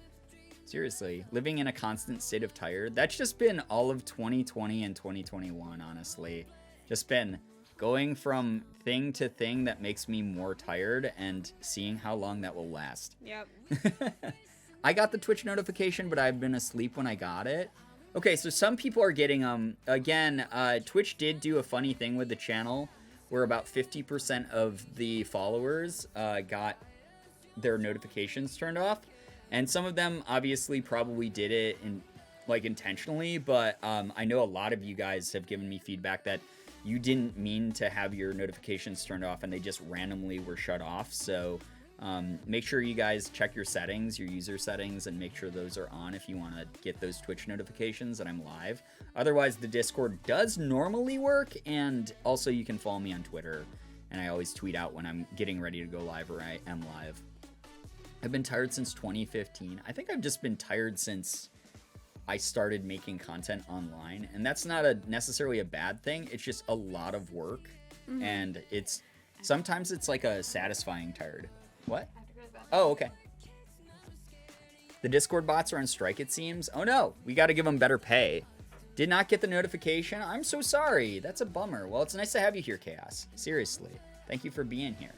Seriously, living in a constant state of tired. That's just been all of 2020 and 2021, honestly. Just been going from thing to thing that makes me more tired and seeing how long that will last. Yep. I got the Twitch notification, but I've been asleep when I got it. Okay, so some people are getting again, Twitch did do a funny thing with the channel where about 50% of the followers got their notifications turned off. And some of them obviously probably did it intentionally, but I know a lot of you guys have given me feedback that you didn't mean to have your notifications turned off and they just randomly were shut off. So make sure you guys check your settings, your user settings, and make sure those are on if you want to get those Twitch notifications that I'm live. Otherwise, the Discord does normally work, and also you can follow me on Twitter, and I always tweet out when I'm getting ready to go live or I am live. I've been tired since 2015. I think I've just been tired since I started making content online, and that's not necessarily a bad thing. It's just a lot of work, and sometimes it's like a satisfying tired. What? Oh, okay. The Discord bots are on strike, it seems. Oh no, we got to give them better pay. Did not get the notification. I'm so sorry. That's a bummer. Well, it's nice to have you here, Chaos. Seriously. Thank you for being here.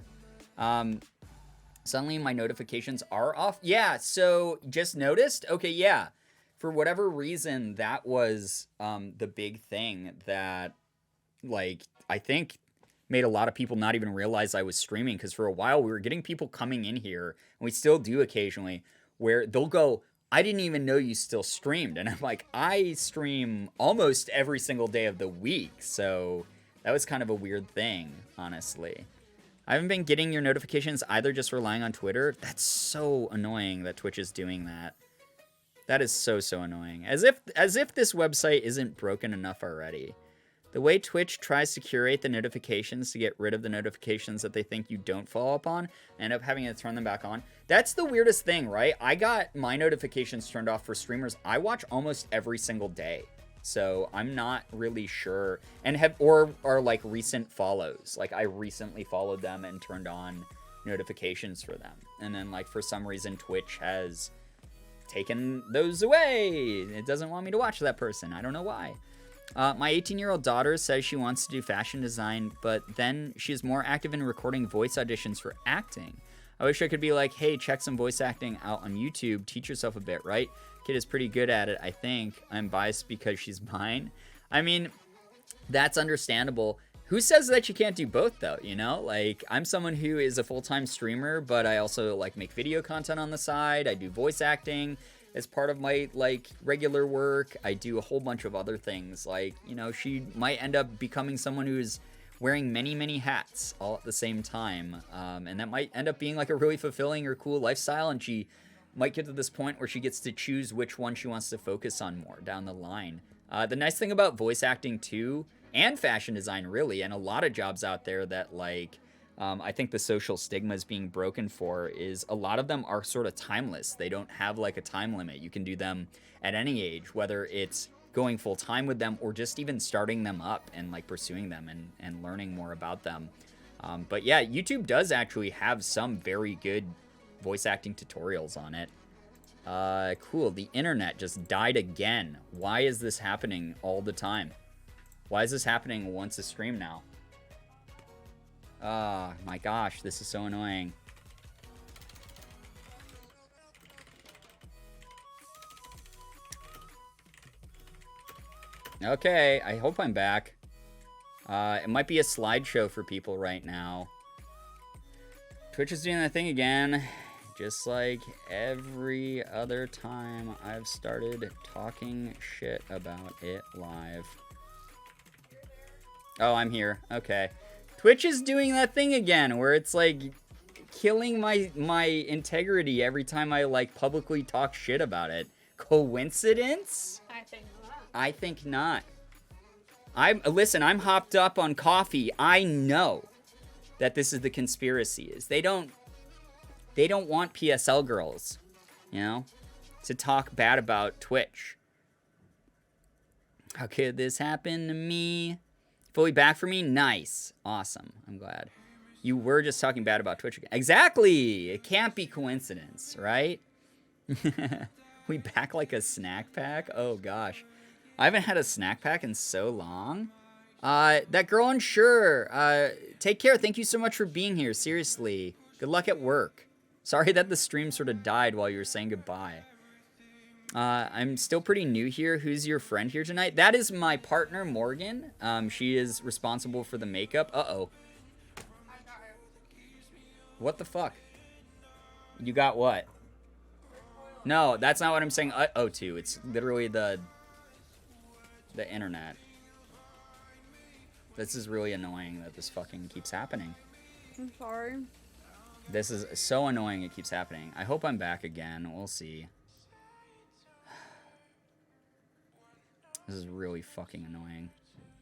Suddenly my notifications are off. Yeah, so just noticed? Okay, yeah. For whatever reason, that was the big thing that, like, I think made a lot of people not even realize I was streaming, because for a while we were getting people coming in here, and we still do occasionally, where they'll go, I didn't even know you still streamed. And I'm like, I stream almost every single day of the week, so that was kind of a weird thing, honestly. I haven't been getting your notifications either, just relying on Twitter. That's so annoying that Twitch is doing that. That is so annoying. As if this website isn't broken enough already. The way Twitch tries to curate the notifications to get rid of the notifications that they think you don't follow up on, and end up having to turn them back on. That's the weirdest thing, right? I got my notifications turned off for streamers I watch almost every single day. So I'm not really sure, and or like recent follows. Like I recently followed them and turned on notifications for them. And then like for some reason Twitch has taken those away. It doesn't want me to watch that person. I don't know why. My 18-year-old daughter says she wants to do fashion design, but then she's more active in recording voice auditions for acting. I wish I could be like, hey, check some voice acting out on YouTube. Teach yourself a bit, right? Kid is pretty good at it, I think. I'm biased because she's mine. I mean, that's understandable. Who says that you can't do both, though, you know? Like, I'm someone who is a full-time streamer, but I also, like, make video content on the side. I do voice acting as part of my, like, regular work. I do a whole bunch of other things. Like, you know, she might end up becoming someone who's wearing many hats all at the same time. And that might end up being, like, a really fulfilling or cool lifestyle, and she might get to this point where she gets to choose which one she wants to focus on more down the line. The nice thing about voice acting too, and fashion design really, and a lot of jobs out there that like, I think the social stigma is being broken for, is a lot of them are sort of timeless. They don't have like a time limit. You can do them at any age, whether it's going full time with them or just even starting them up and like pursuing them and learning more about them. But yeah, YouTube does actually have some very good voice acting tutorials on it. Cool. The internet just died again. Why is this happening all the time? Why is this happening once a stream now? Oh my gosh, this is so annoying. Okay, I hope I'm back. It might be a slideshow for people right now. Twitch is doing that thing again. Just like every other time I've started talking shit about it live. Oh, I'm here. Okay. Twitch is doing that thing again where it's like killing my integrity every time I like publicly talk shit about it. Coincidence? I think not. I think not. Listen, I'm hopped up on coffee. I know that this is the conspiracy. Is they don't want PSL girls, you know, to talk bad about Twitch. How could this happen to me? Fully back for me? Nice. Awesome. I'm glad. You were just talking bad about Twitch again. Exactly. It can't be coincidence, right? We back like a snack pack? Oh, gosh. I haven't had a snack pack in so long. That girl unsure. Take care. Thank you so much for being here. Seriously. Good luck at work. Sorry that the stream sort of died while you were saying goodbye. I'm still pretty new here. Who's your friend here tonight? That is my partner, Morgan. She is responsible for the makeup. Uh-oh. What the fuck? You got what? No, that's not what I'm saying. Uh-oh, too. It's literally the internet. This is really annoying that this fucking keeps happening. I'm sorry. This is so annoying it keeps happening. I hope I'm back again. We'll see. This is really fucking annoying.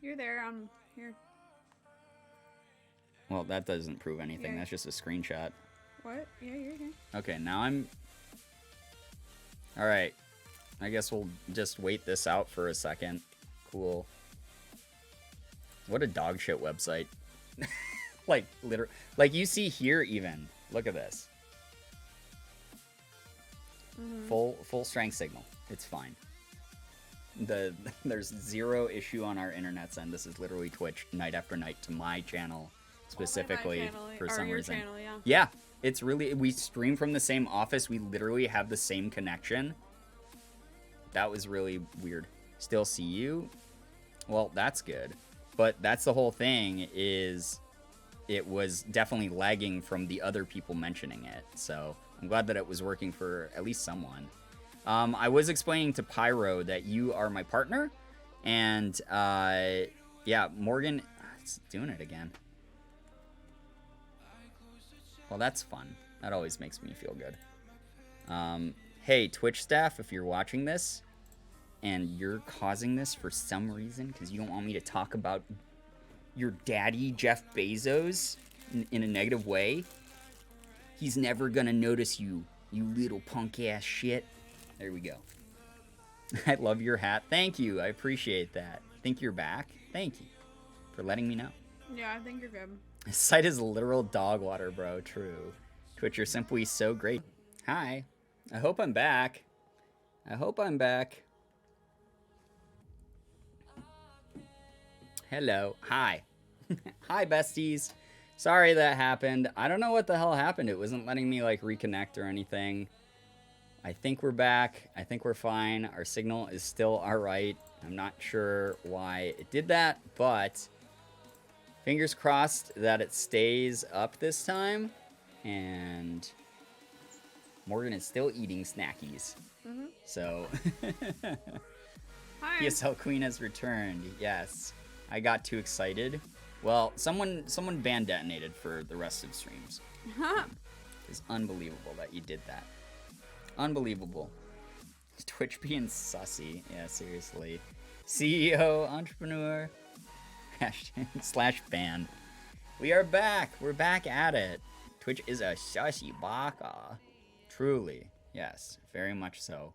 You're there. I'm here. Well, that doesn't prove anything. That's just a screenshot. What? Yeah, you're here. Okay, now I'm... Alright. I guess we'll just wait this out for a second. Cool. What a dog shit website. Like, literally. Like, you see here even. Look at this. Full strength signal. It's fine. There's zero issue on our internet's end. This is literally Twitch night after night to my channel specifically for some reason. Channel, yeah. Yeah, it's really, we stream from the same office. We literally have the same connection. That was really weird. Still see you? Well, that's good. But that's the whole thing, is it was definitely lagging from the other people mentioning it. So I'm glad that it was working for at least someone. I was explaining to Pyro that you are my partner. And yeah, Morgan, it's doing it again. Well, that's fun. That always makes me feel good. Hey, Twitch staff, if you're watching this and you're causing this for some reason because you don't want me to talk about your daddy, Jeff Bezos, in a negative way, he's never gonna notice you, you little punk-ass shit. There we go. I love your hat. Thank you. I appreciate that. Think you're back? Thank you for letting me know. Yeah, I think you're good. This site is literal dog water, bro. True. Twitch, you're simply so great. Hi. I hope I'm back. I hope I'm back. Hello. Hi. Hi, besties. Sorry that happened. I don't know what the hell happened. It wasn't letting me, like, reconnect or anything. I think we're back. I think we're fine. Our signal is still alright. I'm not sure why it did that, but fingers crossed that it stays up this time. And Morgan is still eating snackies. Mm-hmm. So, Hi. PSL Queen has returned. Yes. I got too excited. Well, someone ban detonated for the rest of streams. It's unbelievable that you did that. Unbelievable. Twitch being sussy. Yeah, seriously. CEO, entrepreneur, / ban. We are back. We're back at it. Twitch is a sussy baka. Truly. Yes, very much so.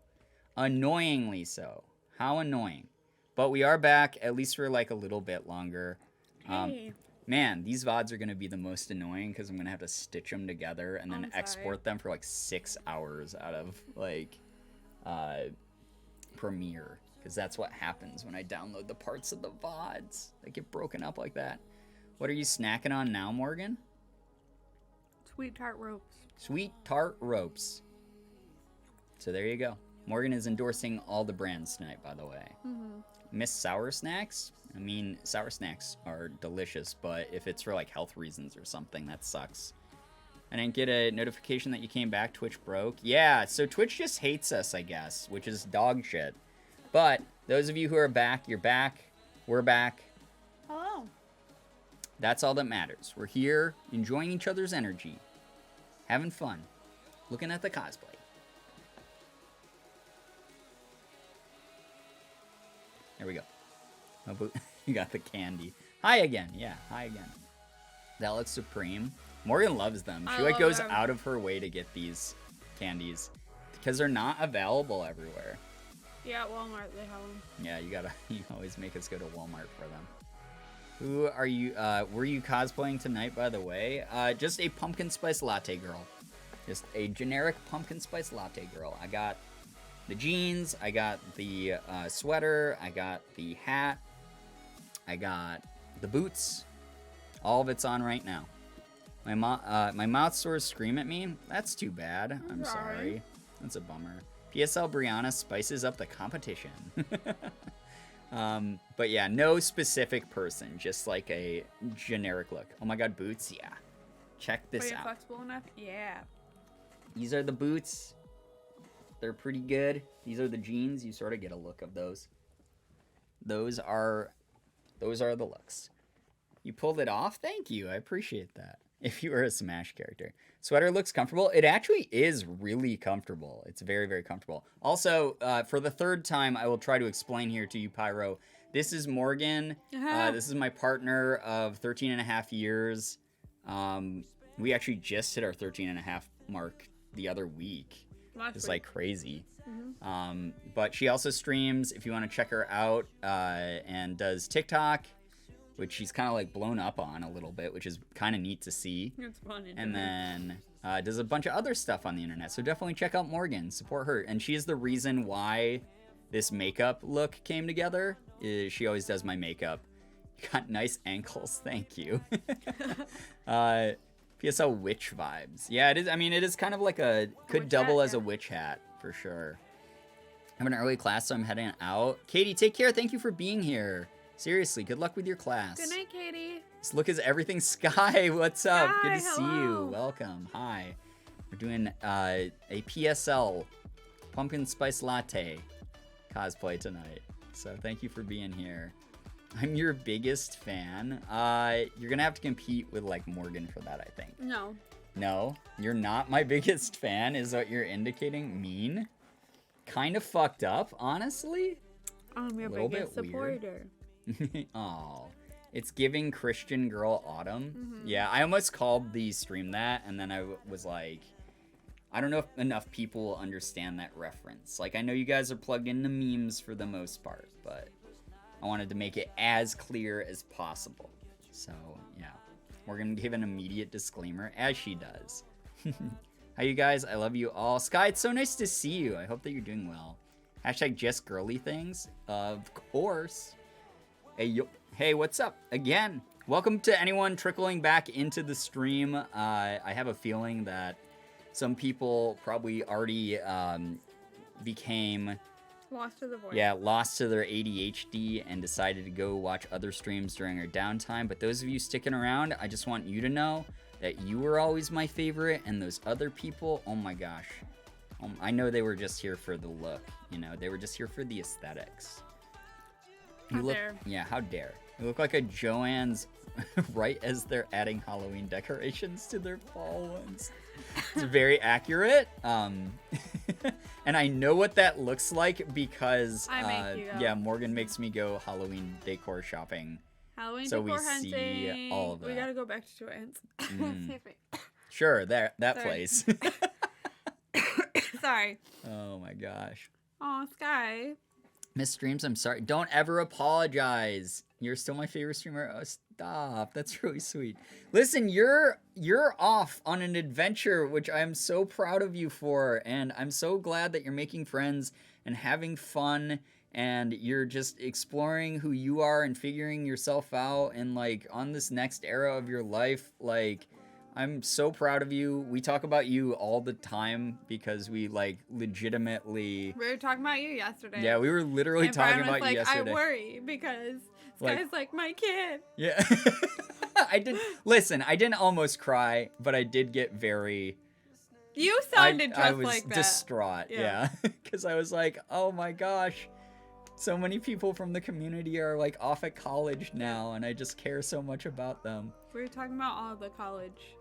Annoyingly so. How annoying. But we are back, at least for like a little bit longer. Hey. Man, these VODs are going to be the most annoying because I'm going to have to stitch them together and then export them for like 6 hours out of like Premiere. Because that's what happens when I download the parts of the VODs. They get broken up like that. What are you snacking on now, Morgan? Sweet tart ropes. Sweet tart ropes. So there you go. Morgan is endorsing all the brands tonight, by the way. Mm-hmm. Miss Sour Snacks? I mean, sour snacks are delicious, but if it's for like health reasons or something, that sucks. I didn't get a notification that you came back. Twitch broke. Yeah, so Twitch just hates us, I guess, which is dog shit. But those of you who are back, you're back. We're back. Hello. That's all that matters. We're here, enjoying each other's energy, having fun, looking at the cosplay. There we go. You got the candy. Hi again. Yeah, hi again. That looks supreme. Morgan loves them. She like goes out of her way to get these candies because they're not available everywhere. Yeah, at Walmart they have them. Yeah, you always make us go to Walmart for them. Who are you? Were you cosplaying tonight, by the way? Just a pumpkin spice latte girl. Just a generic pumpkin spice latte girl. I got the jeans, I got the sweater, I got the hat, I got the boots. All of it's on right now. My mouth sores scream at me. That's too bad. I'm sorry. That's a bummer. PSL Brianna spices up the competition. But yeah, no specific person, just like a generic look. Oh my god, boots? Yeah. Check this out. Flexible enough? Yeah. These are the boots. They're pretty good. These are the jeans. You sort of get a look of those. Those are the looks. You pulled it off? Thank you. I appreciate that. If you were a Smash character. Sweater looks comfortable. It actually is really comfortable. It's very, very comfortable. Also, for the third time, I will try to explain here to you, Pyro. This is Morgan. This is my partner of 13 and a half years. We actually just hit our 13 and a half mark the other week. It's like crazy. Mm-hmm. But she also streams if you want to check her out and does TikTok which she's kind of like blown up on a little bit, which is kind of neat to see. It's fun. And then does a bunch of other stuff on the internet. So definitely check out Morgan, support her. And she is the reason why this makeup look came together. She always does my makeup. You got nice ankles, thank you. PSL witch vibes. Yeah, it is. I mean, it is kind of like could Witch double hat, as a yeah. wich hat for sure. I have an early class, so I'm heading out. Katie, take care. Thank you for being here. Seriously, good luck with your class. Good night, Katie. This look is everything. Sky, what's up? Good to Sky, see you. hello. Welcome. Hi. We're doing a PSL pumpkin spice latte cosplay tonight. So thank you for being here. I'm your biggest fan. You're gonna have to compete with like Morgan for that, I think. No. No, you're not my biggest fan, is what you're indicating. Mean. Kind of fucked up, honestly. I'm your Little biggest bit weird. supporter. Oh, it's giving Christian girl autumn. Mm-hmm. Yeah, I almost called the stream that, and then I was like, I don't know if enough people will understand that reference. Like, I know you guys are plugged into memes for the most part, but I wanted to make it as clear as possible. So, yeah. We're going to give an immediate disclaimer, as she does. Hi, you guys. I love you all. Sky, it's so nice to see you. I hope that you're doing well. Hashtag just girly things. Of course. Hey, yo. Hey, what's up? Again, welcome to anyone trickling back into the stream. I have a feeling that some people probably already became... Lost to the voice. Yeah, lost to their ADHD and decided to go watch other streams during our downtime. But those of you sticking around, I just want you to know that you were always my favorite, and those other people, oh my gosh. I know they were just here for the look, you know, they were just here for the aesthetics. How dare. Yeah, how dare. You look like a Joanne's right as they're adding Halloween decorations to their fall ones. It's very accurate. And I know what that looks like because I make you go. yeah, Morgan makes me go Halloween decor shopping. Halloween So we decor see hunting. all of We that. gotta go back to Joanne's. Excuse me. Sure, that Sorry. place. Sorry. Oh my gosh. Aw, Sky. Miss Streams, I'm sorry. Don't ever apologize. You're still my favorite streamer. Oh, stop. That's really sweet. Listen, you're off on an adventure, which I'm so proud of you for, and I'm so glad that you're making friends and having fun, and you're just exploring who you are and figuring yourself out, and like on this next era of your life, like I'm so proud of you. We talk about you all the time because we like legitimately. We were talking about you yesterday. Yeah, we were literally and talking Brian was about you like, yesterday. I worry because Like- Sky's like my kid. Yeah. I didn't almost cry, but I did get very You sounded I just was like that. distraught. Yeah. Yeah. Cuz I was like, "Oh my gosh. So many people from the community are like off at college now and I just care so much about them." We were talking about all the college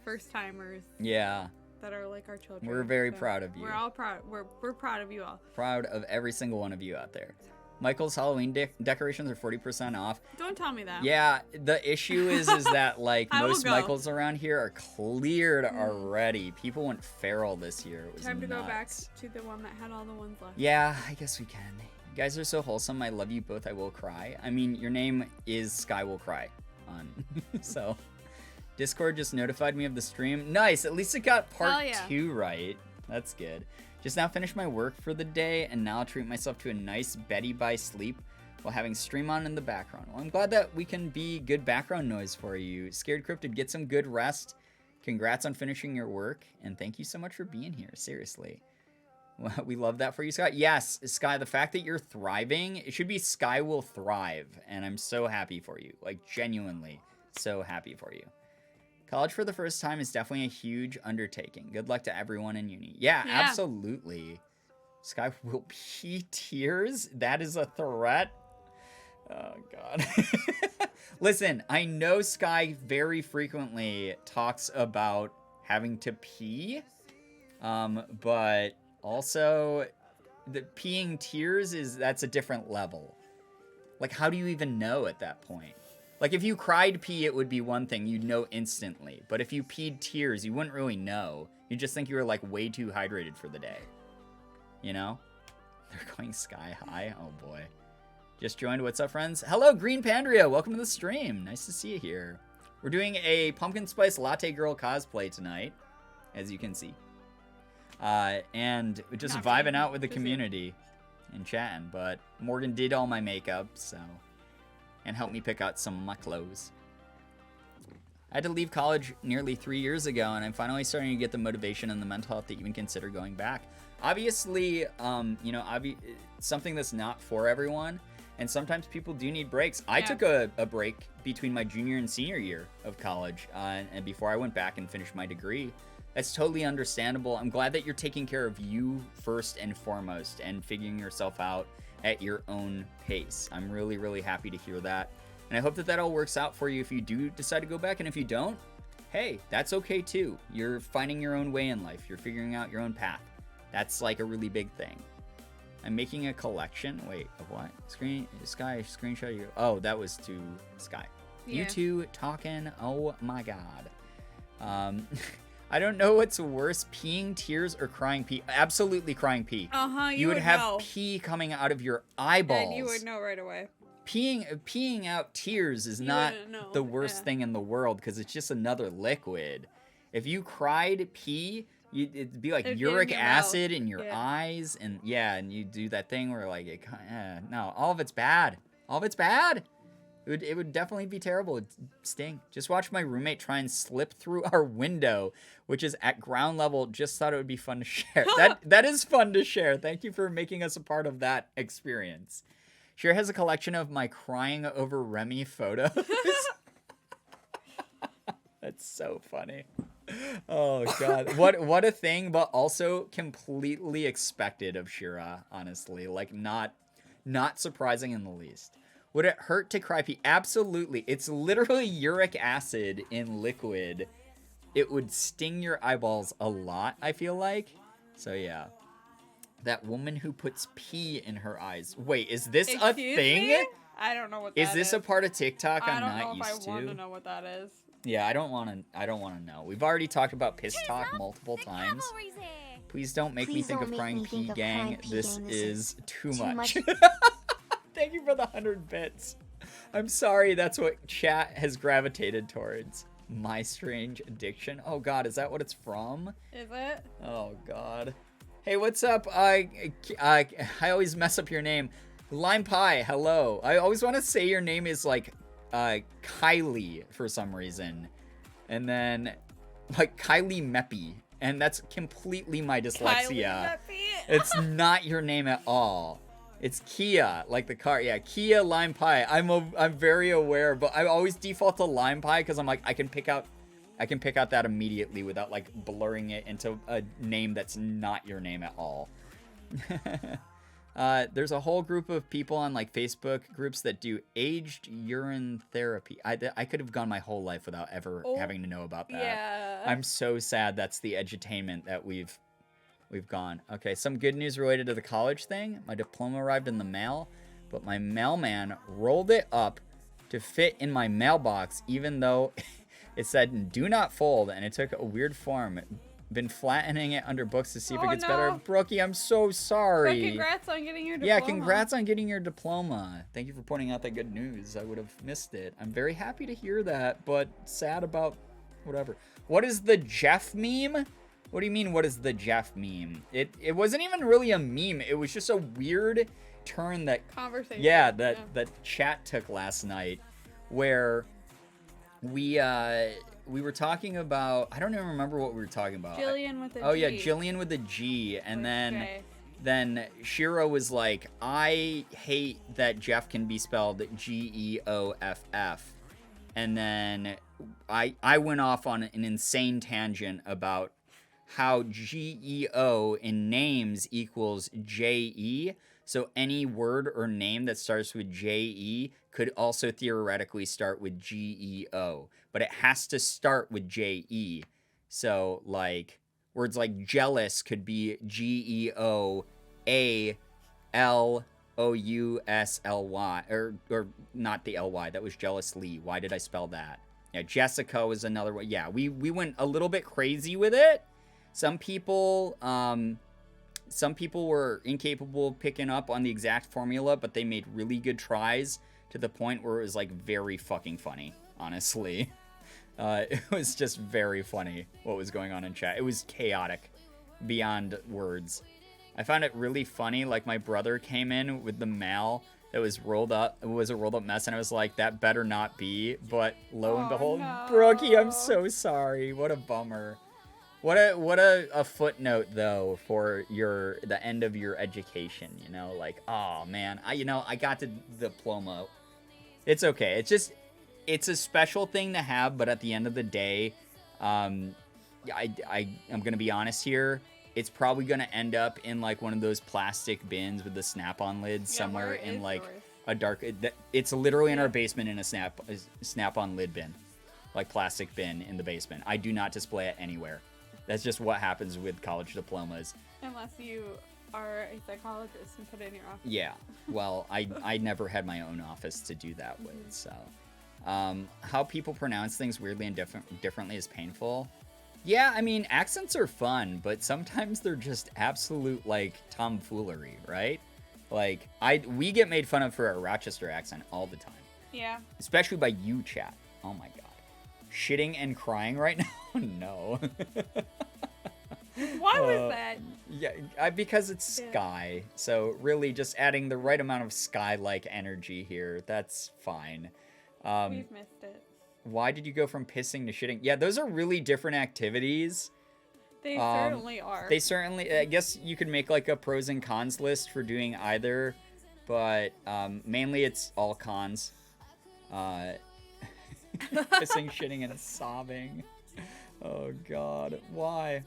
first timers Yeah. that are like our children. We're very proud of you. We're all proud. We're proud of you all. Proud of every single one of you out there. Michael's Halloween decorations are 40% off. Don't tell me that. Yeah, the issue is that like I will most go. Michaels around here are cleared already. People went feral this year. It was Time to go back nuts. to the one that had all the ones left. Yeah, I guess we can. You guys are so wholesome. I love you both. I will cry. I mean, your name is Sky Will Cry on. So, Discord just notified me of the stream. Nice. At least it got Hell part yeah. 2 right. That's good. Just now finished my work for the day, and now I'll treat myself to a nice Betty by sleep while having stream on in the background. Well, I'm glad that we can be good background noise for you. Scared Cryptid, get some good rest. Congrats on finishing your work, and thank you so much for being here. Seriously. Well, we love that for you, Sky. Yes, Sky, the fact that you're thriving, it should be Sky will thrive, and I'm so happy for you. Like, genuinely so happy for you. College for the first time is definitely a huge undertaking. Good luck to everyone in uni. Yeah, Yeah. absolutely. Sky will pee tears? That is a threat? Oh, God. Listen, I know Sky very frequently talks about having to pee, but also the peeing tears that's a different level. Like, how do you even know at that point? Like, if you cried pee, it would be one thing. You'd know instantly. But if you peed tears, you wouldn't really know. You'd just think you were, like, way too hydrated for the day. You know? They're going sky high? Oh, boy. Just joined. What's up, friends? Hello, Green Pandria. Welcome to the stream. Nice to see you here. We're doing a pumpkin spice latte girl cosplay tonight, as you can see. And just Not vibing me, out with the just you. community and chatting. But Morgan did all my makeup, so... and helped me pick out some of my clothes. I had to leave college nearly 3 years ago, and I'm finally starting to get the motivation and the mental health to even consider going back. Obviously, you know, something that's not for everyone, and sometimes people do need breaks. I took a break between my junior and senior year of college, and before I went back and finished my degree. That's totally understandable. I'm glad that you're taking care of you first and foremost and figuring yourself out at your own pace. I'm really, really happy to hear that. And I hope that all works out for you if you do decide to go back. And if you don't, hey, that's okay too. You're finding your own way in life. You're figuring out your own path. That's like a really big thing. I'm making a collection. Wait, of what? Sky, screenshot you. Oh, that was to Sky. Yeah. You two talking. Oh my God. I don't know what's worse, peeing tears or crying pee. Absolutely crying pee. You would have know. pee coming out of your eyeballs. And you would know right away. Peeing out tears is not wouldn't know. the worst thing in the world because it's just another liquid. If you cried pee, it'd be like It'd be uric in your acid mouth. in your Yeah. eyes, and you do that thing where like no, all of it's bad. All of it's bad. It would definitely be terrible. It'd sting. Just watch my roommate try and slip through our window, which is at ground level. Just thought it would be fun to share. That is fun to share. Thank you for making us a part of that experience. Cher has a collection of my crying over Remy photos. That's so funny. Oh God, what a thing, but also completely expected of Shira. Honestly, like not surprising in the least. Would it hurt to cry pee? Absolutely. It's literally uric acid in liquid. It would sting your eyeballs a lot, I feel like. So yeah. That woman who puts pee in her eyes. Wait, is this a Excuse thing? me? I don't know what that is. Is this a part of TikTok I'm I not don't know if used I want to to? know what that is. Yeah, I don't want to know. We've already talked about piss talk multiple times. Please don't make me think of crying pee gang. This is too much. Thank you for the 100 bits. I'm sorry, that's what chat has gravitated towards. My strange addiction. Oh God, is that what it's from? Is it? Oh God. Hey, what's up? I always mess up your name. Lime Pie, hello. I always want to say your name is like Kylie for some reason. And then like Kylie Meppy. And that's completely my dyslexia. It's not your name at all. It's Kia, like the car. Yeah, Kia Lime Pie. I'm very aware, but I always default to Lime Pie because I'm like I can pick out that immediately without like blurring it into a name that's not your name at all. There's a whole group of people on like Facebook groups that do aged urine therapy. I could have gone my whole life without ever having to know about that. Yeah. I'm so sad that's the edutainment that we've gone. Okay, some good news related to the college thing. My diploma arrived in the mail, but my mailman rolled it up to fit in my mailbox, even though it said do not fold, and it took a weird form. Been flattening it under books to see if it gets better. Brookie, I'm so sorry. But congrats on getting your diploma. Yeah, congrats on getting your diploma. Thank you for pointing out that good news. I would have missed it. I'm very happy to hear that, but sad about whatever. What is the Jeff meme? What do you mean, what is the Jeff meme? It wasn't even really a meme. It was just a weird turn that... Conversation. Yeah, that chat took last night, where we were talking about... I don't even remember what we were talking about. Jillian with a G. Oh, yeah, Jillian with a G. And then Shiro was like, I hate that Jeff can be spelled Geoff. And then I went off on an insane tangent about how GEO in names equals JE. So any word or name that starts with JE could also theoretically start with GEO. But it has to start with JE. So, like, words like jealous could be GEOALOUSLY. Or not the LY. That was jealously. Why did I spell that? Yeah, Jessica was another one. Yeah, we went a little bit crazy with it. Some people some people were incapable of picking up on the exact formula, but they made really good tries to the point where it was like very fucking funny, honestly. It was just very funny what was going on in chat. It was chaotic beyond words. I found it really funny. Like, my brother came in with the mail that was rolled up. It was a rolled up mess, and I was like, that better not be. But lo and behold, no. Brookie, I'm so sorry. What a bummer. What a footnote though for the end of your education. You know, like, oh man, I got the diploma. It's okay. It's a special thing to have, but at the end of the day, I'm gonna be honest here. It's probably gonna end up in like one of those plastic bins with the snap-on lids somewhere in like yours? a dark. It's literally in our basement in a snap-on lid bin, like plastic bin in the basement. I do not display it anywhere. That's just what happens with college diplomas. Unless you are a psychologist and put it in your office. Yeah. Well, I never had my own office to do that with. So, how people pronounce things weirdly and differently is painful. Yeah, I mean, accents are fun, but sometimes they're just absolute, like, tomfoolery, right? Like, we get made fun of for our Rochester accent all the time. Yeah. Especially by you, chat. Oh my god. Shitting and crying right now? No. Why was that? Yeah, because it's Sky. So, really, just adding the right amount of Sky-like energy here. That's fine. We've missed it. Why did you go from pissing to shitting? Yeah, those are really different activities. They certainly are. They certainly, I guess you could make like a pros and cons list for doing either, but mainly it's all cons. Pissing, shitting, and sobbing. Oh god, why?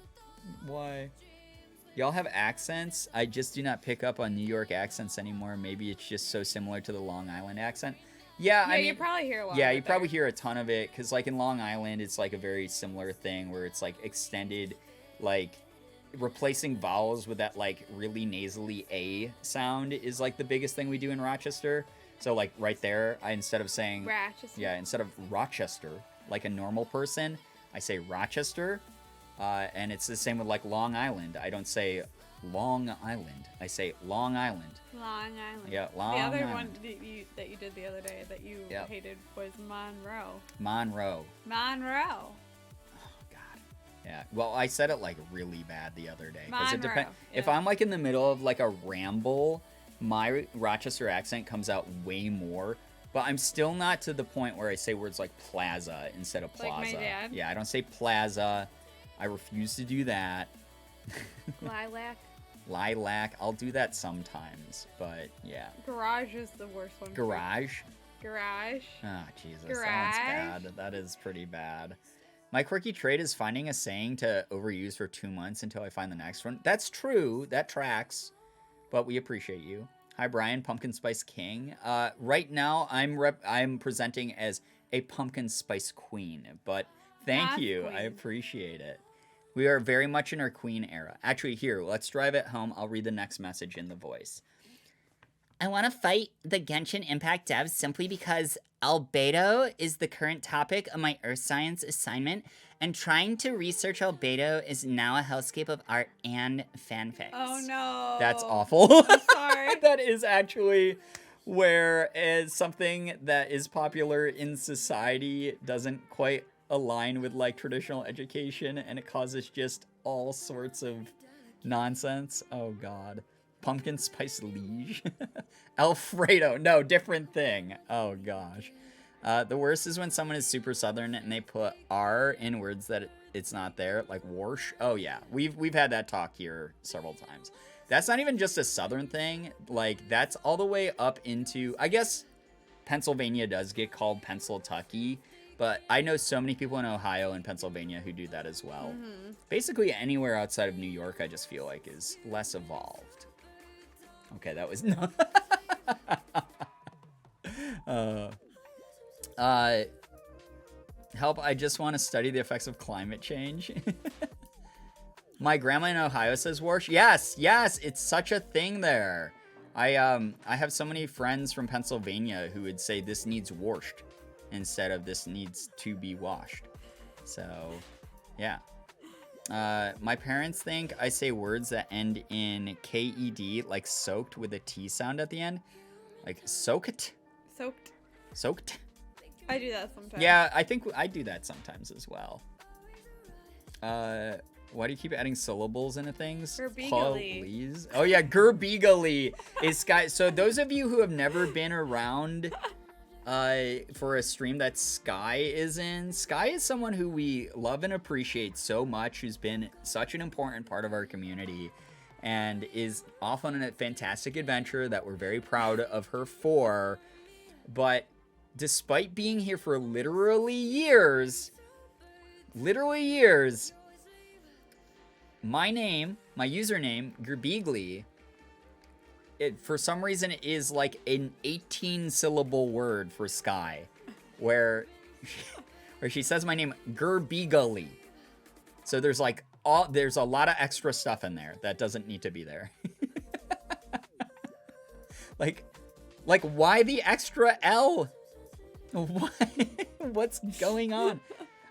Y'all have accents? I just do not pick up on New York accents anymore. Maybe it's just so similar to the Long Island accent. Yeah, I mean, you probably hear a lot. Yeah, you probably hear a ton of it, because like in Long Island, it's like a very similar thing where it's like extended, like replacing vowels with that like really nasally A sound is like the biggest thing we do in Rochester. So like right there, instead of saying Rochester. Yeah, instead of Rochester, like a normal person, I say Rochester, and it's the same with like Long Island. I don't say Long Island. I say Long Island. Long Island. Yeah, Long The other Island. one that you did the other day that you hated was Monroe. Monroe. Monroe. Oh god. Yeah. Well, I said it like really bad the other day because it Monroe. depends. If I'm like in the middle of like a ramble, my Rochester accent comes out way more. But I'm still not to the point where I say words like plaza instead of plaza. Like my dad? Yeah, I don't say plaza. I refuse to do that. Lilac. Lilac. I'll do that sometimes, but yeah. Garage is the worst one. Garage? Garage. Ah, Jesus. Garage. That one's bad. That is pretty bad. My quirky trait is finding a saying to overuse for 2 months until I find the next one. That's true. That tracks. But we appreciate you. Hi, Brian, Pumpkin Spice King. Right now, I'm presenting as a Pumpkin Spice Queen, but thank you. Queen. I appreciate it. We are very much in our queen era. Actually, here, let's drive it home. I'll read the next message in the voice. I want to fight the Genshin Impact devs simply because albedo is the current topic of my Earth Science assignment, and trying to research albedo is now a hellscape of art and fanfics. Oh no. That's awful. I'm sorry. That is actually where something that is popular in society doesn't quite align with like traditional education, and it causes just all sorts of nonsense. Oh god. Pumpkin spice liege. Alfredo. No, different thing. Oh gosh. The worst is when someone is super southern and they put R in words that it's not there, like warsh. Oh yeah, we've had that talk here several times. That's not even just a southern thing. Like that's all the way up into, I guess Pennsylvania does get called Pennsyltucky, but I know so many people in Ohio and Pennsylvania who do that as well. Mm-hmm. Basically anywhere outside of New York, I just feel like is less evolved. Okay, that was not. Help, I just want to study the effects of climate change. My grandma in Ohio says warsh. Yes, it's such a thing there. I have so many friends from Pennsylvania who would say this needs warshed instead of this needs to be washed. So, yeah. My parents think I say words that end in KED, like soaked with a T sound at the end. Like soaked? Soaked. Soaked? I do that sometimes. Yeah, I think I do that sometimes as well. Why do you keep adding syllables into things? Girbeagly. Please. Oh yeah, Girbeagly is Sky. So those of you who have never been around for a stream that Sky is in, Sky is someone who we love and appreciate so much, who's been such an important part of our community, and is off on a fantastic adventure that we're very proud of her for. But despite being here for literally years, my username, Girbeagly, it for some reason is like an 18-syllable word for Sky, where she says my name Girbeagly. So there's a lot of extra stuff in there that doesn't need to be there. like why the extra L? Why? What's going on?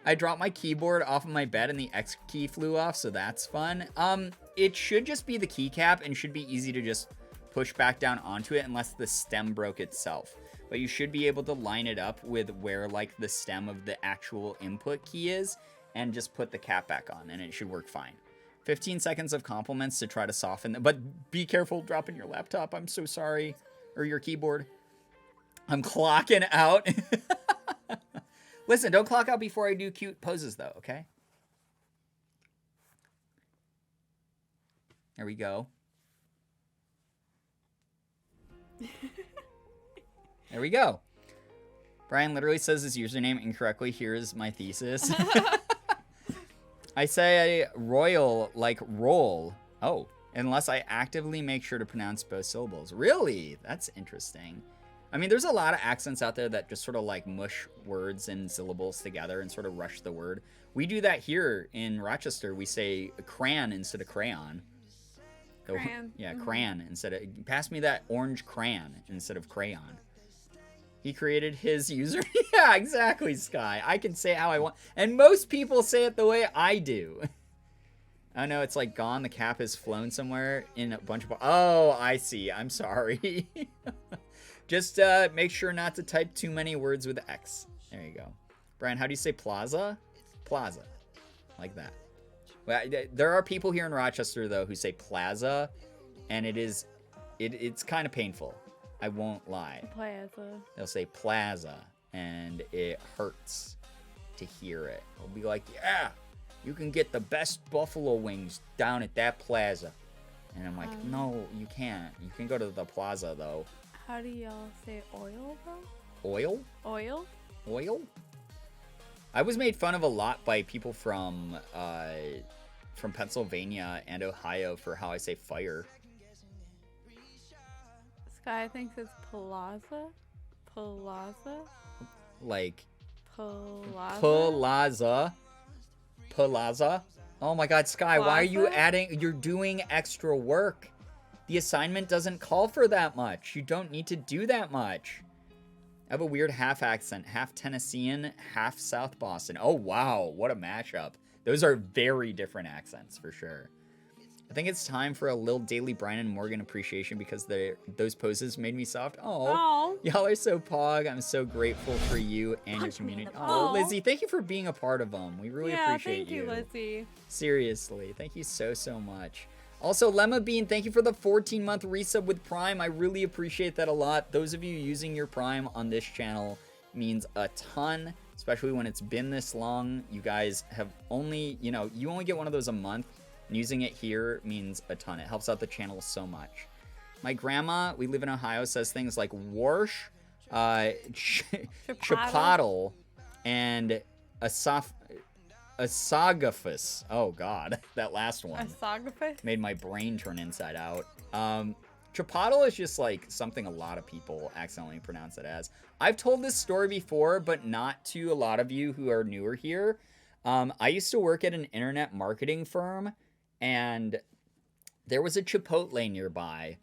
I dropped my keyboard off of my bed and the X key flew off, so that's fun. It should just be the keycap and should be easy to just push back down onto it unless the stem broke itself. But you should be able to line it up with where like the stem of the actual input key is and just put the cap back on and it should work fine. 15 seconds of compliments to try to soften them, but be careful dropping your laptop. I'm so sorry. Or your keyboard. I'm clocking out. Listen, don't clock out before I do cute poses, though, okay? There we go. There we go. Brian literally says his username incorrectly. Here's my thesis. I say royal like roll. Oh, unless I actively make sure to pronounce both syllables. Really? That's interesting. I mean, there's a lot of accents out there that just sort of like mush words and syllables together and sort of rush the word. We do that here in Rochester. We say crayon instead of crayon. Crayon. Yeah, crayon instead of... Pass me that orange crayon instead of crayon. He created his user... Yeah, exactly, Sky. I can say it how I want. And most people say it the way I do. Oh, no, it's like gone. The cap has flown somewhere in a bunch of... Oh, I see. I'm sorry. Just make sure not to type too many words with X. There you go. Brian, how do you say plaza? Plaza. Like that. Well, there are people here in Rochester, though, who say plaza, and it's kind of painful. I won't lie. Plaza. They'll say plaza, and it hurts to hear it. They'll be like, yeah, you can get the best buffalo wings down at that plaza. And I'm like, no, you can't. You can go to the plaza, though. How do y'all say oil, though? Oil? Oil? Oil? I was made fun of a lot by people from Pennsylvania and Ohio for how I say fire. Sky thinks it's plaza. Plaza? Like... Plaza? Plaza? Oh my god, Sky, Plaza? why are you adding... You're doing extra work. The assignment doesn't call for that much. You don't need to do that much. I have a weird half accent. Half Tennessean, half South Boston. Oh, wow. What a mashup. Those are very different accents, for sure. I think it's time for a little daily Brian and Morgan appreciation because those poses made me soft. Oh, y'all are so pog. I'm so grateful for you and your community. Oh, Lizzie, thank you for being a part of them. We really appreciate you. Yeah, thank you, Lizzie. Seriously, thank you so, so much. Also, Lemma Bean, thank you for the 14-month resub with Prime. I really appreciate that a lot. Those of you using your Prime on this channel means a ton, especially when it's been this long. You guys have only, you only get one of those a month. And using it here means a ton. It helps out the channel so much. My grandma, we live in Ohio, says things like warsh, chipotle, and esophagus. Oh, God. That last one. Esophagus? Made my brain turn inside out. Chipotle is just like something a lot of people accidentally pronounce it as. I've told this story before, but not to a lot of you who are newer here. I used to work at an internet marketing firm, and there was a Chipotle nearby,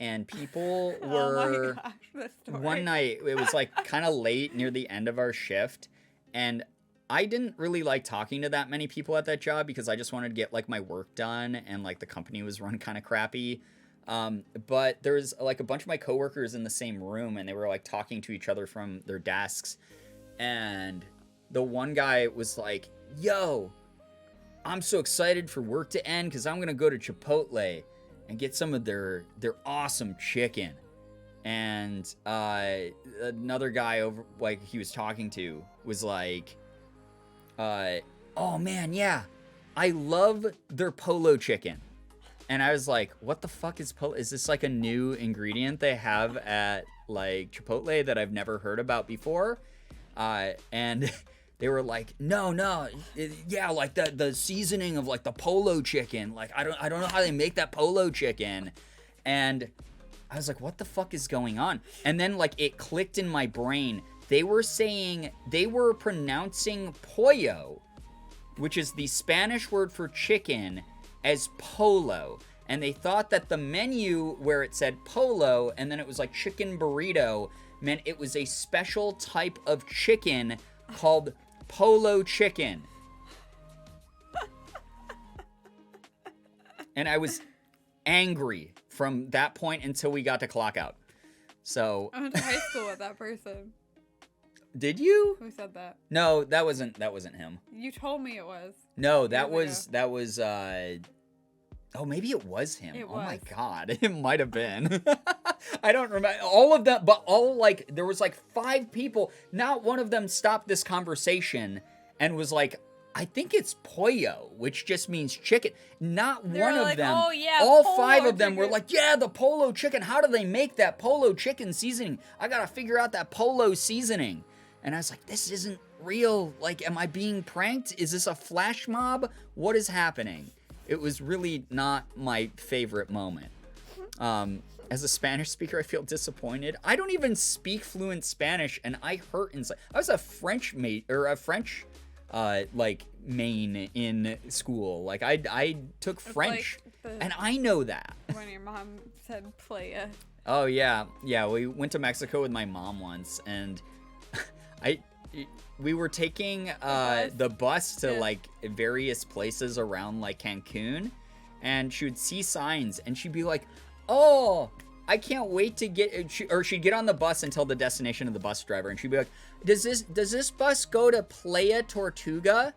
and people were... Oh my gosh, this story. One night, it was like kind of late near the end of our shift, and I didn't really like talking to that many people at that job because I just wanted to get like my work done, and like the company was run kind of crappy. But there's like a bunch of my coworkers in the same room, and they were like talking to each other from their desks. And the one guy was like, "Yo, I'm so excited for work to end because I'm going to go to Chipotle and get some of their awesome chicken." And another guy over, like, he was talking to was like, "Oh man, yeah, I love their polo chicken." And I was like, "What the fuck is polo? Is this like a new ingredient they have at like Chipotle that I've never heard about before?" And they were like, "No, yeah, like the seasoning of like the polo chicken. Like I don't know how they make that polo chicken." And I was like, "What the fuck is going on?" And then like it clicked in my brain. They were pronouncing pollo, which is the Spanish word for chicken, as polo. And they thought that the menu where it said polo and then it was like chicken burrito meant it was a special type of chicken called polo chicken. And I was angry from that point until we got to clock out. So I went to high school with that person. Did you? Who said that? No, that wasn't him. You told me it was. No, that was oh, maybe it was him. It oh was. My God. It might have been. I don't remember all of that, but there was like 5 people. Not one of them stopped this conversation and was like, "I think it's pollo," which just means chicken. Not one of them. "Oh yeah, all polo 5 of them chicken." were like, "Yeah, the polo chicken. How do they make that polo chicken seasoning? I gotta figure out that polo seasoning." And I was like, "This isn't real. Like, am I being pranked? Is this a flash mob? What is happening?" It was really not my favorite moment. As a Spanish speaker, I feel disappointed. I don't even speak fluent Spanish, and I hurt inside. I was a French main in school. Like I took French, like and I know that. When your mom said playa. Oh yeah. We went to Mexico with my mom once, and we were taking the bus to like various places around like Cancun, and she would see signs and she'd be like, "Oh, I can't wait to get," or she'd get on the bus and tell the destination of the bus driver, and she'd be like, does this bus go to Playa Tortuga?"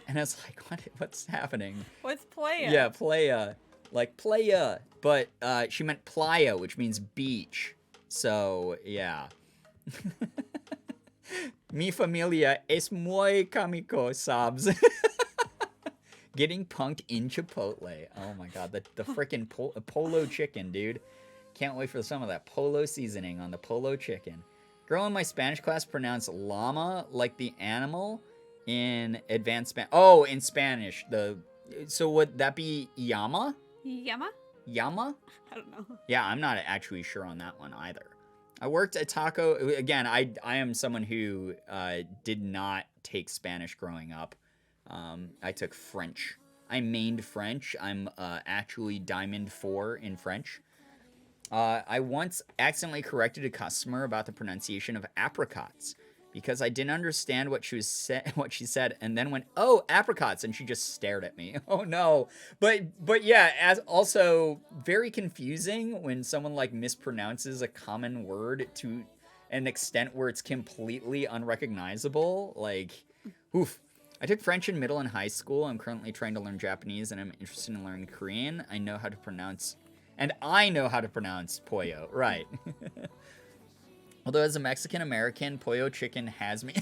And I was like, what's happening? What's playa? Yeah, playa. Like playa. But she meant playa, which means beach. So, yeah. Mi familia es muy comico, sabs. Getting punked in Chipotle. Oh my God, the freaking polo chicken, dude. Can't wait for some of that polo seasoning on the polo chicken. Girl in my Spanish class pronounced llama like the animal in advanced Spanish. Oh, in Spanish. So would that be llama? Yama? Llama? I don't know. Yeah, I'm not actually sure on that one either. I worked at Taco. Again, I am someone who did not take Spanish growing up. I took French. I mained French. I'm actually Diamond 4 in French. I once accidentally corrected a customer about the pronunciation of apricots because I didn't understand what she said, and then went, "Oh, apricots," and she just stared at me. Oh no. But yeah, as also very confusing when someone like mispronounces a common word to an extent where it's completely unrecognizable. Like, oof. I took French in middle and high school. I'm currently trying to learn Japanese, and I'm interested in learning Korean. I know how to pronounce pollo, right. Although as a Mexican-American, pollo chicken has me.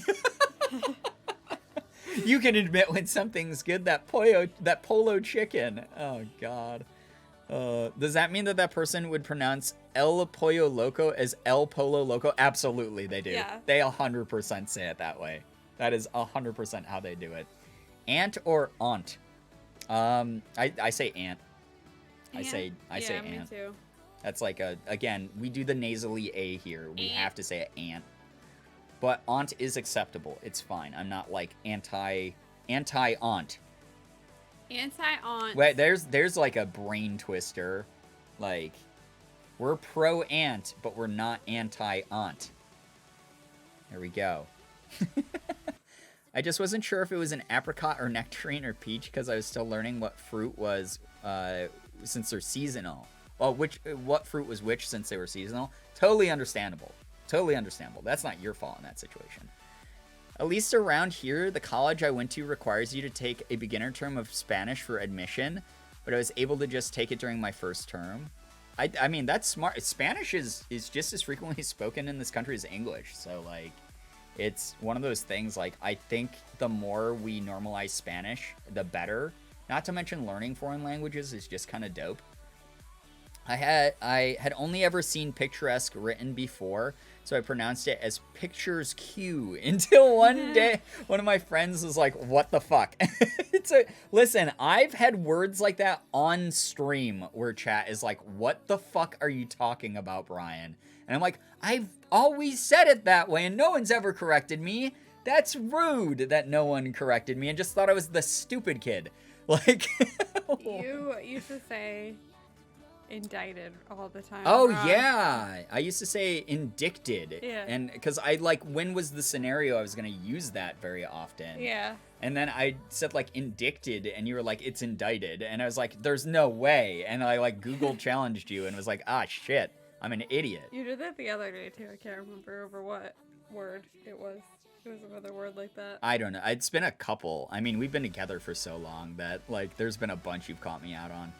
You can admit when something's good, that polo chicken. Oh, God. Does that mean that person would pronounce El Pollo Loco as El Polo Loco? Absolutely, they do. Yeah. They 100% say it that way. That is 100% how they do it. Aunt or aunt? I say aunt. I say aunt. Me too. That's like again, we do the nasally A here. We have to say aunt. But aunt is acceptable. It's fine. I'm not like anti-aunt. Anti-aunt. Wait, there's like a brain twister. Like, we're pro-aunt, but we're not anti-aunt. There we go. I just wasn't sure if it was an apricot or nectarine or peach because I was still learning what fruit was since they're seasonal. Well, what fruit was which since they were seasonal. Totally understandable. Totally understandable. That's not your fault in that situation. At least around here, the college I went to requires you to take a beginner term of Spanish for admission, but I was able to just take it during my first term. I mean, that's smart. Spanish is just as frequently spoken in this country as English, so, like, it's one of those things, like, I think the more we normalize Spanish, the better. Not to mention learning foreign languages is just kind of dope. I had only ever seen picturesque written before, so I pronounced it as pictures Q until one day one of my friends was like, what the fuck? Listen, I've had words like that on stream where chat is like, what the fuck are you talking about, Brian? And I'm like, I've always said it that way and no one's ever corrected me. That's rude that no one corrected me and just thought I was the stupid kid. Like, you used to say indicted all the time. Oh, yeah. I used to say indicted. Yeah. And because I, like, when was the scenario I was going to use that very often? Yeah. And then I said, like, indicted, and you were like, it's indicted. And I was like, there's no way. And I, like, Google challenged you and was like, ah, shit. I'm an idiot. You did that the other day, too. I can't remember over what word it was. It was another word like that. I don't know. It's been a couple. I mean, we've been together for so long that, like, there's been a bunch you've caught me out on.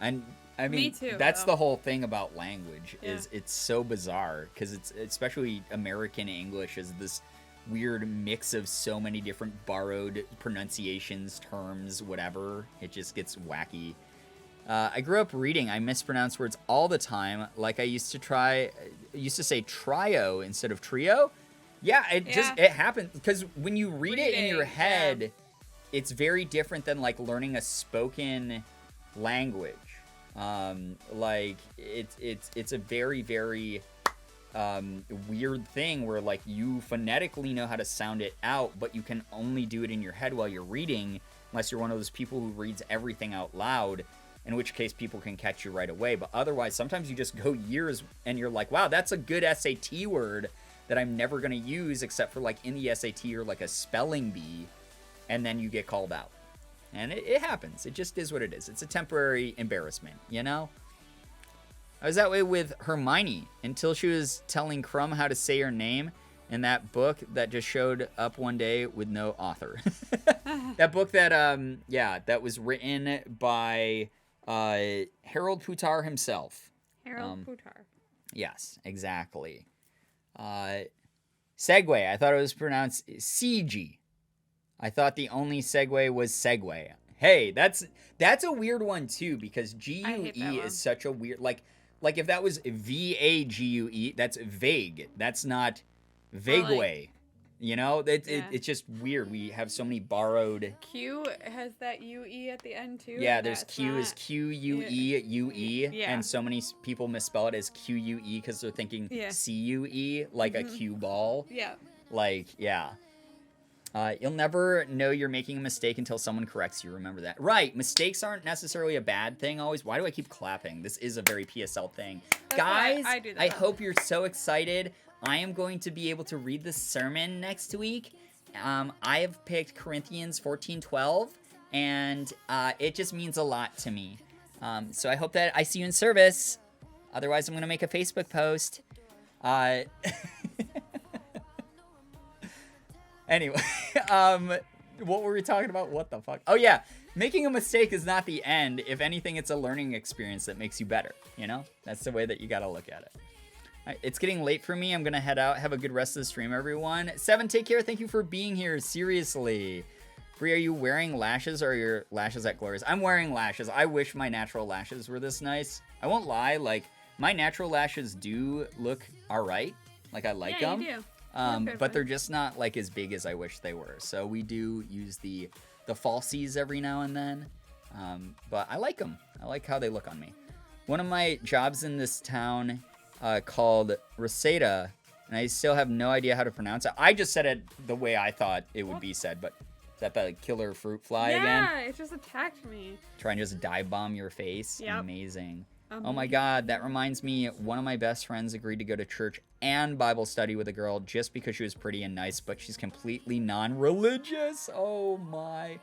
And I mean, me too, that's though. the whole thing about language is it's so bizarre because it's especially American English is this weird mix of so many different borrowed pronunciations, terms, whatever. It just gets wacky. I grew up reading. I mispronounce words all the time. Like I used to say trio instead of trio. Yeah, it happens because when you read it in your head, it's very different than like learning a spoken language. Like it's a very, very weird thing where like you phonetically know how to sound it out, but you can only do it in your head while you're reading, unless you're one of those people who reads everything out loud, in which case people can catch you right away. But otherwise, sometimes you just go years and you're like, wow, that's a good SAT word that I'm never going to use except for like in the SAT or like a spelling bee, and then you get called out. And it happens. It just is what it is. It's a temporary embarrassment, you know? I was that way with Hermione until she was telling Crumb how to say her name in that book that just showed up one day with no author. That book that, that was written by Harold Putar himself. Harold Putar. Yes, exactly. Segway. I thought it was pronounced CG. I thought the only segue was Segway. Hey, that's a weird one too because GUE is such a weird like if that was VAGUE, that's vague. That's not vagueway. Like, you know, it's just weird. We have so many borrowed. Q has that UE at the end too. Yeah, there's Q is QUE UE, and so many people misspell it as QUE because they're thinking CUE, like a cue ball. Yeah. Like, yeah. You'll never know you're making a mistake until someone corrects you. Remember that. Right. Mistakes aren't necessarily a bad thing always. Why do I keep clapping? This is a very PSL thing. That's guys, I do that. I hope you're so excited. I am going to be able to read the sermon next week. I have picked Corinthians 14:12, and it just means a lot to me. So I hope that I see you in service. Otherwise, I'm going to make a Facebook post. Anyway, what were we talking about? What the fuck? Oh, yeah. Making a mistake is not the end. If anything, it's a learning experience that makes you better. You know? That's the way that you got to look at it. All right, it's getting late for me. I'm going to head out. Have a good rest of the stream, everyone. Seven, take care. Thank you for being here. Seriously. Brie, are you wearing lashes or are your lashes at Glorious? I'm wearing lashes. I wish my natural lashes were this nice. I won't lie. Like, my natural lashes do look all right. Like, I like them. You do. But they're just not like as big as I wish they were. So we do use the falsies every now and then. But I like them. I like how they look on me. One of my jobs in this town called Rochester, and I still have no idea how to pronounce it. I just said it the way I thought it would be said, but is that the killer fruit fly again? Yeah, it just attacked me. Try and just dive bomb your face. Yep. Amazing. Oh my God, that reminds me, one of my best friends agreed to go to church and Bible study with a girl just because she was pretty and nice, but she's completely non-religious. Oh my.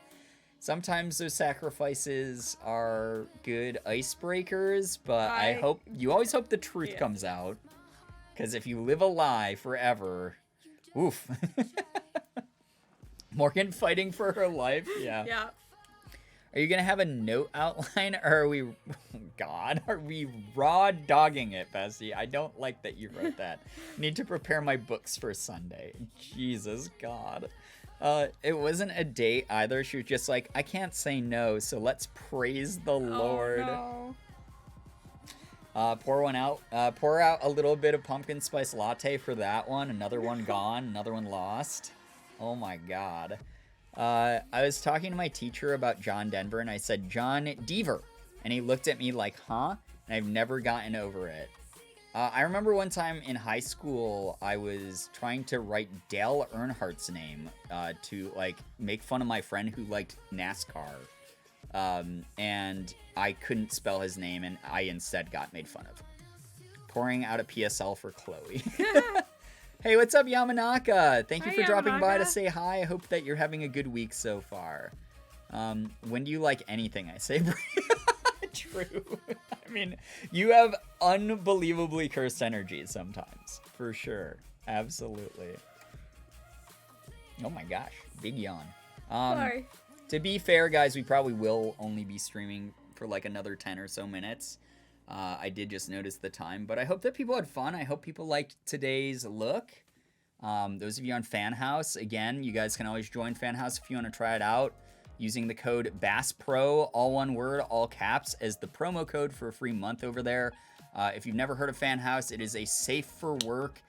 Sometimes those sacrifices are good icebreakers, but you always hope the truth comes out. Because if you live a lie forever, oof. Morgan fighting for her life, yeah. Yeah. Are you going to have a note outline, or are we, God, are we raw dogging it, Bestie? I don't like that you wrote that. Need to prepare my books for Sunday. Jesus, God. It wasn't a date either. She was just like, I can't say no, so let's praise the Lord. No. Pour one out. Pour out a little bit of pumpkin spice latte for that one. Another one gone. Another one lost. Oh my God. I was talking to my teacher about John Denver, and I said, John Deaver. And he looked at me like, huh? And I've never gotten over it. I remember one time in high school, I was trying to write Dale Earnhardt's name to, like, make fun of my friend who liked NASCAR. And I couldn't spell his name, and I instead got made fun of. Pouring out a PSL for Chloe. Hey, what's up, Yamanaka? Thank you for dropping by to say hi. I hope that you're having a good week so far. When do you like anything I say? True. I mean, you have unbelievably cursed energy sometimes. For sure. Absolutely. Oh my gosh. Big yawn. Sorry. To be fair, guys, we probably will only be streaming for like another 10 or so minutes. I did just notice the time, but I hope that people had fun. I hope people liked today's look. Those of you on Fan House, again, you guys can always join Fan House if you want to try it out using the code BASSPRO, all one word, all caps, as the promo code for a free month over there. If you've never heard of Fan House, it is a safe for work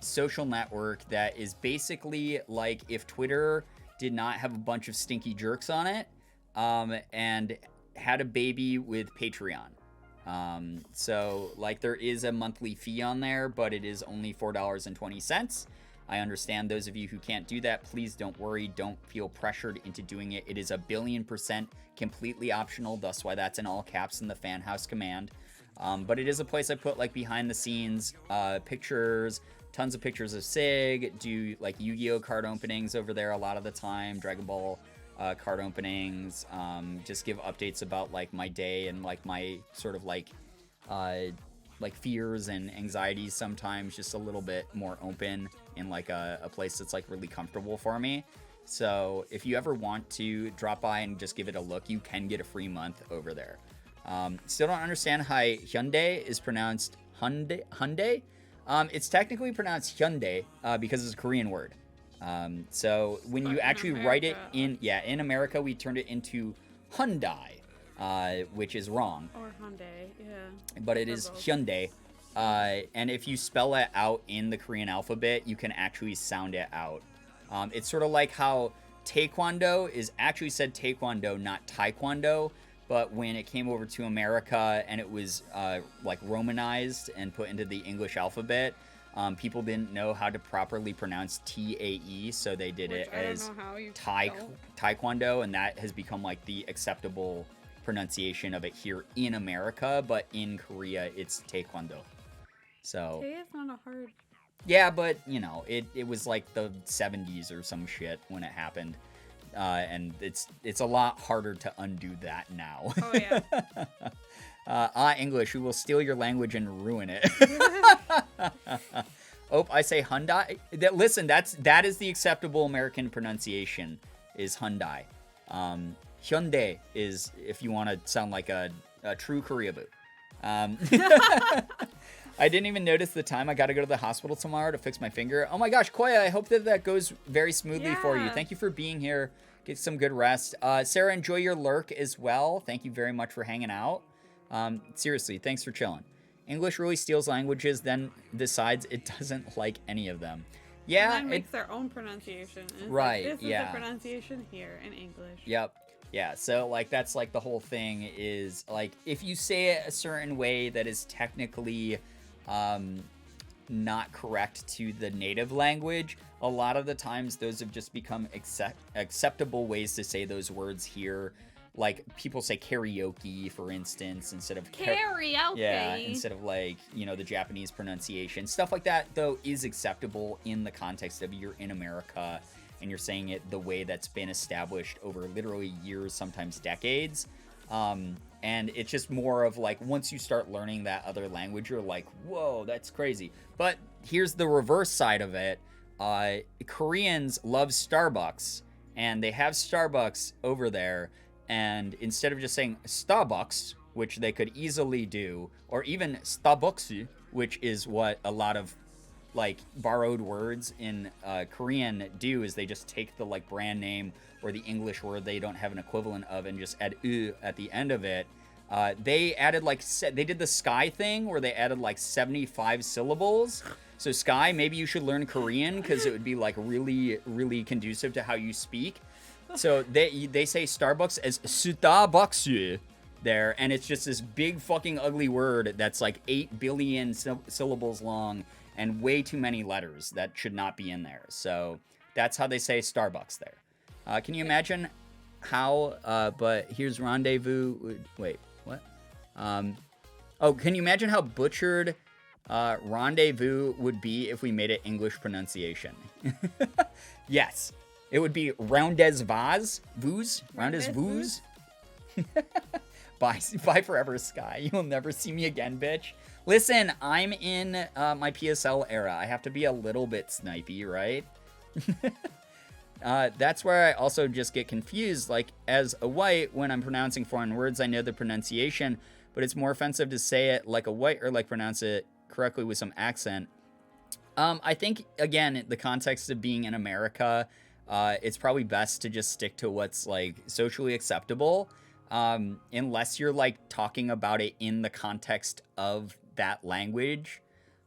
social network that is basically like if Twitter did not have a bunch of stinky jerks on it and had a baby with Patreon. So like there is a monthly fee on there, but it is only $4.20. I understand those of you who can't do that. Please don't worry. Don't feel pressured into doing it. It is 1,000,000,000% completely optional. That's why that's in all caps in the Fan House command. But it is a place I put like behind the scenes pictures, tons of pictures of Sig, do like Yu-Gi-Oh card openings over there a lot of the time, Dragon Ball card openings, just give updates about like my day and like my sort of like fears and anxieties sometimes, just a little bit more open in like a place that's like really comfortable for me. So if you ever want to drop by and just give it a look, you can get a free month over there. Still don't understand how Hyundai is pronounced Hyundai. It's technically pronounced Hyundai because it's a Korean word. So when you actually write it in America, we turned it into Hyundai, which is wrong. Or Hyundai, yeah. But it is Hyundai. And if you spell it out in the Korean alphabet, you can actually sound it out. It's sort of like how Taekwondo is actually said Taekwondo, not Taekwondo. But when it came over to America and it was like Romanized and put into the English alphabet, people didn't know how to properly pronounce T-A-E, so they did it as Taekwondo, and that has become like the acceptable pronunciation of it here in America, but in Korea it's Taekwondo. So It's not a hard... Yeah, but you know, it was like the 70s or some shit when it happened. And it's a lot harder to undo that now. Oh, yeah. English, we will steal your language and ruin it. Oh, I say Hyundai. Listen, that is the acceptable American pronunciation, is Hyundai. Hyundai is if you want to sound like a true Koreaboo. I didn't even notice the time. I got to go to the hospital tomorrow to fix my finger. Oh my gosh, Koya, I hope that goes very smoothly for you. Thank you for being here. Get some good rest. Sarah, enjoy your lurk as well. Thank you very much for hanging out. Seriously, thanks for chilling. English really steals languages, then decides it doesn't like any of them. Yeah. And then makes their own pronunciation. Right, like, this is the pronunciation here in English. Yep. Yeah, so like that's like the whole thing is like if you say it a certain way that is technically not correct to the native language, a lot of the times those have just become acceptable ways to say those words here like people say karaoke, for instance, instead of Karaoke. yeah, instead of like, you know, the Japanese pronunciation. Stuff like that, though, is acceptable in the context of you're in America and you're saying it the way that's been established over literally years, sometimes decades. And it's just more of like, once you start learning that other language, you're like, whoa, that's crazy. But here's the reverse side of it. Koreans love Starbucks, and they have Starbucks over there. And instead of just saying Starbucks, which they could easily do, or even Starbucks, which is what a lot of like borrowed words in Korean do, is they just take the like brand name or the English word they don't have an equivalent of and just add at the end of it. They added like they did the sky thing where they added like 75 syllables. So sky, maybe you should learn Korean because it would be like really, really conducive to how you speak. So they say Starbucks as Starbucks there, and it's just this big fucking ugly word that's like 8 billion syllables long and way too many letters that should not be in there. So that's how they say Starbucks there. Can you imagine how, but here's rendezvous, wait, what? Can you imagine how butchered rendezvous would be if we made it English pronunciation? Yes. It would be rendezvous. Bye forever, Sky. You'll never see me again, bitch. Listen, I'm in my PSL era. I have to be a little bit snipey, right? That's where I also just get confused. Like, as a white, when I'm pronouncing foreign words, I know the pronunciation, but it's more offensive to say it like a white or like pronounce it correctly with some accent. I think, again, the context of being in America, it's probably best to just stick to what's like socially acceptable, unless you're like talking about it in the context of that language.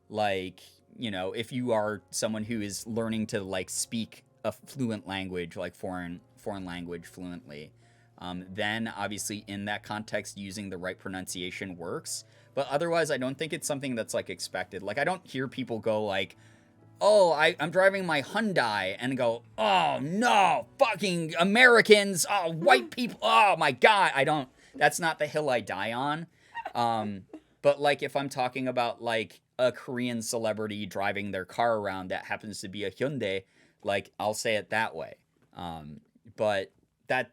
Like, you know, if you are someone who is learning to like speak a fluent language, like foreign language fluently, then obviously in that context using the right pronunciation works. But otherwise, I don't think it's something that's like expected. Like, I don't hear people go like, oh, I'm driving my Hyundai, and go, oh no, fucking Americans, oh, white people, oh my God. That's not the hill I die on. But like if I'm talking about like a Korean celebrity driving their car around that happens to be a Hyundai, like I'll say it that way. But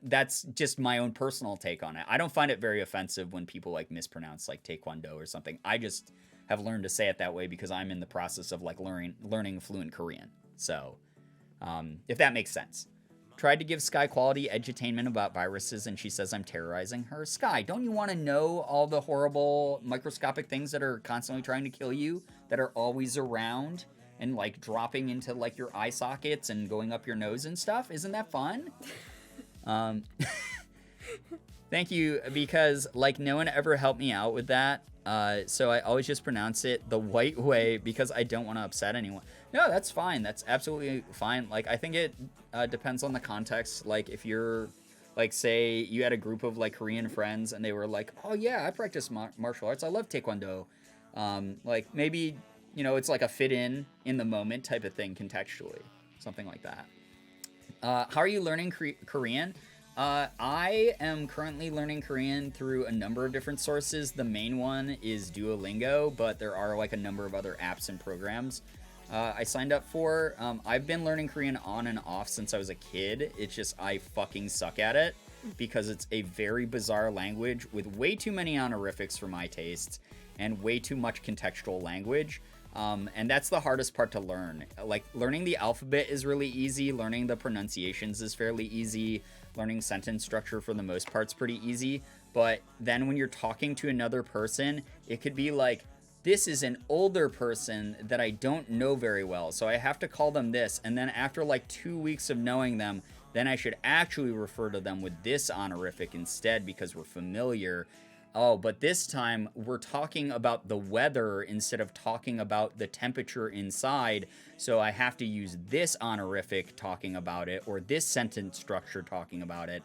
that's just my own personal take on it. I don't find it very offensive when people like mispronounce like taekwondo or something. I just have learned to say it that way because I'm in the process of like learning fluent Korean. So, if that makes sense. Tried to give Sky quality edutainment about viruses, and she says I'm terrorizing her. Sky, don't you want to know all the horrible microscopic things that are constantly trying to kill you, that are always around and like dropping into like your eye sockets and going up your nose and stuff? Isn't that fun? Thank you, because like no one ever helped me out with that. So I always just pronounce it the white way because I don't want to upset anyone. No, that's fine. That's absolutely fine. Like, I think it depends on the context. Like, if you're, like, say you had a group of, like, Korean friends and they were like, oh, yeah, I practice martial arts. I love Taekwondo. Like, maybe, you know, it's like a fit in the moment type of thing contextually. Something like that. How are you learning Korean? I am currently learning Korean through a number of different sources. The main one is Duolingo, but there are like a number of other apps and programs I signed up for. I've been learning Korean on and off since I was a kid. It's just I fucking suck at it because it's a very bizarre language with way too many honorifics for my tastes and way too much contextual language. And that's the hardest part to learn. Like, learning the alphabet is really easy. Learning the pronunciations is fairly easy. Learning sentence structure for the most part is pretty easy. But then when you're talking to another person, it could be like, this is an older person that I don't know very well, so I have to call them this. And then after like 2 weeks of knowing them, then I should actually refer to them with this honorific instead because we're familiar. Oh, but this time we're talking about the weather instead of talking about the temperature inside. So I have to use this honorific talking about it or this sentence structure talking about it.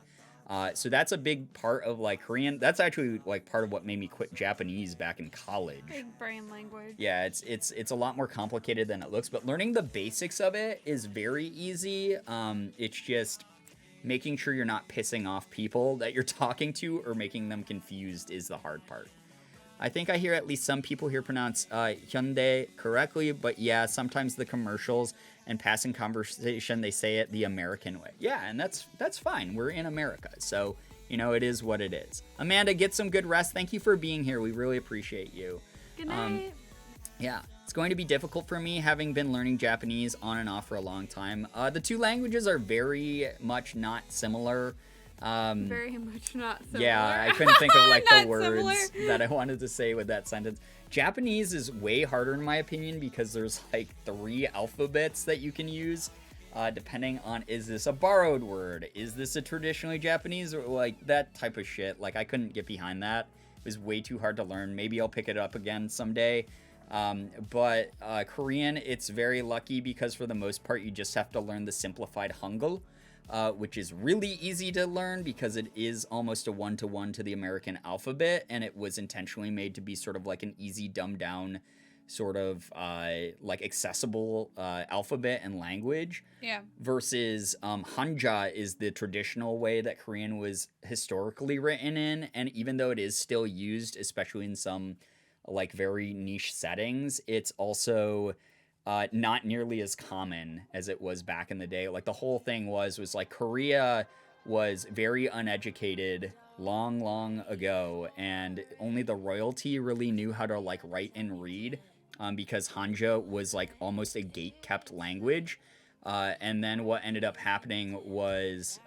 So that's a big part of like Korean. That's actually like part of what made me quit Japanese back in college. Big brain language. Yeah, it's a lot more complicated than it looks, but learning the basics of it is very easy. It's just making sure you're not pissing off people that you're talking to or making them confused is the hard part. I think I hear at least some people here pronounce Hyundai correctly, but yeah, sometimes the commercials and passing conversation, they say it the American way. Yeah, and that's fine. We're in America, so, you know, it is what it is. Amanda, get some good rest. Thank you for being here. We really appreciate you. Good night. Yeah, it's going to be difficult for me, having been learning Japanese on and off for a long time. The two languages are very much not similar. Very much not similar. Yeah, I couldn't think of like the words similar. that I wanted to say with that sentence. Japanese is way harder in my opinion because there's like 3 alphabets that you can use, depending on, is this a borrowed word? Is this a traditionally Japanese, or like that type of shit? Like I couldn't get behind that. It was way too hard to learn. Maybe I'll pick it up again someday. But Korean, it's very lucky because for the most part you just have to learn the simplified Hangul, which is really easy to learn because it is almost a one-to-one to the American alphabet, and it was intentionally made to be sort of like an easy, dumbed-down, sort of like accessible alphabet and language. Yeah. Versus Hanja is the traditional way that Korean was historically written in, and even though it is still used, especially in some like very niche settings, it's also not nearly as common as it was back in the day. Like the whole thing was like Korea was very uneducated long ago, and only the royalty really knew how to like write and read, because Hanja was like almost a gate-kept language. And then what ended up happening was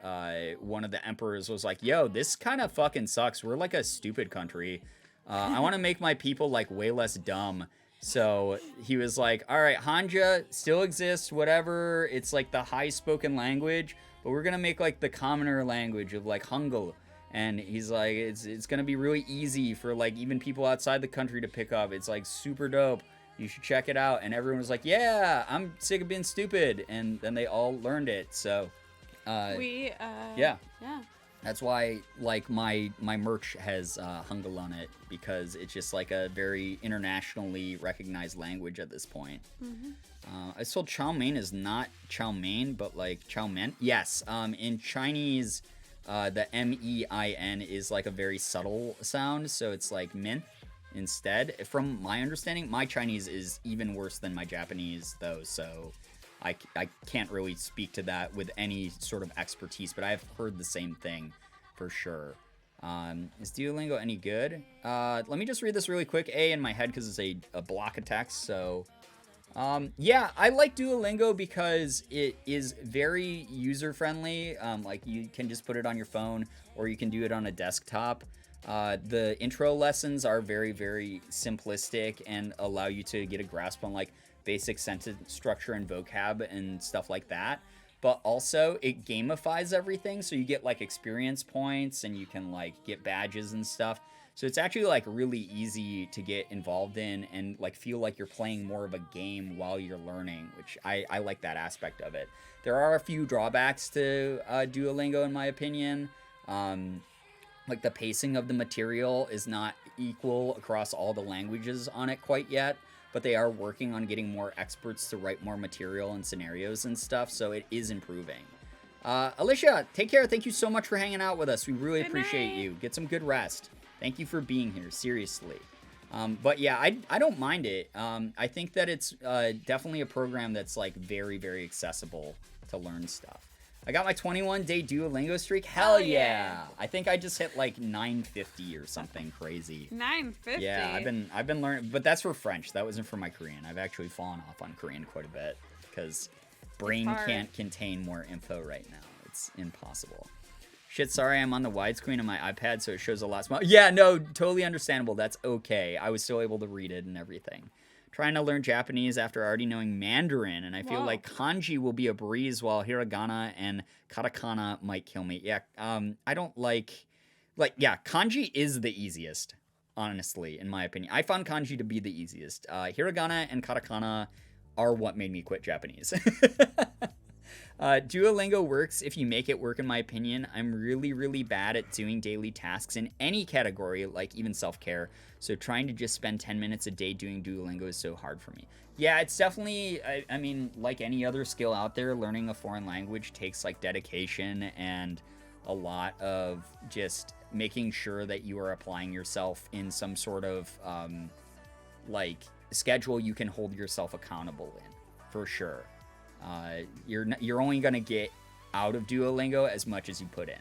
one of the emperors was like, yo, this kind of fucking sucks. We're like a stupid country. I want to make my people like way less dumb. So he was like, all right, Hanja still exists, whatever. It's like the high spoken language, but we're going to make like the commoner language of like Hangul. And he's like, it's going to be really easy for like even people outside the country to pick up. It's like super dope. You should check it out. And everyone was like, yeah, I'm sick of being stupid. And then they all learned it. So, yeah. That's why, like, my merch has Hangul on it, because it's just, like, a very internationally recognized language at this point. I was told chow mein is not chow mein, but, like, chow mein. Yes, in Chinese, the M-E-I-N is, like, a very subtle sound, so it's, like, min instead. From my understanding, my Chinese is even worse than my Japanese, though, so I can't really speak to that with any sort of expertise, but I've heard the same thing for sure. Is Duolingo any good? Let me just read this really quick. In my head because it's a block of text. So, yeah, I like Duolingo because it is very user-friendly. Like, you can just put it on your phone or you can do it on a desktop. The intro lessons are very, very simplistic and allow you to get a grasp on, like, basic sentence structure and vocab and stuff like that. But also it gamifies everything, so you get like experience points and you can like get badges and stuff. So it's actually like really easy to get involved in and like feel like you're playing more of a game while you're learning, which I like that aspect of it. There are a few drawbacks to Duolingo in my opinion. Like the pacing of the material is not equal across all the languages on it quite yet, but they are working on getting more experts to write more material and scenarios and stuff, so it is improving. Alicia, take care. Thank you so much for hanging out with us. We really appreciate you. Get some good rest. Thank you for being here, seriously. But yeah, I don't mind it. I think that it's definitely a program that's like very, very accessible to learn stuff. I got my 21-day Duolingo streak. Hell yeah! I think I just hit like 950 or something crazy. 950? Yeah, I've been learning, but that's for French. That wasn't for my Korean. I've actually fallen off on Korean quite a bit because brain can't contain more info right now. It's impossible. Shit, sorry, I'm on the widescreen on my iPad, so it shows a lot smaller. Yeah, no, totally understandable. That's okay. I was still able to read it and everything. Trying to learn Japanese after already knowing Mandarin, and I feel like kanji will be a breeze while hiragana and katakana might kill me. Yeah, I don't yeah, kanji is the easiest, honestly, in my opinion. I found kanji to be the easiest. Hiragana and katakana are what made me quit Japanese. Duolingo works if you make it work, in my opinion. I'm really, really bad at doing daily tasks in any category, like even self-care. So trying to just spend 10 minutes a day doing Duolingo is so hard for me. Yeah, it's definitely, I mean, like any other skill out there, learning a foreign language takes like dedication and a lot of just making sure that you are applying yourself in some sort of like schedule you can hold yourself accountable in, for sure. You're only gonna get out of Duolingo as much as you put in.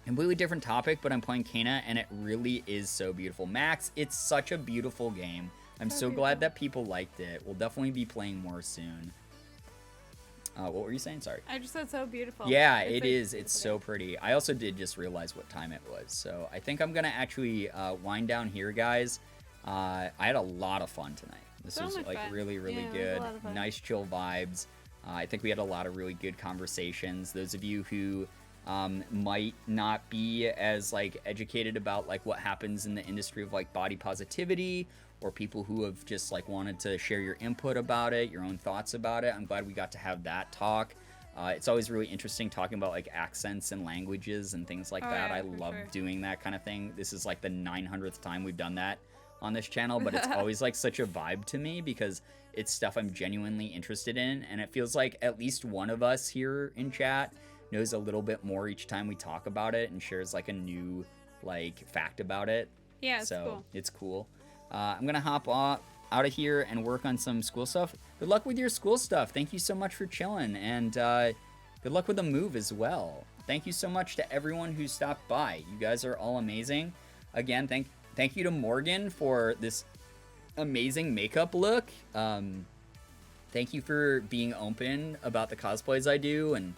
Completely different topic, but I'm playing Kana and it really is so beautiful. Max, it's such a beautiful game. I'm so glad that people liked it. We'll definitely be playing more soon. What were you saying? Sorry. I just said so beautiful. Yeah, it is. It's so pretty. I also did just realize what time it was. So I think I'm going to actually wind down here, guys. I had a lot of fun tonight. This was like fun. Really, really good. Nice chill vibes. I think we had a lot of really good conversations. Those of you who might not be as like educated about like what happens in the industry of like body positivity, or people who have just like wanted to share your input about it, your own thoughts about it, I'm glad we got to have that talk. It's always really interesting talking about like accents and languages and things like that. I love doing that kind of thing. This is like the 900th time we've done that on this channel, but it's always like such a vibe to me because it's stuff I'm genuinely interested in, and it feels like at least one of us here in chat knows a little bit more each time we talk about it and shares like a new like fact about it. Yeah, it's so cool. It's cool. I'm gonna hop out of here and work on some school stuff. Good luck with your school stuff. Thank you so much for chilling, and good luck with the move as well. Thank you so much to everyone who stopped by. You guys are all amazing. Again, thank you to Morgan for this amazing makeup look. Thank you for being open about the cosplays I do and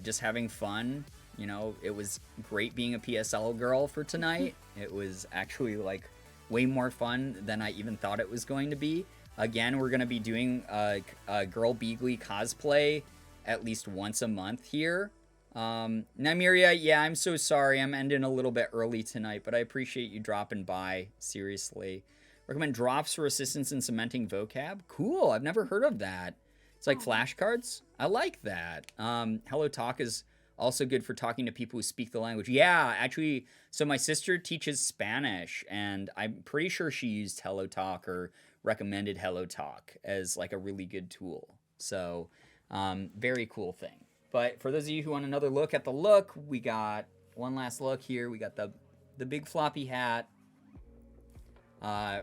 just having fun. You know, it was great being a PSL girl for tonight. It was actually like way more fun than I even thought it was going to be. Again, we're going to be doing a Girbeagly cosplay at least once a month here. Nymeria, yeah, I'm so sorry. I'm ending a little bit early tonight, but I appreciate you dropping by. Seriously. Recommend drops for assistance in cementing vocab. Cool. I've never heard of that. It's like flashcards. I like that. Hello Talk is also good for talking to people who speak the language. Yeah, actually, so my sister teaches Spanish, and I'm pretty sure she used Hello Talk or recommended Hello Talk as like a really good tool. So, very cool thing. But for those of you who want another look at the look, we got one last look here. We got the big floppy hat.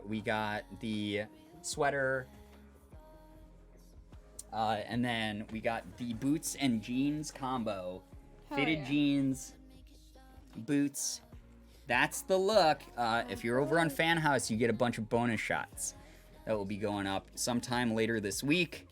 We got the sweater. And then we got the boots and jeans combo. Fitted jeans, boots. That's the look. If you're over on Fan House, you get a bunch of bonus shots that will be going up sometime later this week.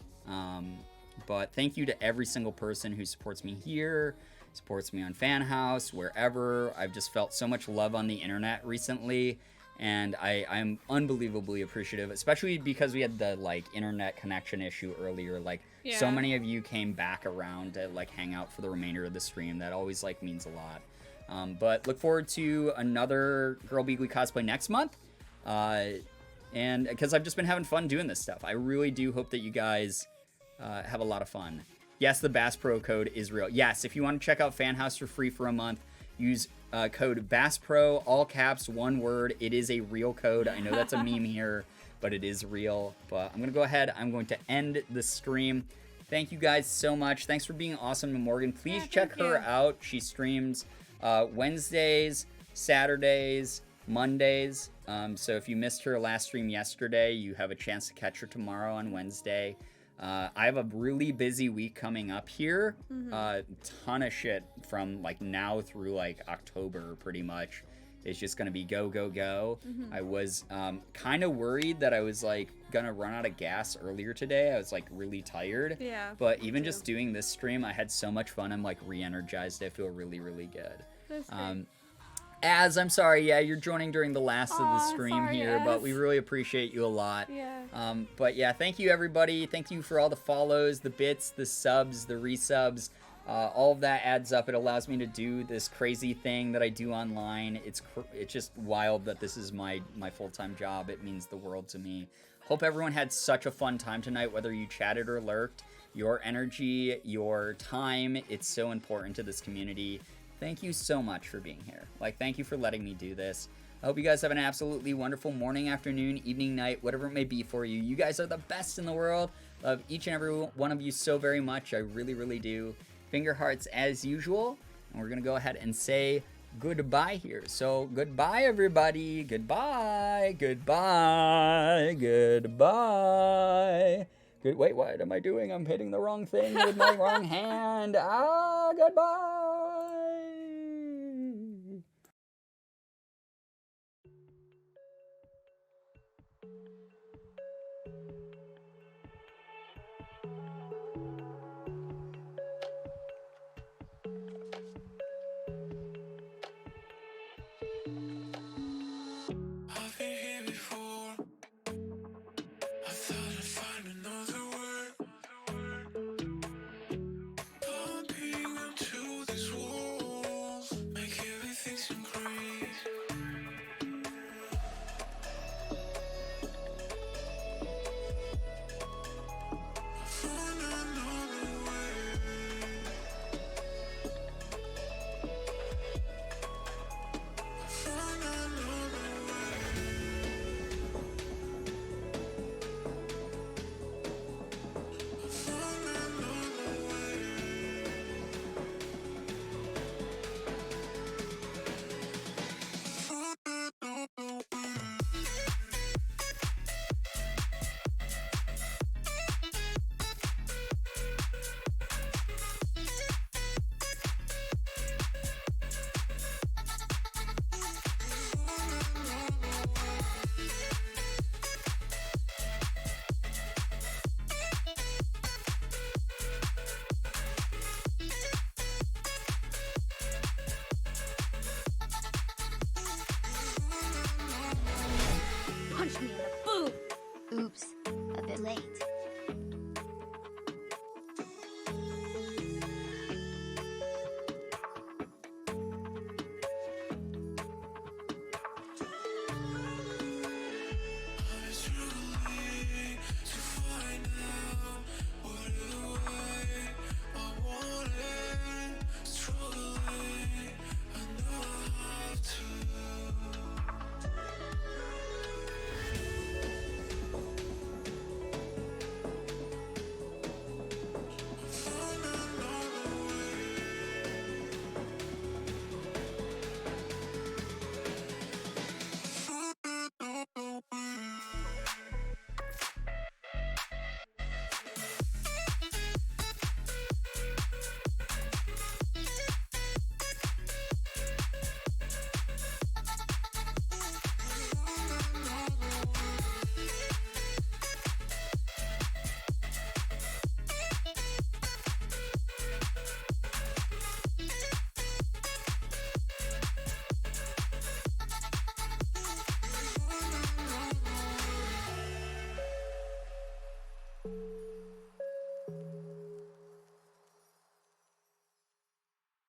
But thank you to every single person who supports me here, supports me on Fan House, wherever. I've just felt so much love on the internet recently, and I'm unbelievably appreciative, especially because we had the like internet connection issue earlier. Like so many of you came back around to like hang out for the remainder of the stream. That always like means a lot. But look forward to another Girbeagly cosplay next month. And because I've just been having fun doing this stuff. I really do hope that you guys have a lot of fun. Yes, the Bass Pro code is real. Yes, if you want to check out Fan House for free for a month, use code BASSPRO, all caps, one word. It is a real code. I know that's a meme here, but it is real. But I'm going to go ahead. I'm going to end the stream. Thank you guys so much. Thanks for being awesome to Morgan. Please check her out. She streams Wednesdays, Saturdays, Mondays. So if you missed her last stream yesterday, you have a chance to catch her tomorrow on Wednesday. I have a really busy week coming up here. Ton of shit from like now through like October pretty much. It's just gonna be go, go, go. I was kind of worried that I was like gonna run out of gas earlier today. I was like really tired. Yeah. But even just doing this stream, I had so much fun. I'm like re-energized. I feel really, really good. That's great. Az, I'm sorry, yeah, you're joining during the last of the stream here, but we really appreciate you a lot. Yeah. But yeah, thank you everybody. Thank you for all the follows, the bits, the subs, the resubs. All of that adds up. It allows me to do this crazy thing that I do online. It's just wild that this is my full-time job. It means the world to me. Hope everyone had such a fun time tonight, whether you chatted or lurked. your energy, your time. It's so important to this community. Thank you so much for being here. Like, thank you for letting me do this. I hope you guys have an absolutely wonderful morning, afternoon, evening, night, whatever it may be for you. You guys are the best in the world. Love each and every one of you so very much. I really, really do. Finger hearts as usual. And we're going to go ahead and say goodbye here. So goodbye, everybody. Goodbye. Goodbye. Goodbye. Wait, what am I doing? I'm hitting the wrong thing with my wrong hand. Goodbye. I've been here before. I thought I'd find another word. Bumping into these walls make everything seem crazy. I found another way. I found another way. I found another way. Found another way. Punch me in the